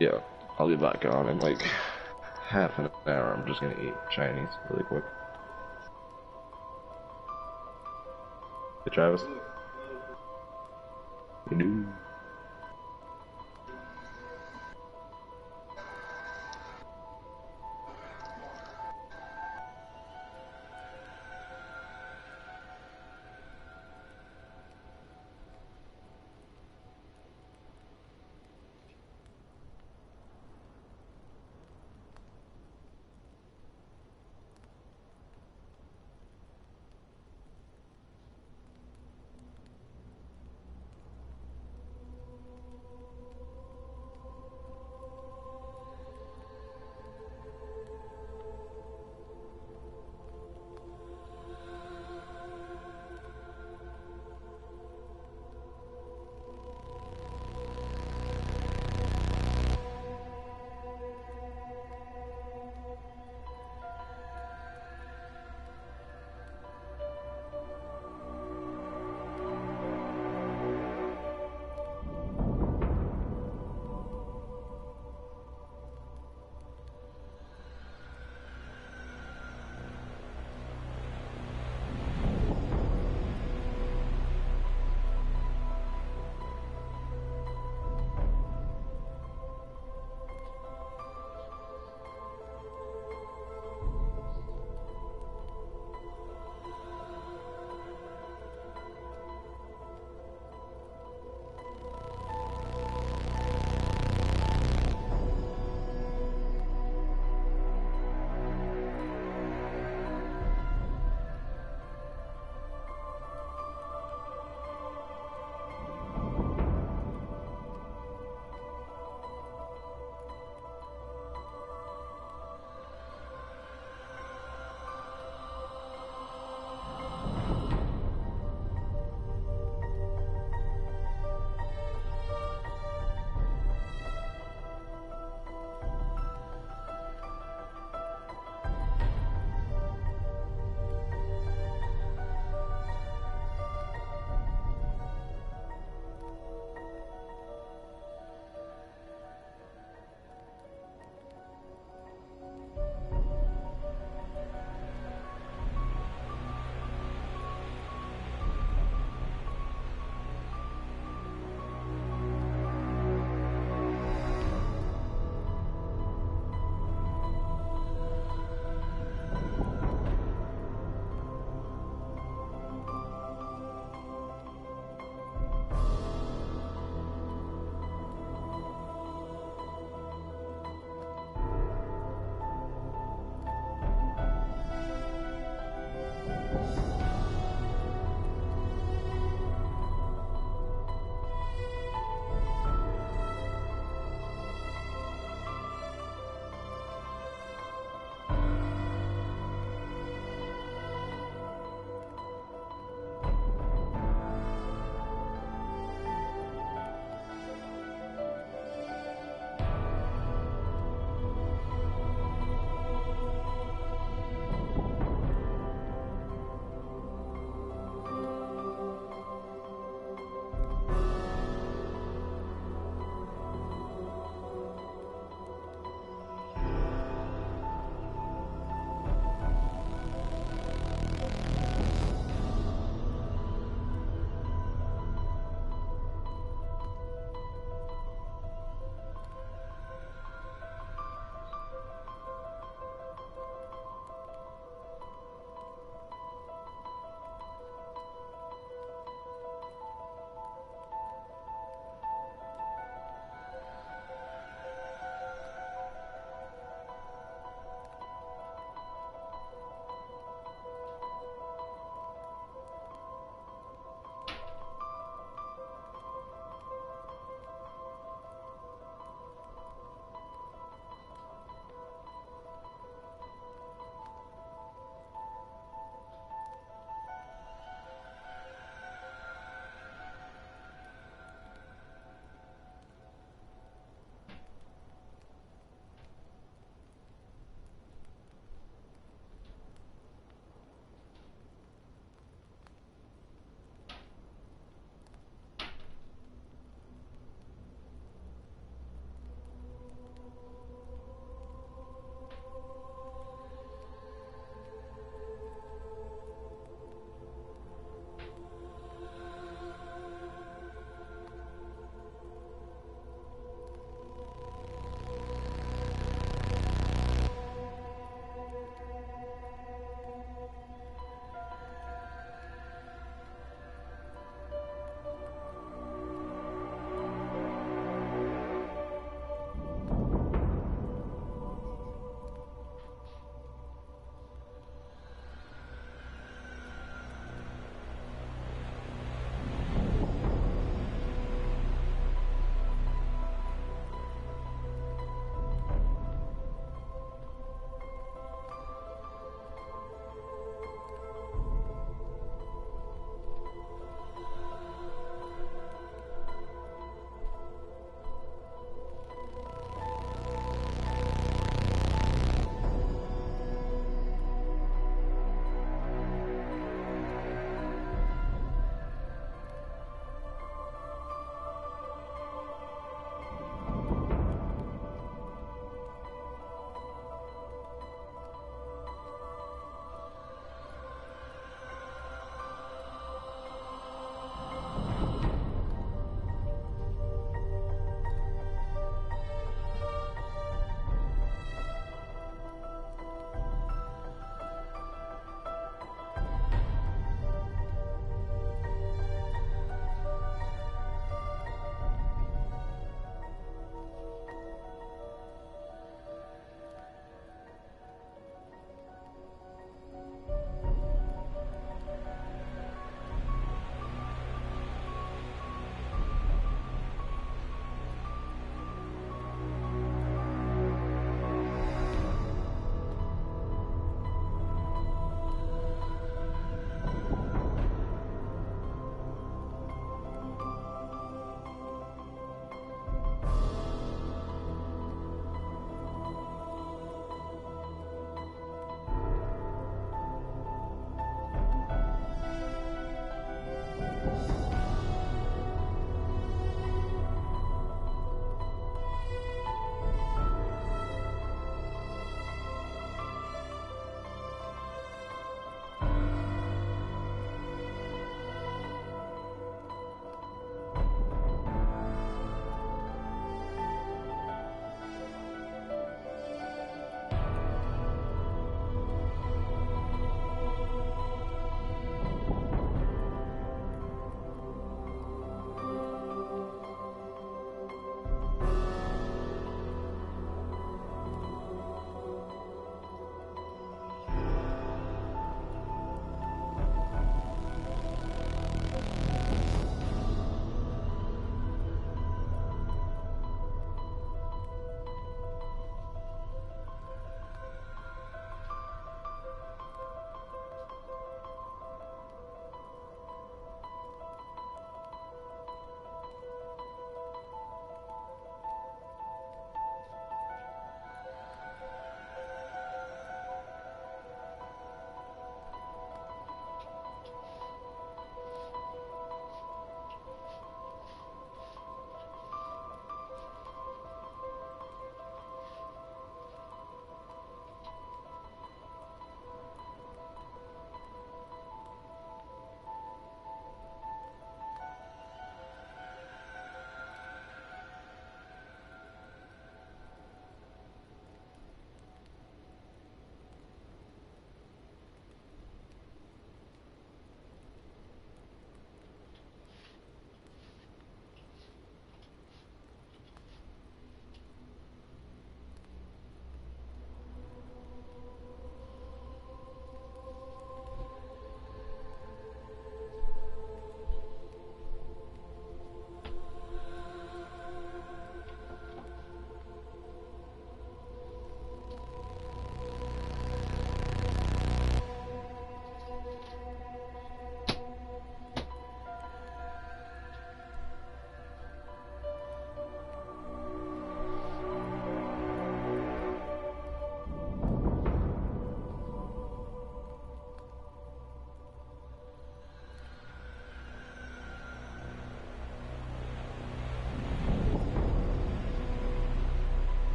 Yeah, I'll be back on in like half an hour. I'm just gonna eat Chinese really quick. Hey Travis. You do.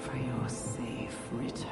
for your safe return.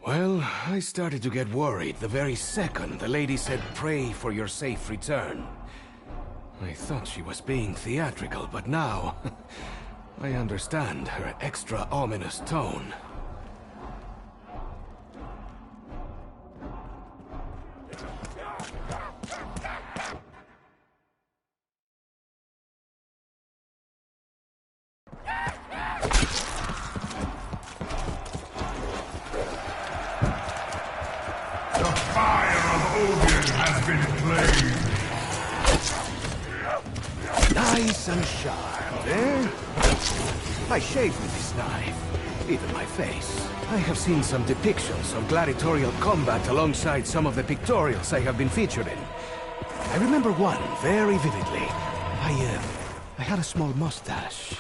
Well, I started to get worried the very second the lady said pray for your safe return. I thought she was being theatrical, but now I understand her extra ominous tone. The fire of Odin has been played. Nice and sharp, eh? I shave with this knife, even my face. I have seen some depictions of gladiatorial combat alongside some of the pictorials I have been featured in. I remember one very vividly. I had a small mustache.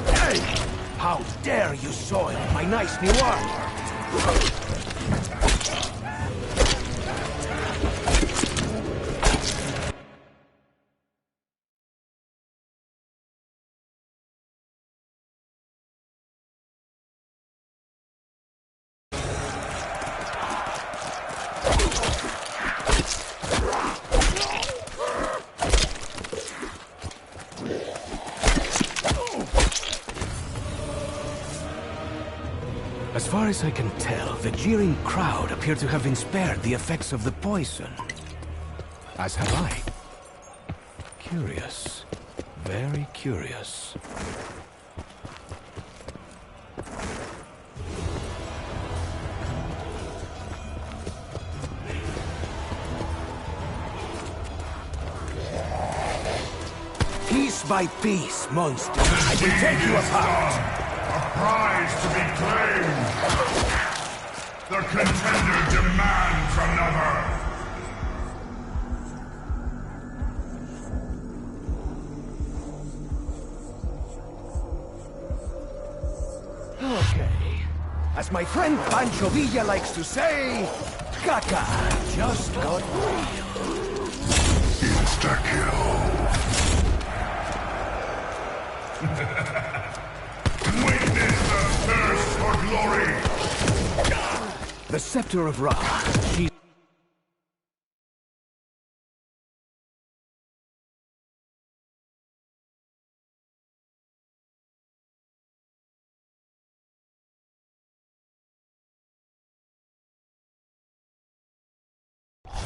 Hey! How dare you soil my nice new armor! As far as I can tell, the jeering crowd appear to have been spared the effects of the poison. As have I. Curious. Very curious. Piece by piece, monster. I will take you apart. A prize to be claimed. The contender demands another. Okay. As my friend Pancho Villa likes to say, Caca just got real. Insta-kill. Witness the thirst for glory! The Scepter of Ra. She...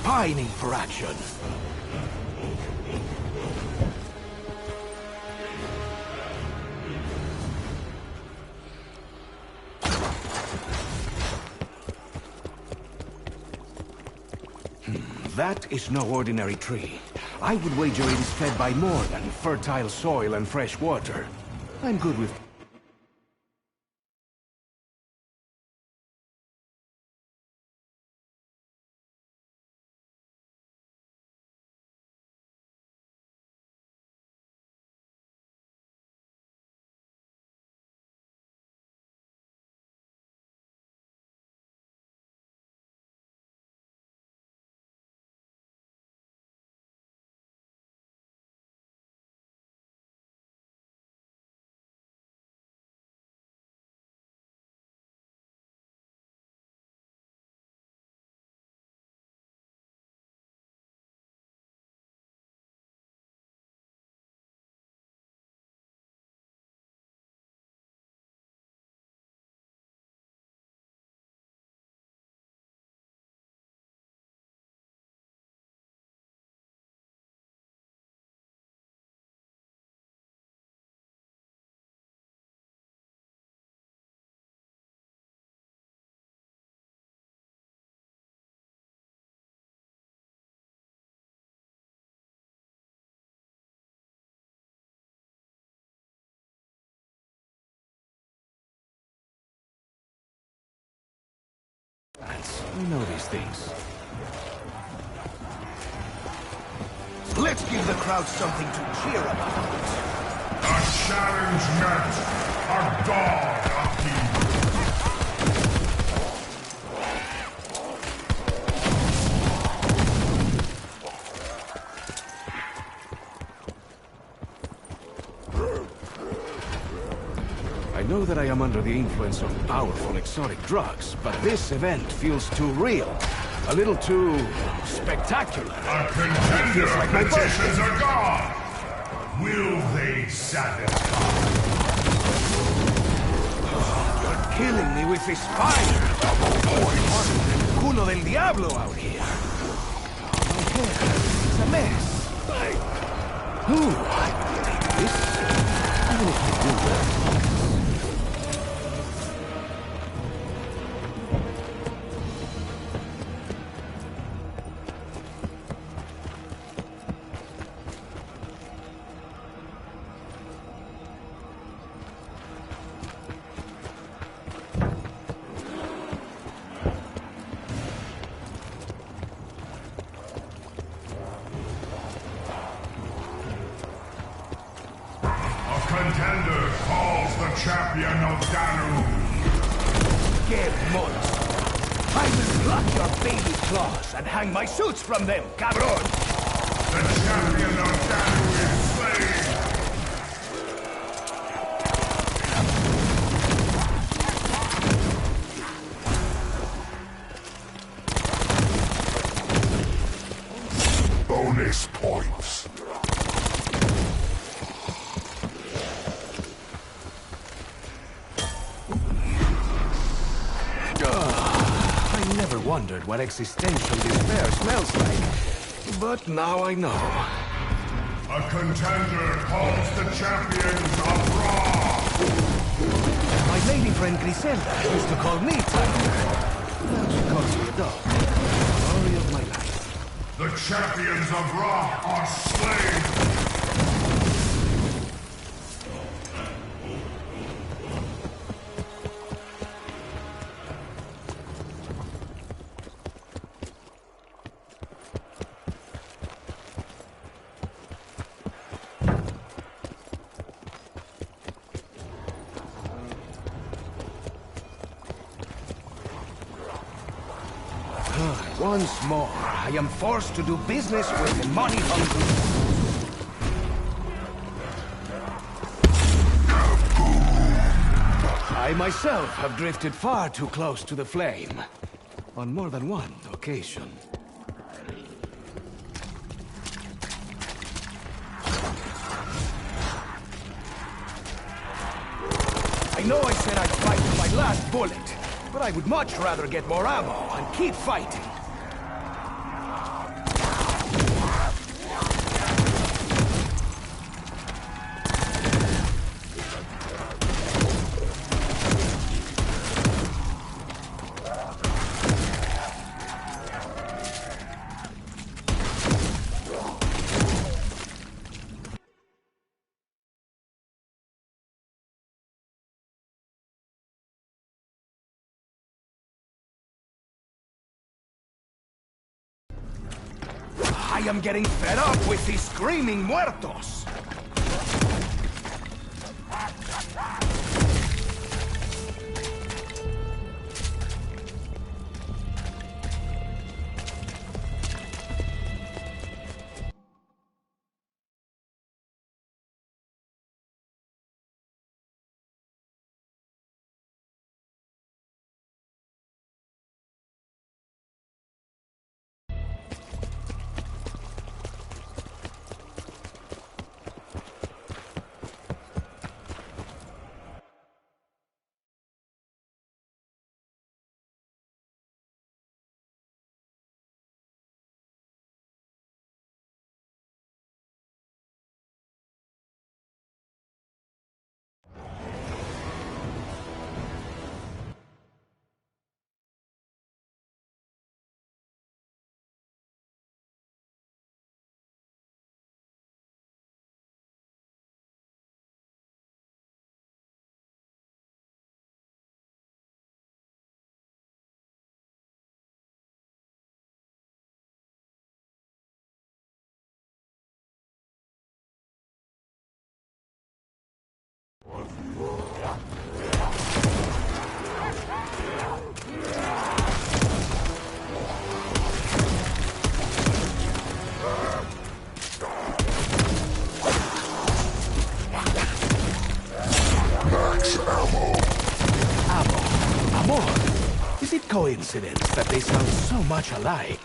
pining for action. That is no ordinary tree. I would wager it is fed by more than fertile soil and fresh water. I'm good with... I know these things. Let's give the crowd something to cheer about. A challenge met. A god appeared. I know that I am under the influence of powerful exotic drugs, but this event feels too real. A little too spectacular. A contender like my petitions a god. Will they satisfy? You're killing me with this fire. Oh, culo del diablo out here. My hair, it's a mess. Ooh, I will take this. Even if I do that. Contender calls the champion of Danu. Get moist. I will pluck your baby claws and hang my suits from them, cabron! The champion of Danu is slain. Bonus points. I never wondered what existential despair smells like. But now I know. A contender calls the champions of Raw. My lady friend Griselda used to call me Tiger. Now she calls me a dog. Story of my life. The champions of Raw are slain. Once more, I am forced to do business with money-hungry. I myself have drifted far too close to the flame. On more than one occasion. I know I said I'd fight to my last bullet, but I would much rather get more ammo and keep fighting. I am getting fed up with these screaming muertos! Is it coincidence that they sound so much alike?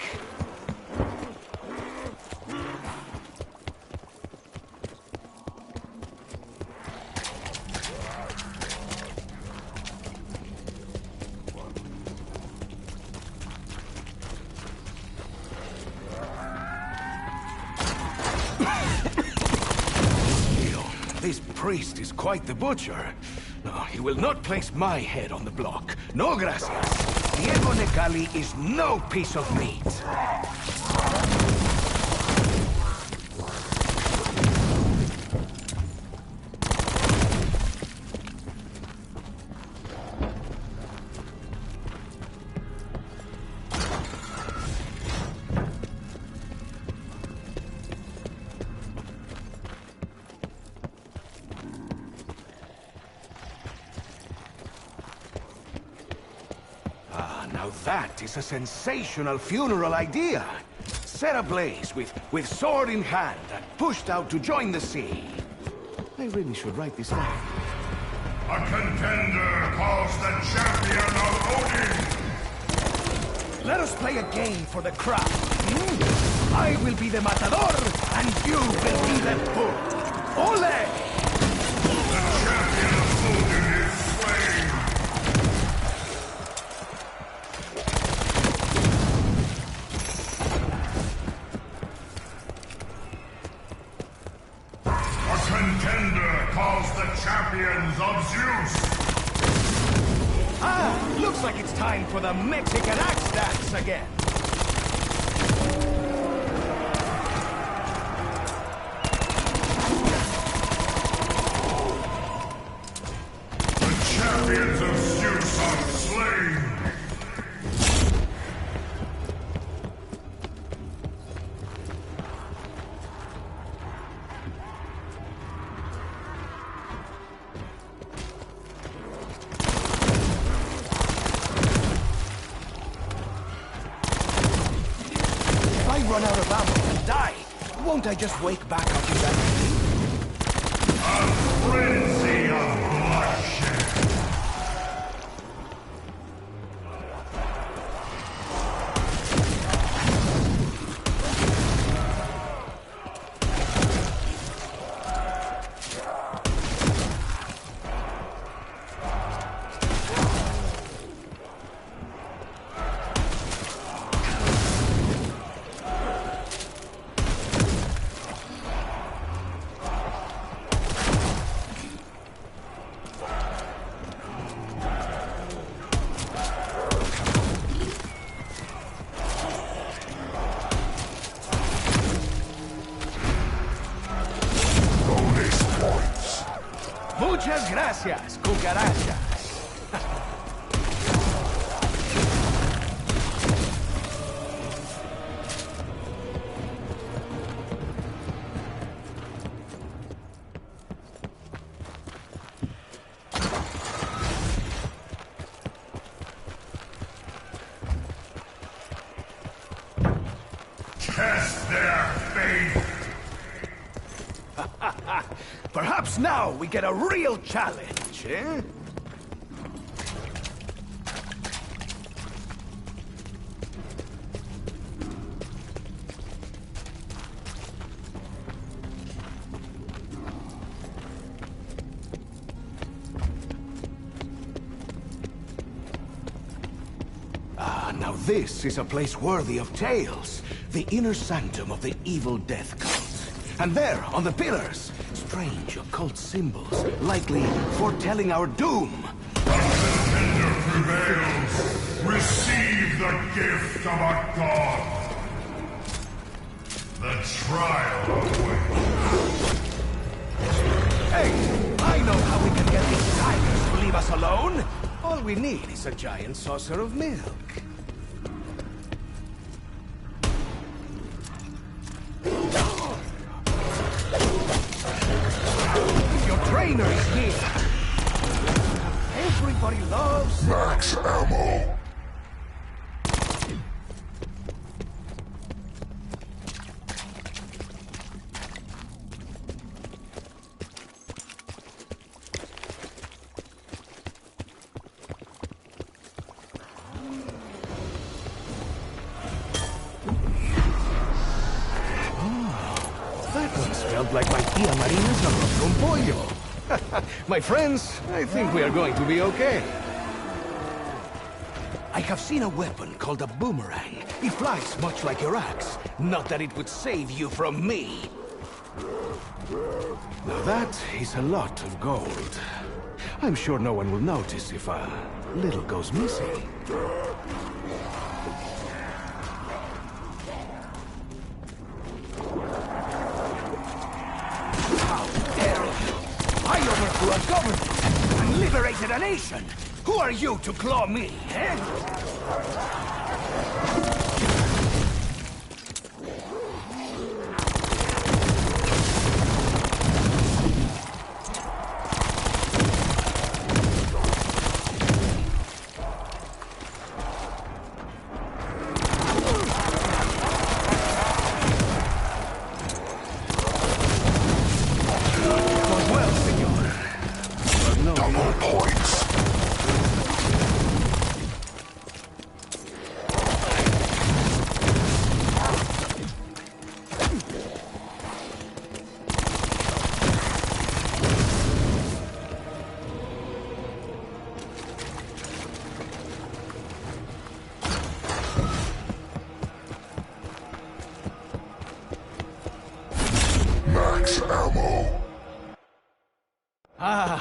This priest is quite the butcher. No, he will not place my head on the block. No gracias. Diego Necali is no piece of meat. Now that is a sensational funeral idea. Set ablaze with sword in hand and pushed out to join the sea. I really should write this down. A contender calls the champion of Odin! Let us play a game for the crowd. I will be the matador, and you will be the bull. Ole! The champion of Odin is slain! A contender calls the champions of Zeus! Ah, looks like it's time for the Mexican axe dance again. The champions of Zeus are slain! If I run out of ammo and die, won't I just wake back up in that cave? A frenzy of bloodshed! Muchas gracias, cucarachas. Test their faith! Perhaps now we get a real challenge, eh? Now this is a place worthy of tales. The inner sanctum of the evil death cult. And there, on the pillars, strange occult symbols, likely foretelling our doom. A contender prevails! Receive the gift of a god! The trial awaits. Hey, I know how we can get these tigers to leave us alone. All we need is a giant saucer of milk. Your trainer is here. Everybody loves Max ammo! like my tia Marina's arroz con pollo. My friends, I think we are going to be okay. I have seen a weapon called a boomerang. It flies much like your axe. Not that it would save you from me. Now that is a lot of gold. I'm sure no one will notice if a little goes missing. How dare you! I overthrew a government and liberated a nation! Who are you to claw me, eh?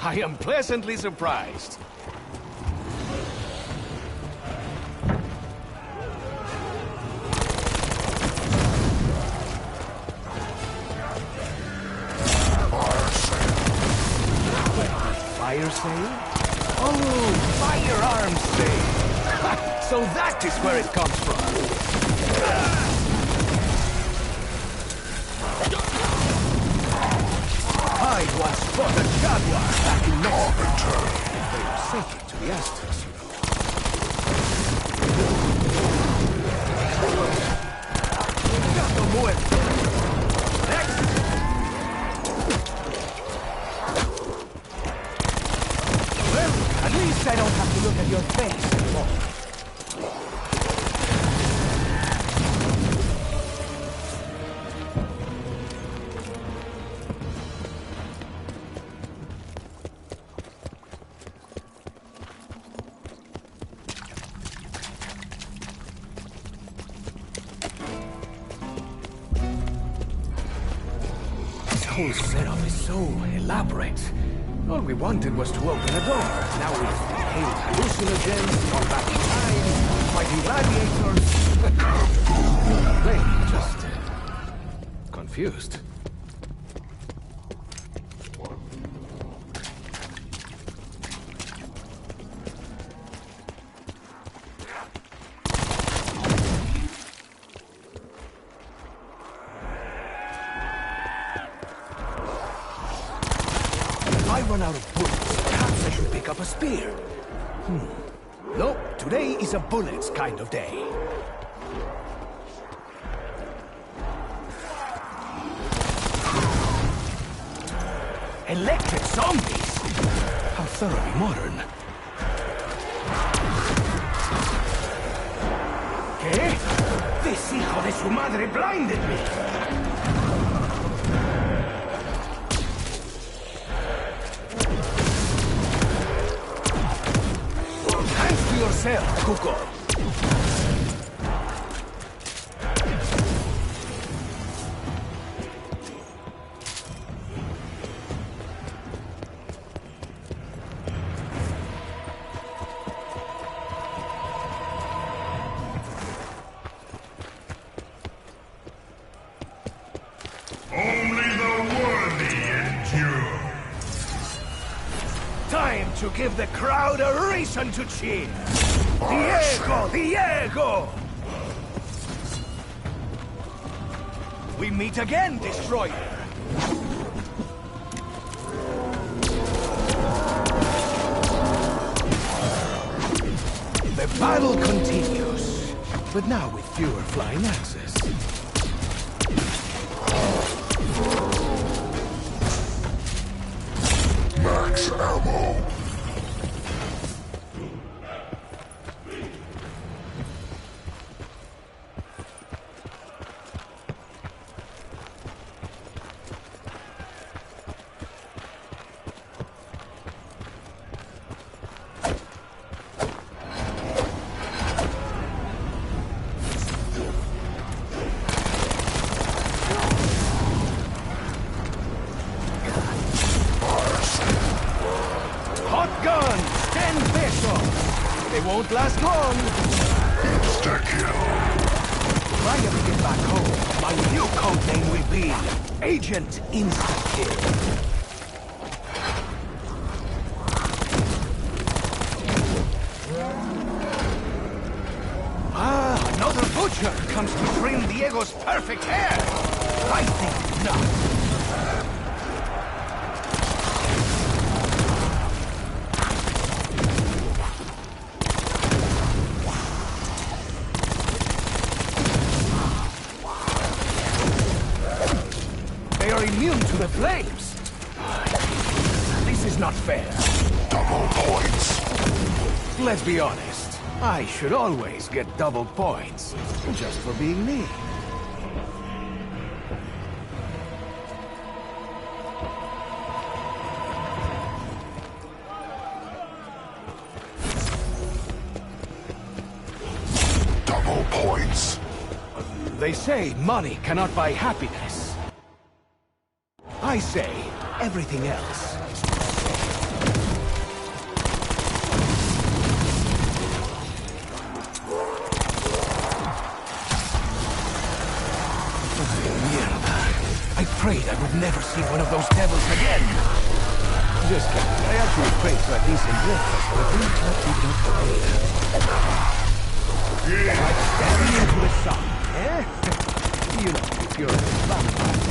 I am pleasantly surprised. Fire sale? Oh, firearms sale! So that is where it comes from. I once fought a jaguar back in Mexico. They were sacred to the Aztecs, you know. Gato muerto. Next! Well, at least I don't have to look at your face anymore. The whole setup is so elaborate. All we wanted was to open a door. Now we've inhaled hallucinogens, gone back in time, fighting gladiators. They just confused. I run out of bullets. Perhaps I should pick up a spear. Nope, today is a bullets kind of day. Electric zombies? How thoroughly modern. ¿Qué? This hijo de su madre blinded me! Yourself, Cuco. Only the worthy endure. Time to give the crowd a reason to cheer. Diego! Diego! We meet again, Destroyer! The battle continues, but now with fewer flying axes. Max ammo. They won't last long. Insta-kill. If I ever get back home, my new code name will be Agent Insta-Kill. Ah, another butcher comes to trim Diego's perfect hair. I think not. They are immune to the flames. This is not fair. Double points. Let's be honest. I should always get double points, just for being me. Double points. They say money cannot buy happiness. I say everything else. I prayed I would never see one of those devils again. Just kidding. I actually prayed for a decent breakfast, but didn't let me get paid. Like stepping into the sun, eh? You know, if you're a vampire.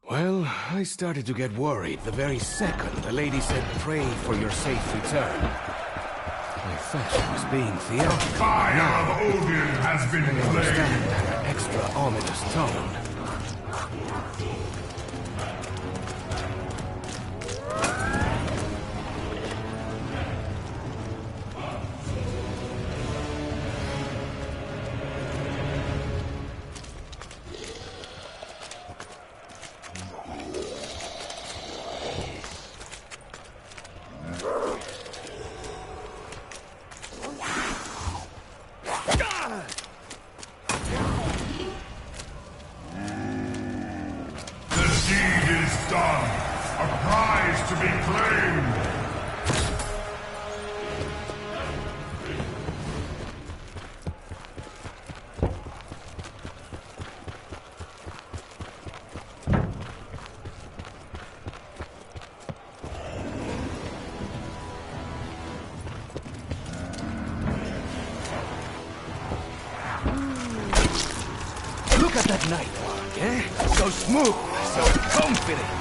Well, I started to get worried the very second the lady said pray for your safe return. I thought she was being theatrical. The fire of Odin has been I understand flamed. her extra ominous tone. The deed is done. A prize to be claimed. Look at that night work, eh? So smooth, so confident.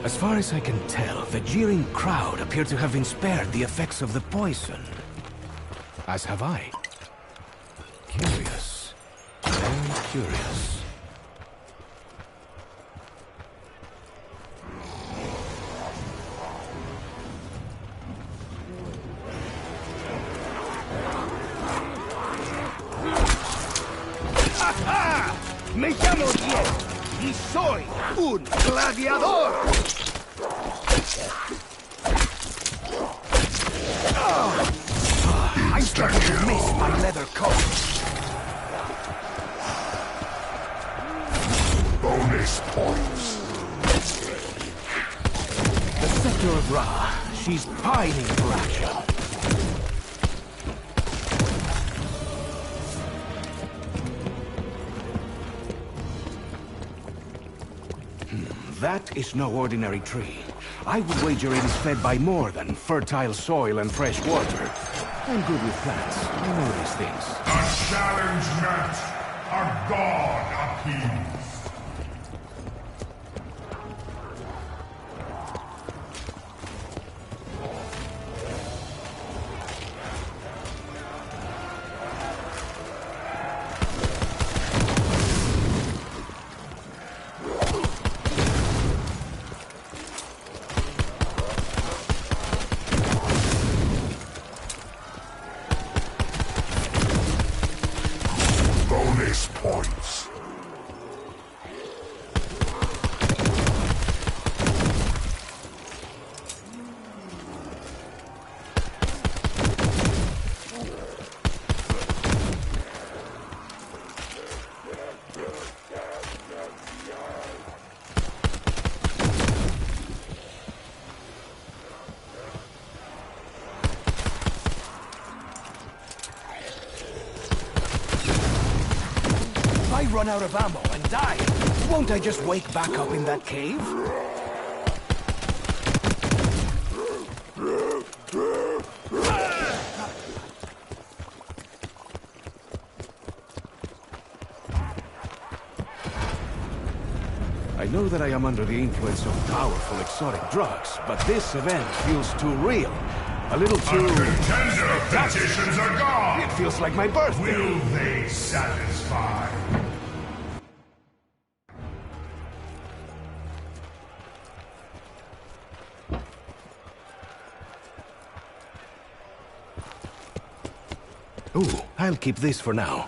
As far as I can tell, the jeering crowd appear to have been spared the effects of the poison. As have I. Curious. Very curious. ¡Ajá! Me llamo Diego y soy un gladiador. I'm starting to miss my leather coat. Bonus points. The Scepter of Ra. She's pining for action. That is no ordinary tree. I would wager it is fed by more than fertile soil and fresh water. I'm good with plants. I know these things. A challenge met. A god appeased. Bonus points. If I run out of ammo and die, won't I just wake back up in that cave? I know that I am under the influence of powerful exotic drugs, but this event feels too real. A little A too... contender petitions are gone. It feels like my birthday. Will they satisfy? Ooh, I'll keep this for now.